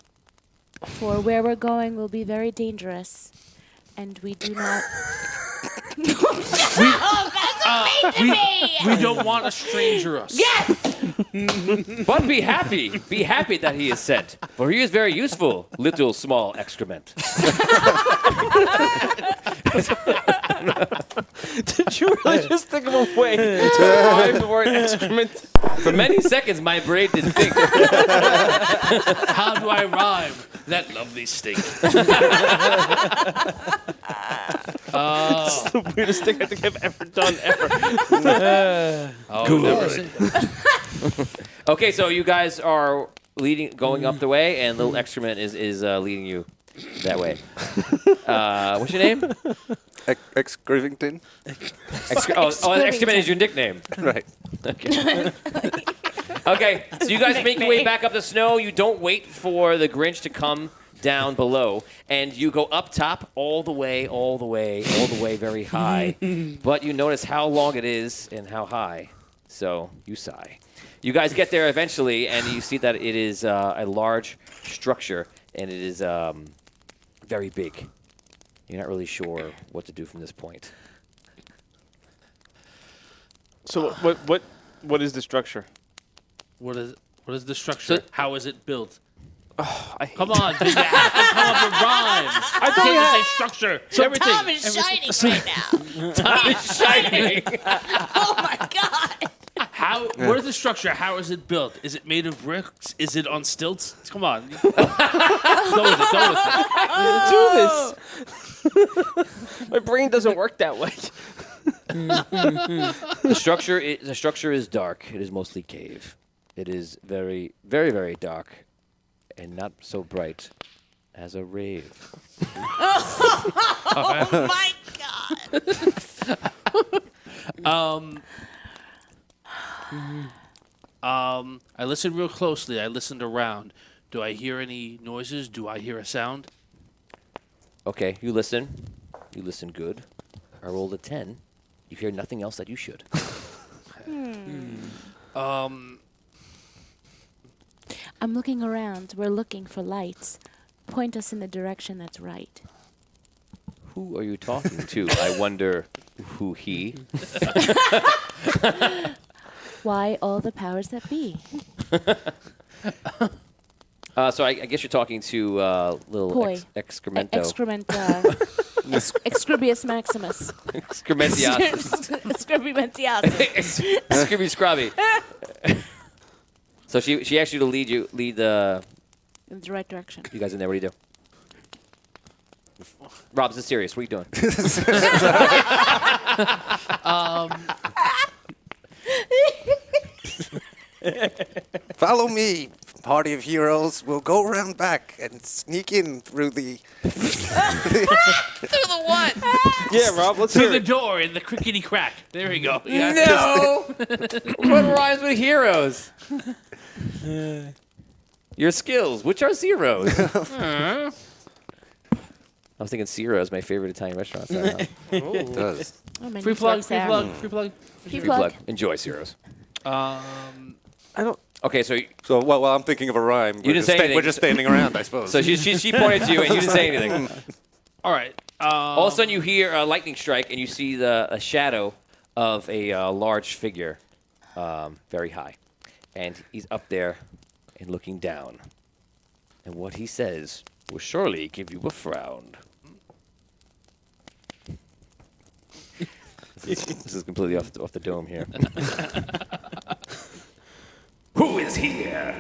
For where we're going will be very dangerous, and we do not. We don't want to stranger us. But be happy. Be happy that he is sent, for he is very useful, little small excrement. Did you really just think of a way to rhyme the word excrement? For many seconds, my brain didn't think. How do I rhyme that lovely stink? It's the weirdest thing I think I've ever done, ever. Okay, so you guys are going up the way, and little excrement is leading you that way. What's your name? Ex-Grivington? Excrement is your nickname. Right. Okay. Okay, so you guys make your way back up the snow. You don't wait for the Grinch to come down below, and you go up top all the way, very high. But you notice how long it is and how high, so you sigh. You guys get there eventually, and you see that it is a large structure, and it is very big. You're not really sure what to do from this point. So what is the structure? What is the structure? So- How is it built? I hate Come on, dude, you have to come up with rhymes. I thought we can't had- say structure. Everything. Tom is shining right now. Time is shining. Oh my god. What is the structure? How is it built? Is it made of bricks? Is it on stilts? Come on. Go with it. do this. My brain doesn't work that way. The structure is dark. It is mostly cave. It is very, very, very dark, and not so bright as a rave. Oh my god. I listened real closely. I listened around. Do I hear any noises? Do I hear a sound? Okay, you listen. You listen good. I rolled a 10. You hear nothing else that you should. I'm looking around. We're looking for lights. Point us in the direction that's right. Who are you talking to? I wonder who he. Why all the powers that be? So I guess you're talking to little Boy. excremento. Excrubius Maximus. Excrementiasis. Excrubimentiasis. Scrubby Scrubby. So she asked you to lead In the right direction. you guys in there. What do you do? Rob, this is serious. What are you doing? Follow me, party of heroes. We'll go around back and sneak in through the... Yeah, Rob, let's Through hear the it. door in the crickety crack. There we go. Yeah. No! What rhymes with heroes? Your skills, which are zeros. I was thinking Sierra is my favorite Italian restaurant. So I don't know. It does. Oh, my Free name's plug, Roxanne. free plug. Free Free plug. plug. Enjoy Ciro's. I don't. Okay, so So, well, I'm thinking of a rhyme. You didn't say anything. We're just standing around, I suppose. so she pointed to you and you didn't say anything. All right. All of a sudden, you hear a lightning strike, and you see a shadow of a large figure, very high. And he's up there and looking down. And what he says will surely give you a frown. This is completely off the dome here. Who is here?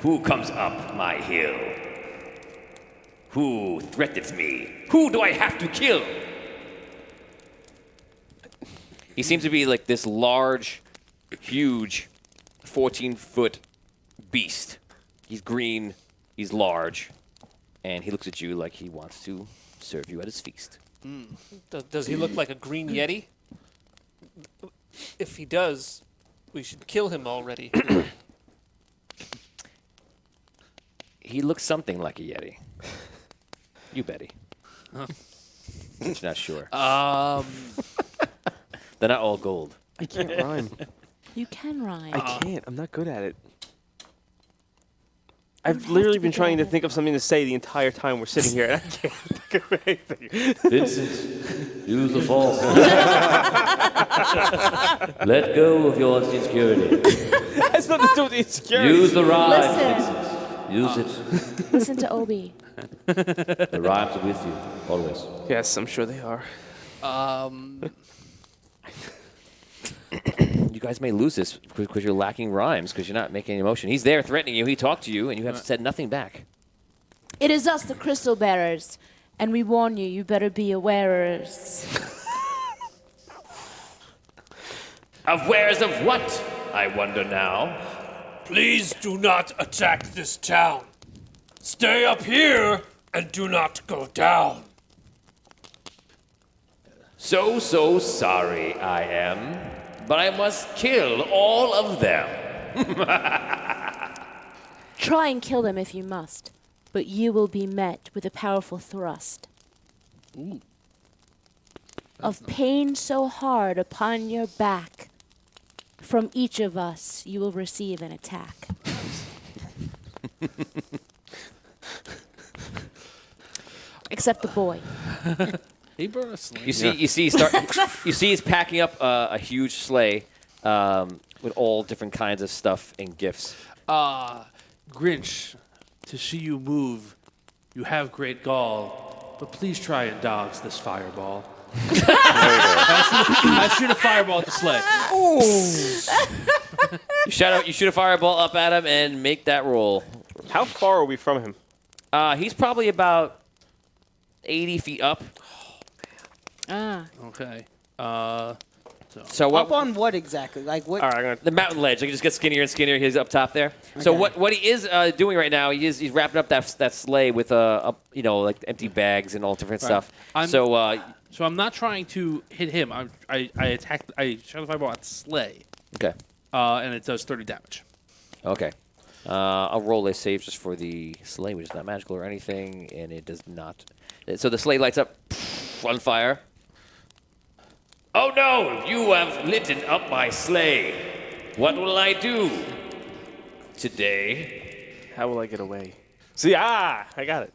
Who comes up my hill? Who threatens me? Who do I have to kill? He seems to be like this large, huge, 14-foot beast. He's green, he's large, and he looks at you like he wants to serve you at his feast. Does he look like a green yeti? If he does, we should kill him already. He looks something like a yeti. You Betty. She's not sure. They're not all gold. I can't rhyme. You can rhyme. I can't. I'm not good at it. I've literally been trying to think of something to say the entire time we're sitting here, and I can't think of anything. Vincent, use the false. Let go of your insecurity. That's nothing to do with the insecurity. Use the rhyme, Listen. Vincent. Use it. Listen to Obi. The rhymes are with you, always. Yes, I'm sure they are. You guys may lose this because you're lacking rhymes, because you're not making any emotion. He's there threatening you. He talked to you, and you have said nothing back. It is us, the crystal bearers, and we warn you, you better be awarers. Of wares of what, I wonder now? Please do not attack this town. Stay up here and do not go down. So sorry I am, but I must kill all of them. Try and kill them if you must, but you will be met with a powerful thrust. Of pain so hard upon your back, from each of us you will receive an attack. Except the boy. He brought a sling. You see he's packing up a huge sleigh with all different kinds of stuff and gifts. Grinch, to see you move, you have great gall, but please try and dodge this fireball. I shoot a fireball at the sleigh. You shoot a fireball up at him and make that roll. How far are we from him? He's probably about 80 feet up. Ah. Okay. So what? Up on what exactly? Like what? All right, I'm gonna. The mountain ledge. Like, he just gets skinnier and skinnier. He's up top there. So Okay. what he is doing right now? He's wrapping up that sleigh with like empty bags and all different stuff. So I'm not trying to hit him. I shot the fireball at the sleigh, Okay. and it does 30 damage. Okay. I'll roll a save just for the sleigh, which is not magical or anything, and it does not. So the sleigh lights up on fire. Oh no! You have lit up my sleigh. What will I do today? How will I get away? See, I got it.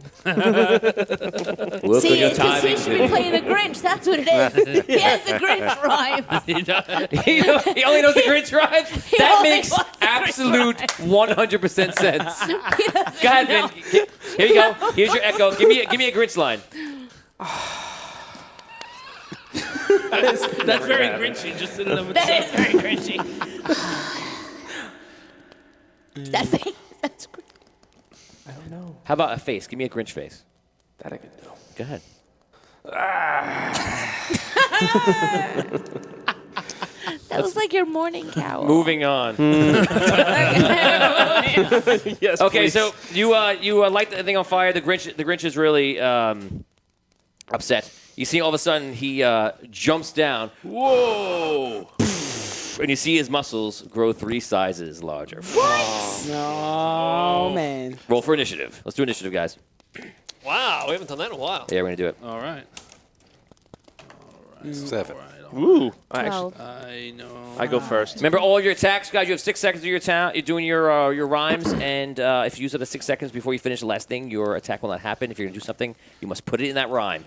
Work See, on your because he timing. should be playing the Grinch. That's what it is. He has the Grinch rhyme. He only knows the Grinch rhyme? That only makes wants the Grinch absolute 100% sense. He doesn't Go ahead, know. Vin. Here you go. Here's your echo. Give me a Grinch line. That's very Grinchy, just in and of itself. That is very Grinchy. That's great. I don't know. How about a face? Give me a Grinch face. That I can do. Go ahead. That was like your morning cowl. Moving on. Yes. Okay, please. so you light the thing on fire. The Grinch is really upset. You see, all of a sudden he jumps down. Whoa! And you see his muscles grow 3 sizes larger. No, man. Roll for initiative. Let's do initiative, guys. Wow, we haven't done that in a while. Yeah, we're gonna do it. All right. 7. Ooh. I actually, 12. I know. I go first. Remember all your attacks, guys. You have 6 seconds of your town. You're doing your rhymes, and if you use it at 6 seconds before you finish the last thing, your attack will not happen. If you're gonna do something, you must put it in that rhyme.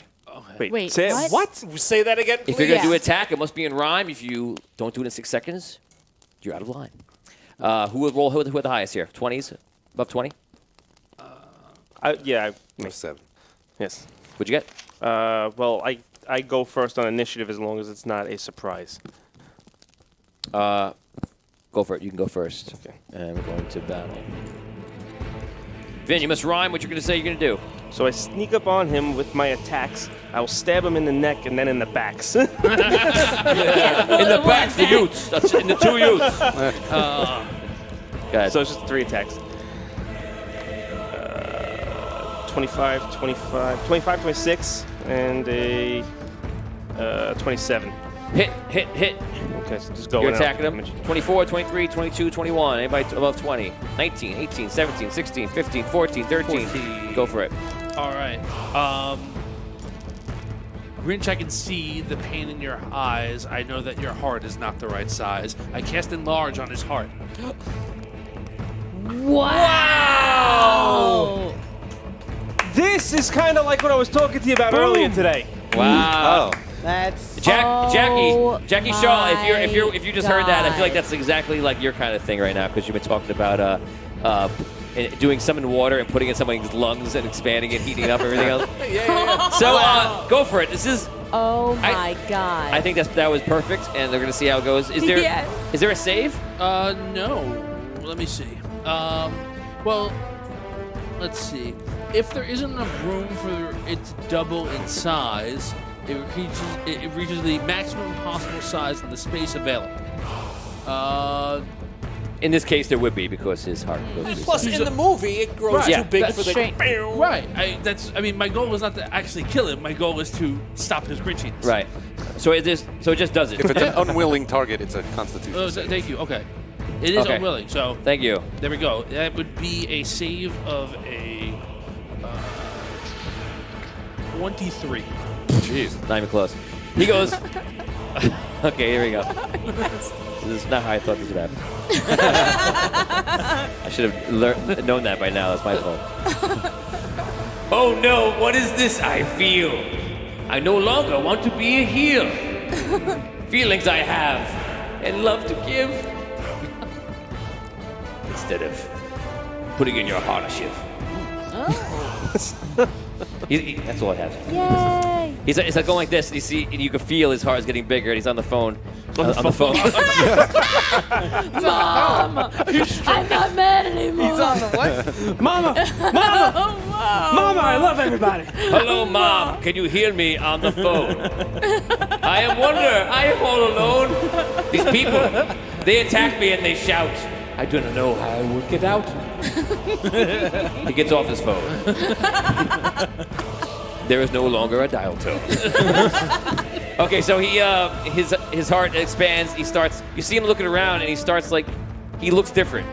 Wait, say it. what? Say that again, please. If you're gonna do Yeah. an attack, it must be in rhyme. If you don't do it in 6 seconds, you're out of line. Who would roll? Who are the highest here? 20s, above 20. Yeah. No, 7. Yes. What'd you get? Well, I go first on initiative as long as it's not a surprise. Go for it. You can go first. Okay. And we're going to battle. Vin, you must rhyme what you're gonna say you're gonna do. So I sneak up on him with my attacks. I will stab him in the neck and then in the backs. In the back, the youths. That's in the 2 youths. Go ahead. So it's just 3 attacks. 25, 25, 25, 26, and a 27. Hit. Okay, so just go You're in attacking damage. them. 24, 23, 22, 21. Anybody above 20? 19, 18, 17, 16, 15, 14, 13. 14. Go for it. All right. Grinch, I can see the pain in your eyes. I know that your heart is not the right size. I cast enlarge on his heart. Wow! This is kind of like what I was talking to you about earlier today. Wow. That's Jackie Shaw, if you just heard that, I feel like God. that's exactly like your kind of thing right now because you've been talking about doing some in water and putting it in someone's lungs and expanding it, heating it up, everything else. So go for it. This is. Oh my God. I think that was perfect, and they're gonna see how it goes. Is there Yes. is there a save? No. Let me see. Well, let's see. If there isn't enough room for it to double in size, it reaches the maximum possible size in the space available. In this case, there would be because his heart goes. Plus, in the movie, it grows Right. too Yeah, big that's for the. straight. Right. I mean, my goal was not to actually kill him. My goal was to stop his grinchiness. Right. So it just does it. If it's an unwilling target, it's a constitution. Oh, save. thank you. Okay. It is Okay. unwilling, so Thank you. there we go. That would be a save of a 23. Jeez. Not even close. He goes. Okay, here we go. This is not how I thought this would happen. I should have known that by now. That's my fault. Oh no, what is this I feel? I no longer want to be a heel. Feelings I have and love to give. Instead of putting in your hardship. That's all it has. Yay! He's like going like this, and you can feel his heart is getting bigger, and he's on the phone. On the phone. Mom! I'm not mad anymore. He's on the what? Mama! Mama! Mama, I love everybody. Hello, Mom. Can you hear me on the phone? I am all alone. These people, they attack me and they shout. I do not know how I will get out. He gets off his phone. There is no longer a dial tone. Okay, so his heart expands. He starts. You see him looking around, and he starts like he looks different.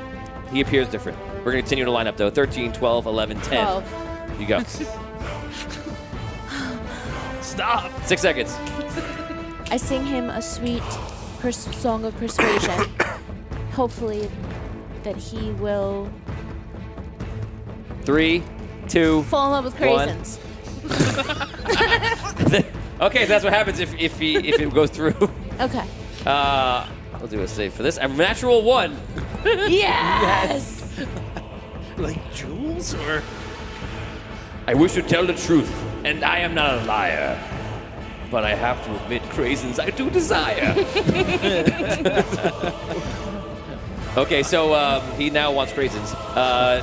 He appears different. We're gonna continue to line up though. 13, 12, 11, 10. 12. You go. Stop. 6 seconds. I sing him a sweet song of persuasion. Hopefully that he will 3, 2. fall in love with craisins. Okay, so that's what happens if it goes through. Okay. I'll do a save for this. A natural 1. Yes! Like Jules or? I wish to tell the truth, and I am not a liar. But I have to admit, craisins I do desire. Okay, so he now wants craisins.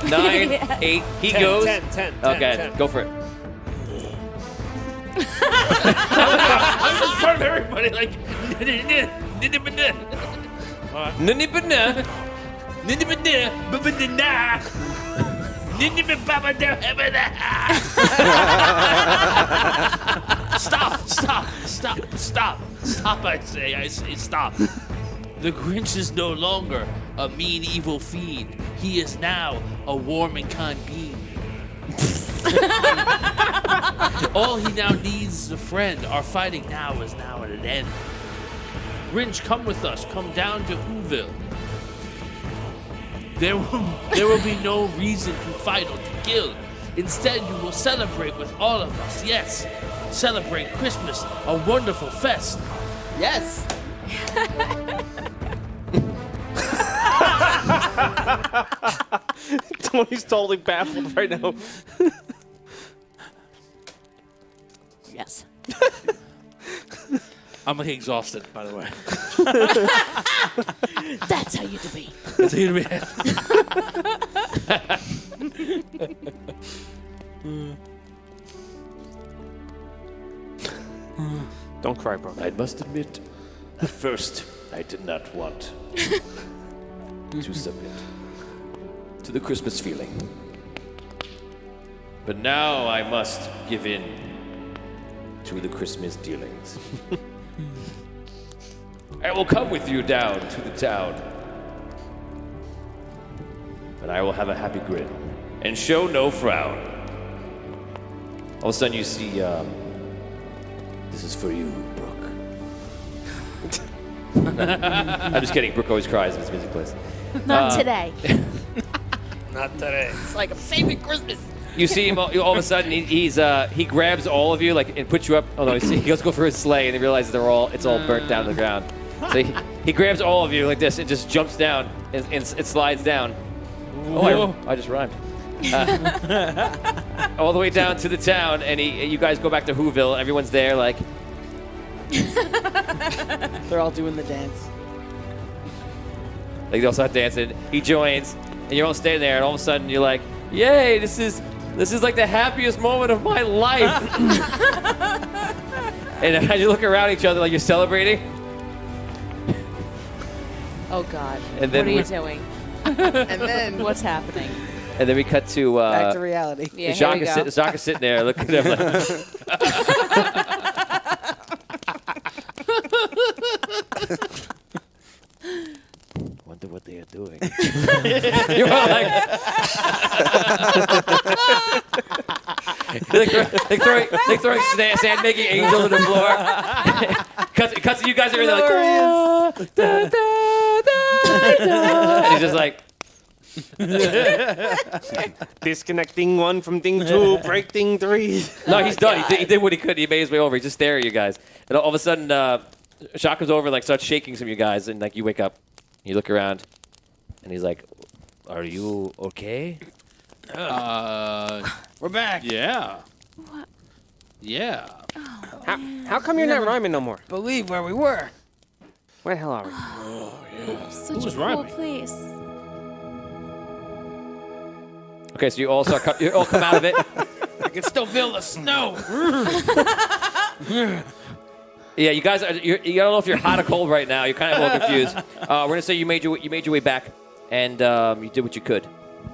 9, 8, he 10, goes. 10, 10, Okay, 10. go for it. I'm just in front of everybody like. Stop, I say, stop. The Grinch is no longer a mean, evil fiend. He is now a warm and kind being. All he now needs is a friend. Our fighting now is now at an end. Grinch, come with us. Come down to Whoville. There will be no reason to fight or to kill. Instead, you will celebrate with all of us. Yes, celebrate Christmas, a wonderful fest. Yes. Tony's totally baffled right now. Yes. I'm like exhausted, by the way. That's how you be. That's how you be. Don't cry, bro. I must admit, at first, I did not want to submit to the Christmas feeling. But now I must give in to the Christmas dealings. I will come with you down to the town. But I will have a happy grin and show no frown. All of a sudden you see, this is for you, Brooke. I'm just kidding. Brooke always cries when this music plays. Not today. Not today. It's like I'm saving Christmas. You see him all of a sudden. He grabs all of you and puts you up. Oh no! He goes to go for his sleigh and he realizes it's all burnt down to the ground. So he grabs all of you like this and just jumps down and it slides down. Oh, I just rhymed. All the way down to the town, and you guys go back to Whoville. Everyone's there, like They're all doing the dance. they all start dancing. He joins, and you're all standing there, and all of a sudden you're like, "Yay! This is like the happiest moment of my life." And as you look around each other like you're celebrating, Oh God. And then what are you we- doing? And then What's happening? and then we cut to back to reality. Yeah, Jacques here we go. is sitting there looking at him like, wonder what they are doing. You're all like, they throwing sand making angels on the floor. Cuts to you guys are really like, da, da, da, da. And he's just like, Disconnecting one from thing two, break thing three. no, he's done. He did what he could. He made his way over. He's just staring at you guys. And all of a sudden, Shock comes over and like starts shaking some of you guys. And like you wake up, you look around, and he's like, "Are you okay?" We're back. Yeah. What? Yeah. How come you're not rhyming no more? Believe where we were. Where the hell are we? Such Who's a cool rhyming? place. Okay, so you all come out of it. I can still feel the snow. Yeah, you guys, you don't know if you're hot or cold right now. You're kind of a little confused. We're gonna say you made your way back, and you did what you could,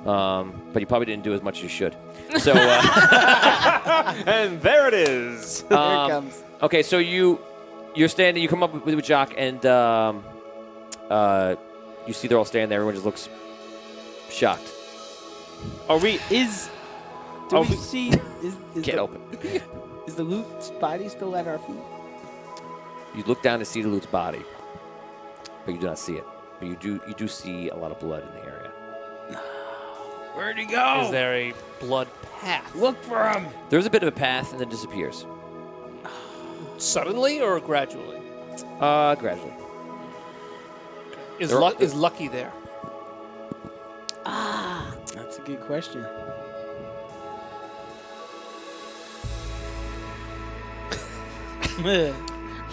but you probably didn't do as much as you should. So, And there it is. Here it comes. okay, so you're standing. You come up with Jock, and you see they're all standing there. Everyone just looks shocked. Are we? Do we see? Is Can't the, open. Is the loot's body still at our feet? You look down to see the loot's body, but you do not see it. But you do see a lot of blood in the area. Where'd he go? Is there a blood path? Look for him. There's a bit of a path, and then disappears. Suddenly or gradually? Gradually. Is There are- is Lucky there? That's a good question.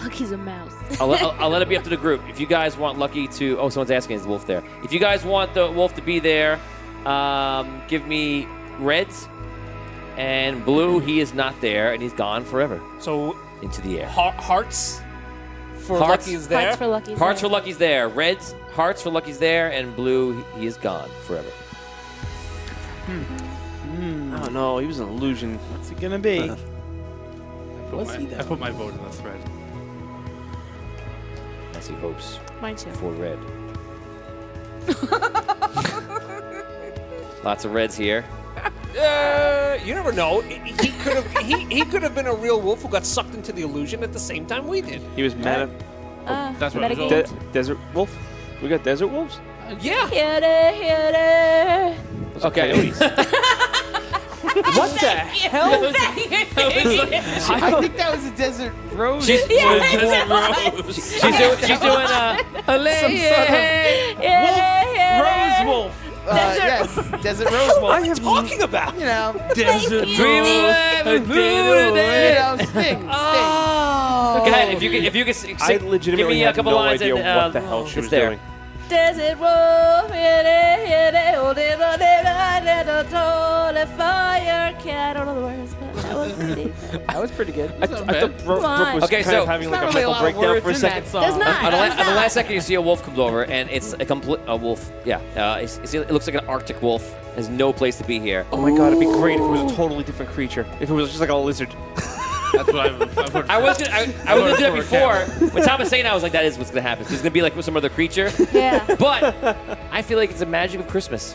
Lucky's a mouse. I'll let it be up to the group. If you guys want Lucky to... Oh, someone's asking, is the wolf there? If you guys want the wolf to be there, give me reds and blue. He is not there, and he's gone forever So into the air. hearts for Hearts. Lucky is there. Hearts for Lucky's Hearts there. for Lucky's there. Reds, hearts for Lucky's there, and blue, he is gone forever. Oh no, he was an illusion. What's it gonna be? What's he I though? put my vote in the thread. I see hopes Mine too. for red. Lots of reds here. You never know. He could have been a real wolf who got sucked into the illusion at the same time we did. He was meta. That's what it was. Desert wolf. We got desert wolves. Yeah. Okay. What the hell? I think that was a desert rose. She's doing some sort of wolf. Rose wolf. Yes, desert rose wolf. What are you talking about? You know, Desert Dream sting. Go ahead, if you could I give legitimately me a had couple no lines idea and what the hell she it's was there. doing. Desert wolf, fire. I don't know the words, but that was pretty. That was pretty good. I thought Brooke was Okay, kind so- of having There's like not a really a mental lot of breakdown words for a in second. that song. There's not. On the last second, you see a wolf comes over, and it's a wolf. Yeah, it looks like an Arctic wolf. Has no place to be here. Oh my god, it'd be great if it was a totally different creature. If it was just like a lizard. That's what I've heard. I was gonna do that before. When Tom was saying that, I was like, that is what's gonna happen. There's gonna be like some other creature. Yeah. But I feel like it's the magic of Christmas.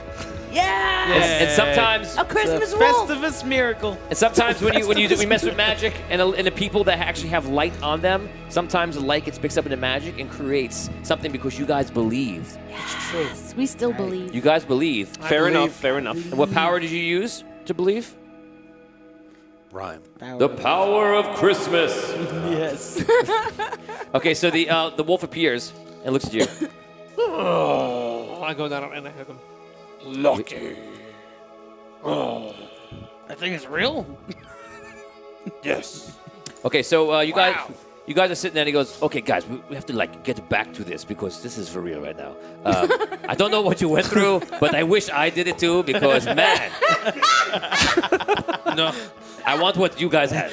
Yeah. And sometimes A Christmas wolf. Festivus miracle. And sometimes when we mess with magic and the people that actually have light on them, sometimes the light gets mixed up into magic and creates something because you guys believed. Yes, we still believe. You guys believe. Fair enough. Fair enough. And what power did you use to believe? Rhyme. The power of Christmas. Yes. Okay, so the wolf appears and looks at you. I go down and I hug him. Lucky. I think it's real. Yes. Okay, so you guys are sitting there and he goes, okay, guys, we have to like get back to this because this is for real right now. I don't know what you went through, but I wish I did it too because, man, No, I want what you guys had.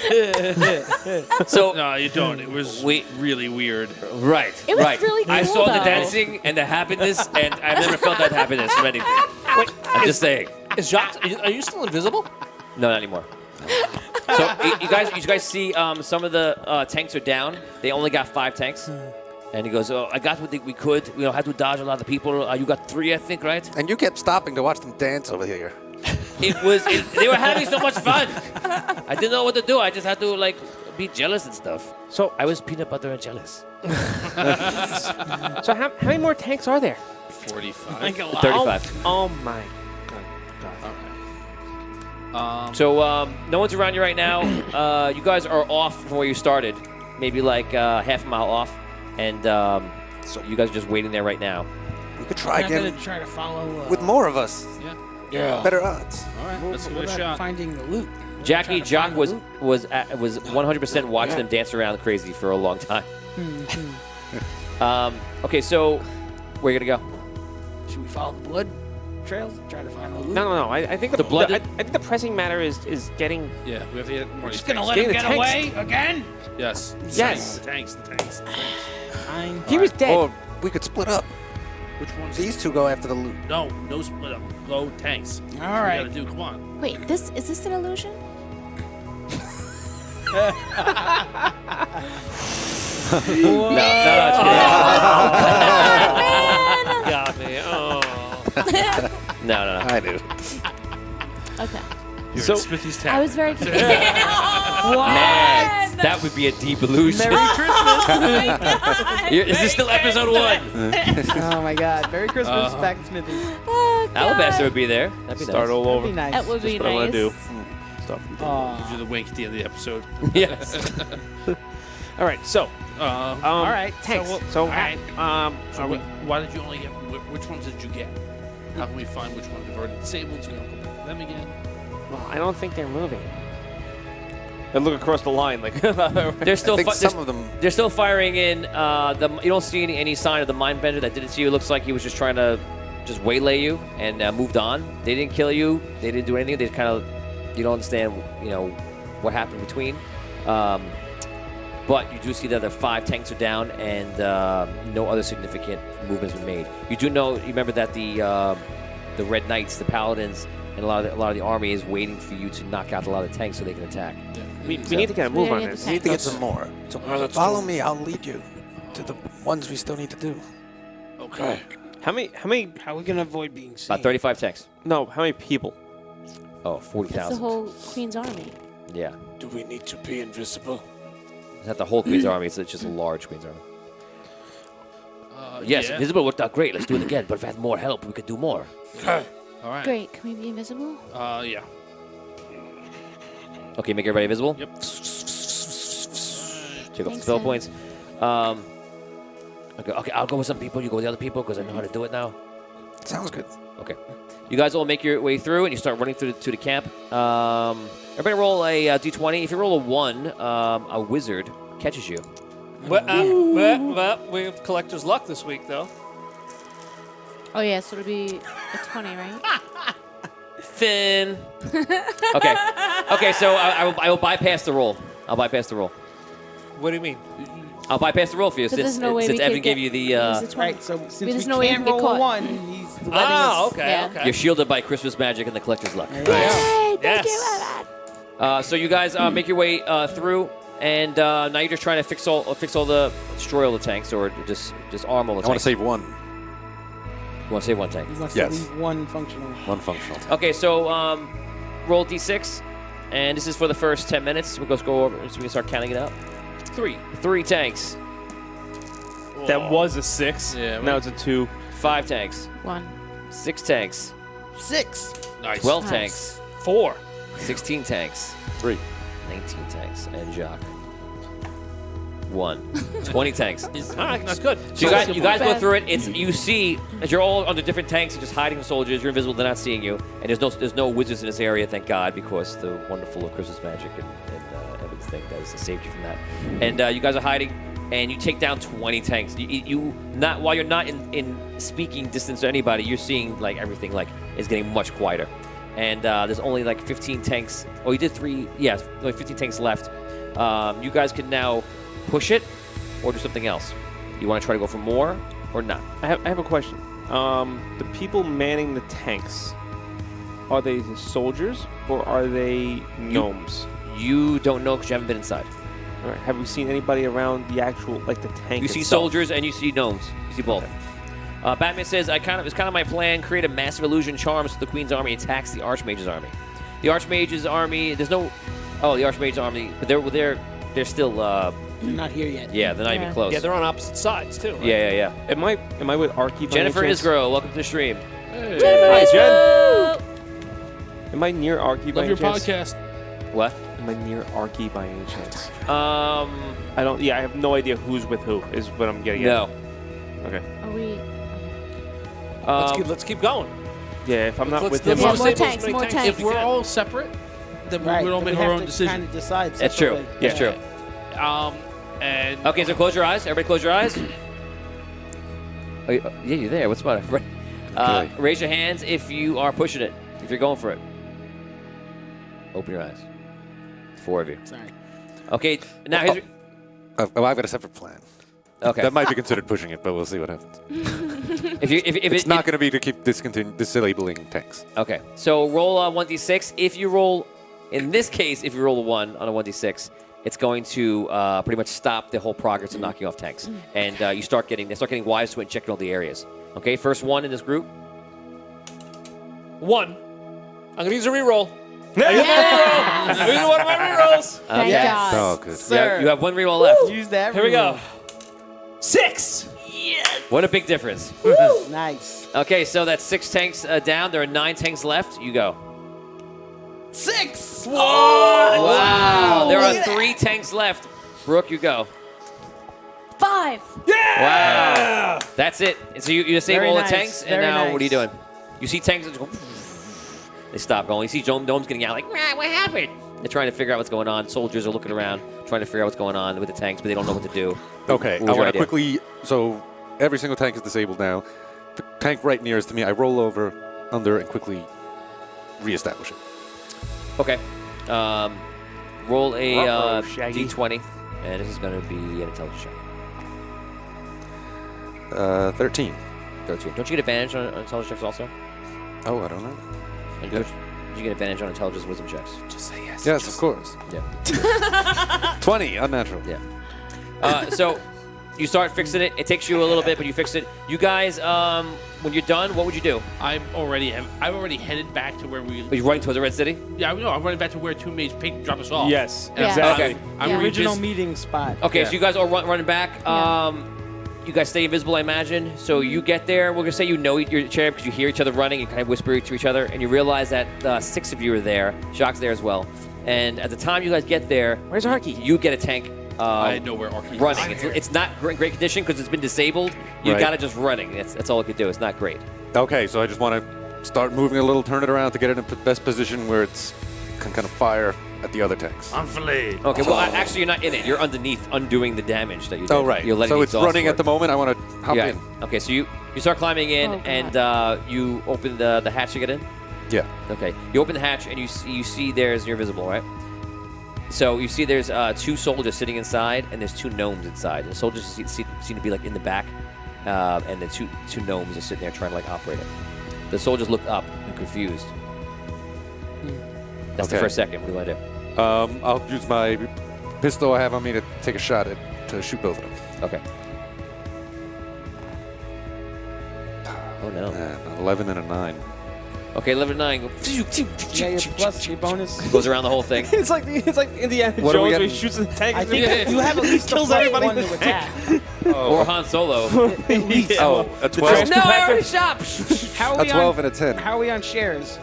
So, no, you don't. It was really weird. right, It was right. really I cool, saw the though. dancing and the happiness, and I've never felt that happiness from anything. I'm just saying. Is Jacques? Are you still invisible? No, not anymore. So you guys see some of the tanks are down. They only got 5 tanks. And he goes, oh, I got what we could. You know, had to dodge a lot of people. You got 3, I think, right? And you kept stopping to watch them dance over here. They were having so much fun. I didn't know what to do. I just had to like be jealous and stuff. So I was peanut butter and jealous. So how many more tanks are there? 45. 35. Oh my god. So no one's around you right now. You guys are off from where you started, maybe like half a mile off, and so you guys are just waiting there right now. We could try I'm again gonna try to follow with more of us. Yeah. Better odds. All right, let's give what it a about shot. finding the loot. Jock Trying to find was the loot. was 100% watching them dance around crazy for a long time. Okay, so where are you gonna go? Should we follow the blood trails? Try to find the loot. No. I think The blood- I think the pressing matter is getting. Yeah, we have to get more. Just gonna let Getting him the get tanks. away again? Yes. Yes. The tanks. Fine. He was dead. Or we could split up. Which ones? These two go after the loot. No split up. Go tanks. All We right. gotta do. Come on. Wait, is this an illusion? Got me. Oh. No. I do. Okay. You're So- in Smithy's I tavern. was very confused. Man, that would be a deep illusion. Merry Christmas. Is this still episode 1? Oh my God. Merry Christmas, back in Smithy's. Oh, God. Alabaster would be there. That'd be Start nice. all That'd over. be nice. That would be What I want nice. to do. Stuff. Gives you the wink at the end of the episode. Yes. All right. So. All right. Tanks. So, So, all right. So why did you only get? Which ones did you get? How can we find which ones have already disabled so we don't go back to them again? Well, I don't think they're moving. I look across the line like. They're still I think fi- some of them. they're still firing in. You don't see any sign of the mind bender that did it to you. It looks like he was just trying to just waylay you and moved on. They didn't kill you. They didn't do anything. They kind of, you don't understand, what happened between. But you do see that the 5 tanks are down and no other significant movement has been made. You do know. You remember that the Red Knights, the Paladins, and a lot of the army is waiting for you to knock out a lot of tanks so they can attack. we need to get a move on Yeah, this. We need to get some more. So let's follow me. I'll lead you to the ones we still need to do. Okay. How many? How are we gonna avoid being seen? About 35 tanks. No. How many people? Oh, That's 40,000. the whole Queen's army. Yeah. Do we need to be invisible? It's not the whole Queen's army, it's just a large Queen's army. Yes, yeah. invisible worked out great. Let's do it again. But if I had more help, we could do more. Okay. All right. Great. Can we be invisible? Yeah. Okay, make everybody invisible. Yep. Take off the Thanks, spell Ed. points. Okay, I'll go with some people. You go with the other people because I know how to do it now. Sounds good. Okay. You guys all make your way through, and you start running through to the camp. Everybody roll a d20. If you roll a 1, a wizard catches you. Well, we have collector's luck this week, though. Oh, yeah, so it'll be a 20, right? Finn. Okay. Okay, so I will bypass the roll. I'll bypass the roll. What do you mean? I'll bypass the roll for you Because there's no way since we Evan could gave get you the. use the 20. Right, so since There's we no way we can't can get roll a caught. 1, he's letting Ah, us... okay, Yeah. okay. You're shielded by Christmas magic and the collector's luck. Yay, thank Yes. you, Evan. So you guys make your way through, and now you're just trying to fix all destroy all the tanks, or just arm all the I want tanks. to save one. You want to save one tank. He wants Yes. to leave one functional. One functional. Okay, so roll d6, and this is for the first 10 minutes. We'll just go over, so we can start counting it out. 3 tanks, That was a 6. Yeah, Now it's a 2. 5 tanks, 1. 6 tanks, 6. Nice. 12 Nice. tanks, 4. 16 tanks, 3. 19 tanks, and Jacques. 1. 20 tanks. All right, that's good. So you guys go Bad. through it. It's you see as you're all under different tanks, you're just hiding from soldiers. You're invisible; they're not seeing you. And there's no wizards in this area, thank God, because the wonderful Christmas magic and Evan's thing that has saved you from that. And you guys are hiding, and you take down 20 tanks. You not while you're not in speaking distance to anybody, you're seeing like everything like is getting much quieter. And there's only like 15 tanks. Oh, you did 3. Yeah, only 15 tanks left. You guys can now push it or do something else. You want to try to go for more or not? I have a question. The people manning the tanks, are they the soldiers or are they gnomes? You don't know because you haven't been inside. All right. Have we seen anybody around the actual, like the tank You see itself? soldiers and you see gnomes. You see both. Batman says, it's kind of my plan. Create a massive illusion charm so the Queen's army attacks the Archmage's army. The Archmage's army, there's no... Oh, the Archmage's army, but they're still... They're not here yet. yeah, they're not even close. Yeah, they're on opposite sides, too. Right? Yeah. Am I with Archie? by Jennifer any chance? Isgro, welcome to the stream. Hi, Jen. Am I near Archie by Love any your chance? podcast. What? Am I near Archie by any chance? Um, I don't. Yeah, I have no idea who's with who. Is what I'm getting no. at. Okay. Are we... Let's keep going. Yeah, if I'm not Let's- with let's him, Yeah, save more as tanks, many more tanks as tanks. If we we're can. all separate, then Right, we would all then make we our have own to decision. kind of decide That's true. separately. That's true. And Okay, so close your eyes. Everybody close your eyes. Oh, yeah, you're there. What's the matter? Okay. Raise your hands if you are pushing it, if you're going for it. Open your eyes. 4 of you. Sorry. Okay, now here's... I've got a separate plan. Okay. That might be considered pushing it, but we'll see what happens. If It's not going to be to keep disabeling tanks. Okay, so roll 1d6. If you roll, in this case, if you roll a 1 on a 1d6, it's going to pretty much stop the whole progress of knocking off tanks. And they start getting wise to it and checking all the areas. Okay, first one in this group. 1. I'm going to use a reroll. I'm using one of my rerolls. Thank Okay. God. Oh, good. You have 1 reroll left. Use that. Here we go. 6. What a big difference. Nice. Okay, so that's 6 tanks down. There are 9 tanks left. You go. 6. Wow. There are 3 tanks left. Brooke, you go. 5. Wow. That's it. So you disable Very all nice, the tanks, and very now what are you nice. doing? You see tanks that just go... They stop going. You see gnomes getting out like, what happened? They're trying to figure out what's going on. Soldiers are looking around, trying to figure out what's going on with the tanks, but they don't know what to do. Okay, What was I your want to idea? quickly. So every single tank is disabled now. The tank right nearest to me, I roll over, under, and quickly reestablish it. Okay. Roll a Ruh-roh, Shaggy. d20, and this is going to be an intelligence check. 13. 13. Don't you get advantage on intelligence checks also? Oh, I don't know. And did you get advantage on intelligence wisdom checks? Just say yes. Yes, of course. Yeah. 20, unnatural. Yeah. So you start fixing it. It takes you a little bit, but you fix it. You guys, when you're done, what would you do? I've already headed back to where we. Are you running towards the Red City? Yeah, no, I'm running back to where Two Maids Pink dropped us off. Yes, Yeah. exactly. Okay. I'm Yeah. Original revis- meeting spot. Okay, Yeah. so you guys are running back. Yeah. You guys stay invisible, I imagine. So you get there. We're gonna say you know your chair because you hear each other running and kind of whisper to each other, and you realize that 6 of you are there. Shock's there as well. And at the time you guys get there, Where's Arky? you get a tank. I know where Arky is. Running. It's not in great condition because it's been disabled. You Right. got it just running. That's all it could do. It's not great. Okay, so I just want to start moving a little, turn it around to get it in the best position where it's can kind of fire at the other tanks. I'm filleted. Okay, well, actually, you're not in it. You're underneath, undoing the damage that you did. Oh, right. You're letting So the it's exhaust running at work. the moment. I want to hop Yeah. in. Okay, so you start climbing in, Oh, God. and you open the hatch to get in? Yeah. Okay. You open the hatch, and you see you're visible, right? So you see there's 2 soldiers sitting inside, and there's 2 gnomes inside. The soldiers seem to be, like, in the back, and the two gnomes are sitting there trying to, like, operate it. The soldiers look up and confused. That's the Okay. first second. What do you want to do? I'll use my pistol I have on me to take a shot to shoot both of them. Okay. Oh, no. An 11 and a 9. Okay, 11 to 9. Go. You got your plus, your bonus. Goes around the whole thing. It's like Indiana What are we Jones where he getting? shoots the tank. I think you have at least Kills a everybody +1 in to the attack. Or Han Solo. Oh, a 12. No, I already shot. How are A we 12 on, and a 10. How are we on shares?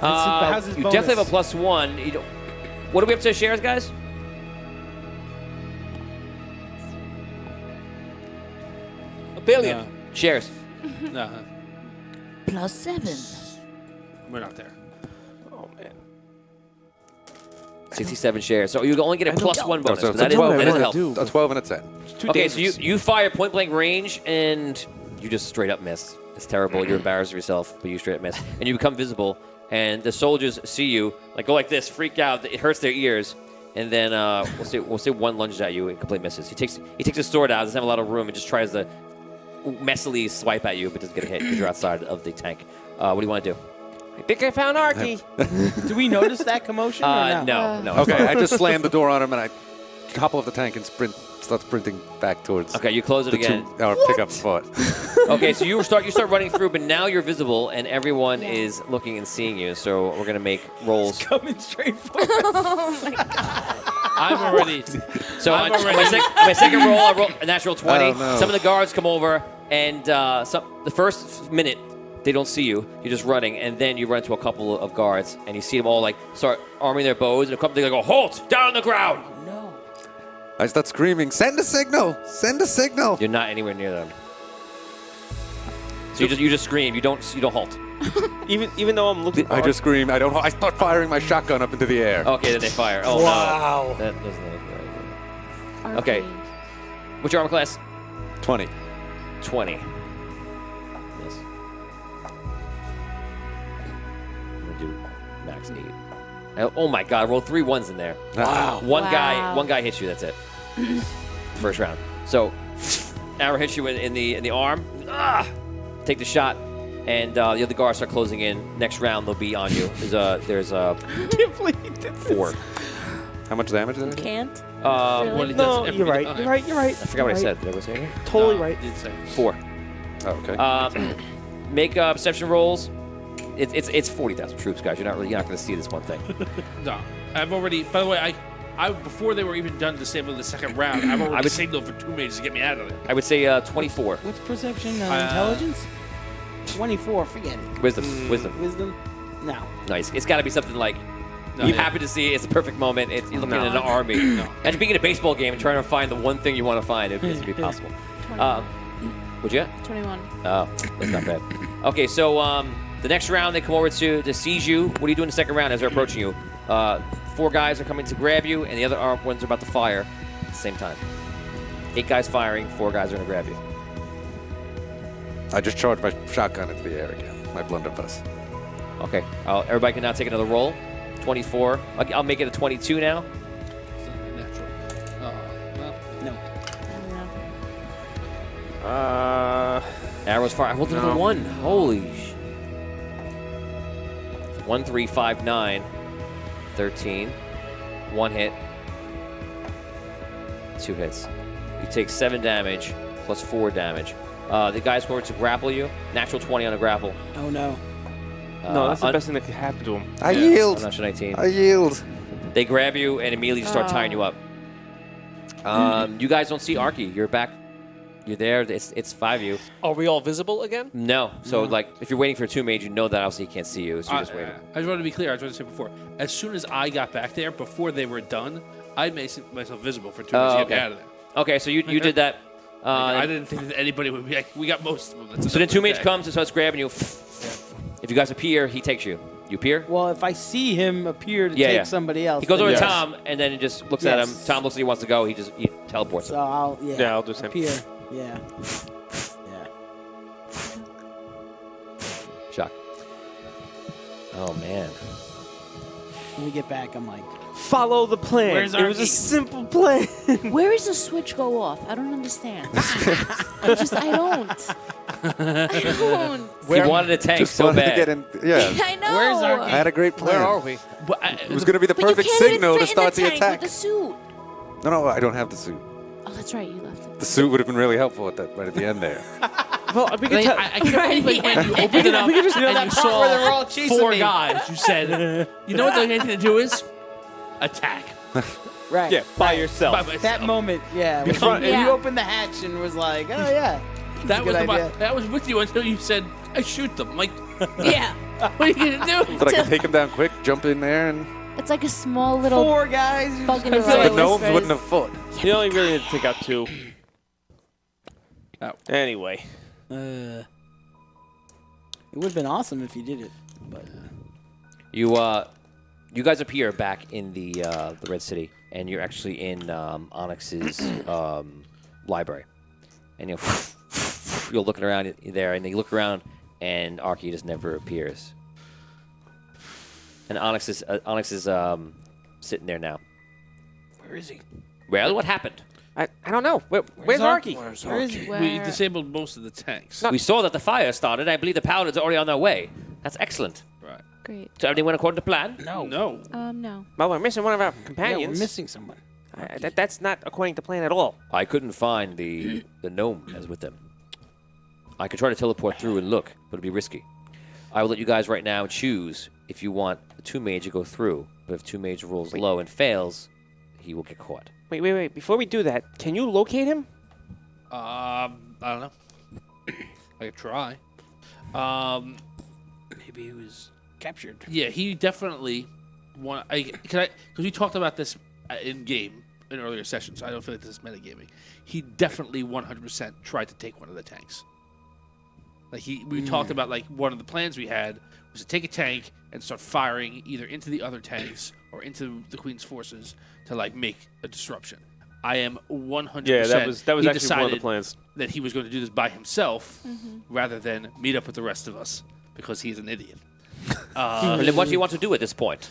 How's his You bonus? definitely have a +1. You don't, what are we up to shares, guys? A billion. Shares. No, +7. we're not there. 67 shares. So you only get a +1 bonus. So but it's that a 12 is and help. a 12 and a 10. Okay, so you fire point blank range and you just straight up miss. It's terrible. You're embarrassed of yourself, but you straight up miss. And you become visible, and the soldiers see you, like go like this, freak out. It hurts their ears. And then we'll say one lunges at you and complete misses. He takes his sword out, doesn't have a lot of room, and just tries to messily swipe at you, but doesn't get a hit because you're outside of the tank. What do you want to do? I think I found Arky. Do we notice that commotion or no? No. Okay, I just slammed the door on him and I hop off the tank and start sprinting back towards Okay, you close it the again. our pickup spot. Okay, so you start running through, but now you're visible, and everyone is looking and seeing you. So we're gonna make rolls. Coming straight for us. Oh my god. I'm already. So I'm on already- my second roll, I roll a natural 20. Oh, no. Some of the guards come over, and the first minute they don't see you. You're just running, and then you run into a couple of guards, and you see them all like start arming their bows, and a couple they go, "Halt! Down on the ground!" No. I start screaming, "Send a signal! Send a signal!" You're not anywhere near them. So you just scream. You don't halt. Even though I'm looking. I just scream. I start firing my shotgun up into the air. Okay, then they fire. Oh Wow. no. That doesn't look good. Okay. What's your armor class? 20. 20. Yes. I'm gonna do max 8. Oh my god, I rolled 3 1s in there. Wow. One Wow. guy hits you, that's it. First round. So arrow hits you in the arm. Ah! Take the shot, and the other guards start closing in. Next round they'll be on you. There's can't believe you did this. 4. How much damage did I do? Can't. Um, Really? What it No, does you're right. every- You're right. You're right. I forgot what I said. Did I ever say it? Totally No, right. you didn't say. 4. Oh, okay. Make perception rolls. It's 40,000 troops, guys. You're not going to see this one thing. No, I've already. By the way, I before they were even done disabling the second round, I've already would- signaled for 2 mages to get me out of there. I would say 24. What's perception? Intelligence? 24. Forget it. Wisdom. Wisdom? No. Nice. It's got to be something like No, you're yeah. happy to see. It's a perfect moment. You're looking No. at an army. Imagine being in a baseball game and trying to find the one thing you want to find. It would be possible. 21. Would you? 21. Oh, that's not bad. Okay, so the next round they come over to seize you. What do you do in the second round as they're approaching you? 4 guys are coming to grab you, and the other ones are about to fire at the same time. 8 guys firing, 4 guys are going to grab you. I just charged my shotgun into the air again. My blunderbuss. Okay, everybody can now take another roll. 24. I'll make it a 22 now. Natural. Well, No. Arrows fire. I rolled another 1. Holy sh. 1, 3, 5, 9. 13. 1 hit. 2 hits. You take 7 damage plus 4 damage. The guy's going to grapple you. Natural 20 on a grapple. Oh no. No, that's the best thing that could happen to him. I yield. Natural 19. I yield. They grab you and immediately start tying you up. You guys don't see Arky. You're back. You're there. It's 5 of you. Are we all visible again? No. So, like, if you're waiting for a 2 mage, you know that obviously he can't see you, so you're just waiting. I just wanted to be clear. I was going to say before. As soon as I got back there, before they were done, I made myself visible for 2 minutes to get me out of there. Okay, so you did that. I didn't think that anybody would be like, we got most of them. That's So then 2 mage okay. comes and starts grabbing you. If you guys appear, he takes you. You appear? Well, if I see him appear to take somebody else, He goes over then to yes. Tom, and then he just looks at him. Tom looks like he wants to go. He teleports So him. I'll I'll do the same. appear. Yeah. Yeah. Shock. Oh, man. When we get back, I'm like, Follow the plan. Where's it was a Arky? simple plan. Where does the switch go off? I don't understand. I don't. He wanted a tank Just so wanted to bad. get him. Yeah. I know. Where's our- I had a great plan. Where are we? But It was going to be the But you perfect can't even signal to fit in start the the tank attack. with the suit. No, I don't have the suit. Oh, that's right. You left it. The suit would have been really helpful at that right at the end there. Well, we could tell. I can't believe when you opened it up we could just know and that you part saw where they were all chasing 4 me. guys. You said, you know what the only thing to do is? Attack. right. Yeah, by yourself. By myself. That moment, yeah. When Become- you Yeah. opened the hatch and was like, oh yeah. That was, good idea. that was with you until you said, I shoot them. Like, Yeah. what are you going to do? But I could take him down quick, jump in there, and It's like a small little 4 guys. bug in I a feel like row. the gnomes whispers. wouldn't have fought. You only really need to take out 2. Oh. Anyway. It would have been awesome if you did it, but You guys appear back in the Red City, and you're actually in Onyx's library. And you're looking around there, and you look around, and Arky just never appears. And Onyx is sitting there now. Where is he? Well, what happened? I don't know. Where's Arky? Where's where is he? We Where- disabled most of the tanks. We saw that the fire started. I believe the paladins are already on their way. That's excellent. Right. Great. So everything went according to plan? No. No. Well, we're missing one of our yeah, companions. we're missing someone. That's not according to plan at all. I couldn't find the gnome as with them. I could try to teleport through and look, but it'd be risky. I will let you guys right now choose if you want the 2 mage to go through. But if 2 mage rolls low and fails, he will get caught. Wait. Before we do that, can you locate him? I don't know. I could try. Maybe he was captured. Yeah, he definitely because we talked about this in game in earlier sessions. I don't feel like this is metagaming. He definitely 100% tried to take one of the tanks. Like we talked about, like, one of the plans we had was to take a tank and start firing either into the other tanks or into the Queen's forces to, like, make a disruption. I am 100%. Yeah, that was he actually one of the decided plans. that he was going to do this by himself rather than meet up with the rest of us because he's an idiot. And then what do you want to do at this point?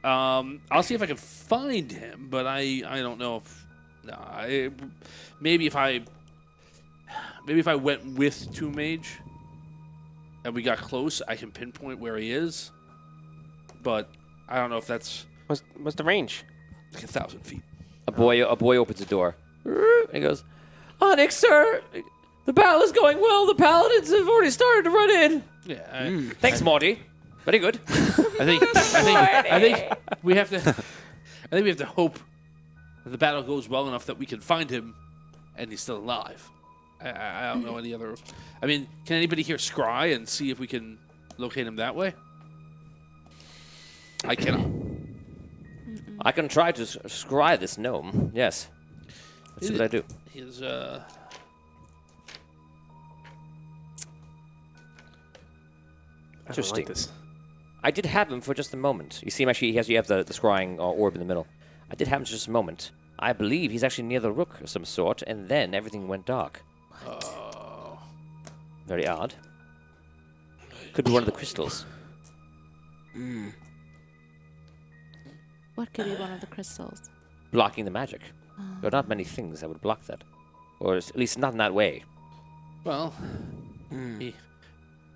I'll see if I can find him, but I don't know if maybe if I went with 2 mage and we got close, I can pinpoint where he is. But I don't know if that's What's the range? like 1,000 feet. A boy opens the door. And he goes, Onyx, sir, the battle is going well. The paladins have already started to run in. Yeah, Thanks, Morty. Very good. I think we have to. I think we have to hope that the battle goes well enough that we can find him, and he's still alive. I don't know any other. I mean, can anybody here scry and see if we can locate him that way? I cannot. I can try to scry this gnome. Yes. Let's see what I do. He's Interesting. I don't like this. I did have him for just a moment. You see him actually, you have the scrying orb in the middle. I did have him for just a moment. I believe he's actually near the Rook of some sort, and then everything went dark. Oh. Very odd. Could be one of the crystals. What could be one of the crystals? Blocking the magic. There are not many things that would block that. Or at least not in that way. Well,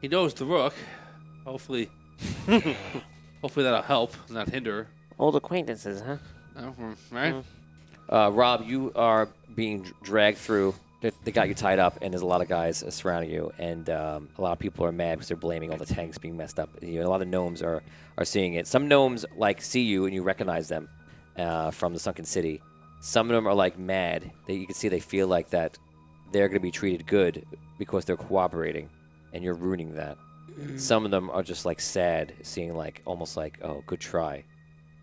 he knows the Rook. Hopefully that'll help, not hinder. Old acquaintances, huh? Right? Rob, you are being dragged through. They got you tied up, and there's a lot of guys surrounding you, and a lot of people are mad because they're blaming all the tanks being messed up. A lot of gnomes are seeing it. Some gnomes see you and you recognize them from the Sunken City. Some of them are mad. You can see they feel like that they're going to be treated good because they're cooperating, and you're ruining that. Some of them are just sad, seeing almost oh, good try.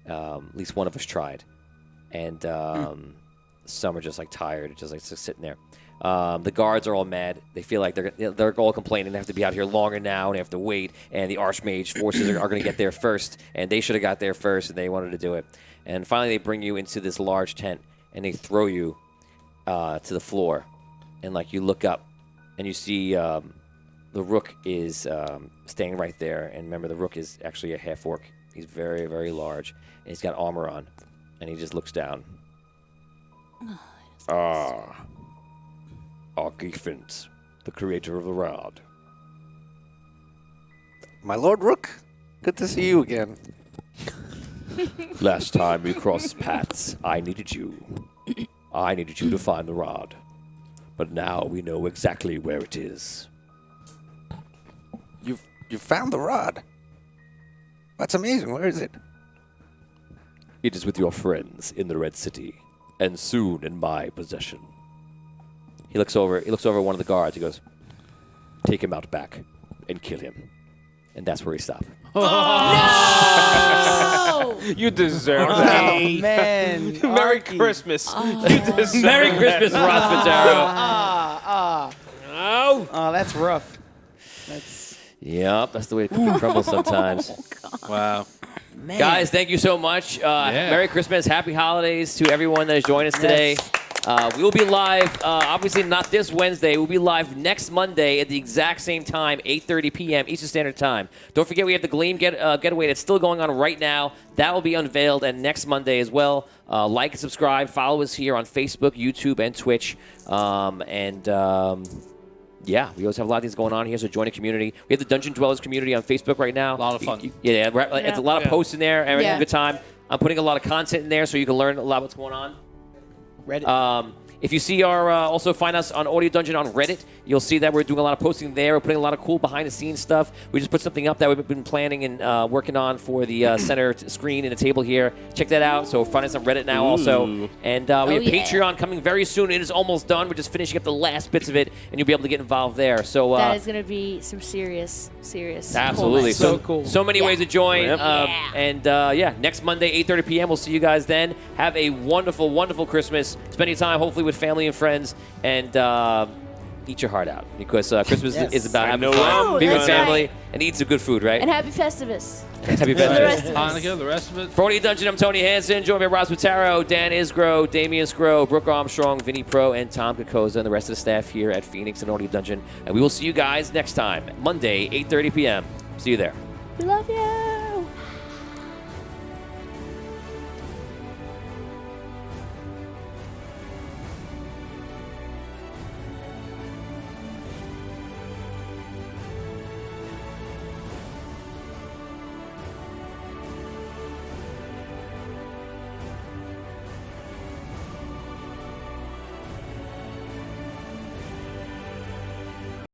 At least one of us tried, and some are just tired, just sitting there. The guards are all mad. They feel like they're all complaining. They have to be out here longer now, and they have to wait. And the Archmage forces are going to get there first, and they should have got there first, and they wanted to do it. And finally, they bring you into this large tent, and they throw you to the floor. And you look up, and you see the Rook is staying right there. And remember, the Rook is actually a half-orc. He's very, very large, and he's got armor on, and he just looks down. Archifant, the creator of the rod. My Lord Rook, good to see you again. Last time we crossed paths, I needed you. I needed you to find the rod. But now we know exactly where it is. You found the rod? That's amazing. Where is it? It is with your friends in the Red City, and soon in my possession. He looks over one of the guards. He goes, "Take him out back and kill him." And that's where he stopped. No! You deserve that. Oh, man. Merry Arky. Christmas. You deserve Merry Christmas, Ross Pataro. Oh, that's rough. Yep, that's the way cookie crumbles sometimes. Wow. Man. Guys, thank you so much. Merry Christmas, Happy Holidays to everyone that has joined us today. We will be live, obviously not this Wednesday. We'll be live next Monday at the exact same time, 8:30 p.m. Eastern Standard Time. Don't forget we have the Gleam getaway that's still going on right now. That will be unveiled and next Monday as well. Like and subscribe. Follow us here on Facebook, YouTube, and Twitch. Yeah, we always have a lot of things going on here, so join the community. We have the Dungeon Dwellers community on Facebook right now. A lot of fun. It's a lot of posts in there, and we're having a good time. I'm putting a lot of content in there so you can learn a lot of what's going on. Reddit. If you see our, also find us on Audio Dungeon on Reddit, you'll see that we're doing a lot of posting there. We're putting a lot of cool behind-the-scenes stuff. We just put something up that we've been planning and working on for the center screen and the table here. Check that out. So find us on Reddit now also. And we have Patreon coming very soon. It is almost done. We're just finishing up the last bits of it, and you'll be able to get involved there. So that is going to be some serious absolutely. So cool. So many ways to join. Yep. Next Monday, 8:30 p.m. We'll see you guys then. Have a wonderful, wonderful Christmas. Spend your time, hopefully, with family and friends, and eat your heart out, because Christmas is about having fun, being with family, and eat some good food, right? And happy Festivus. Happy For the rest Festivus. of us. Hanukkah, the rest of it. For Audio Dungeon, I'm Tony Hansen, joined by Ross Pataro, Dan Isgro, Damian Scro, Brooke Armstrong, Vinny Pro, and Tom Kokoza, and the rest of the staff here at Phoenix and Audio Dungeon. And we will see you guys next time, Monday, 8:30 p.m. See you there. We love you.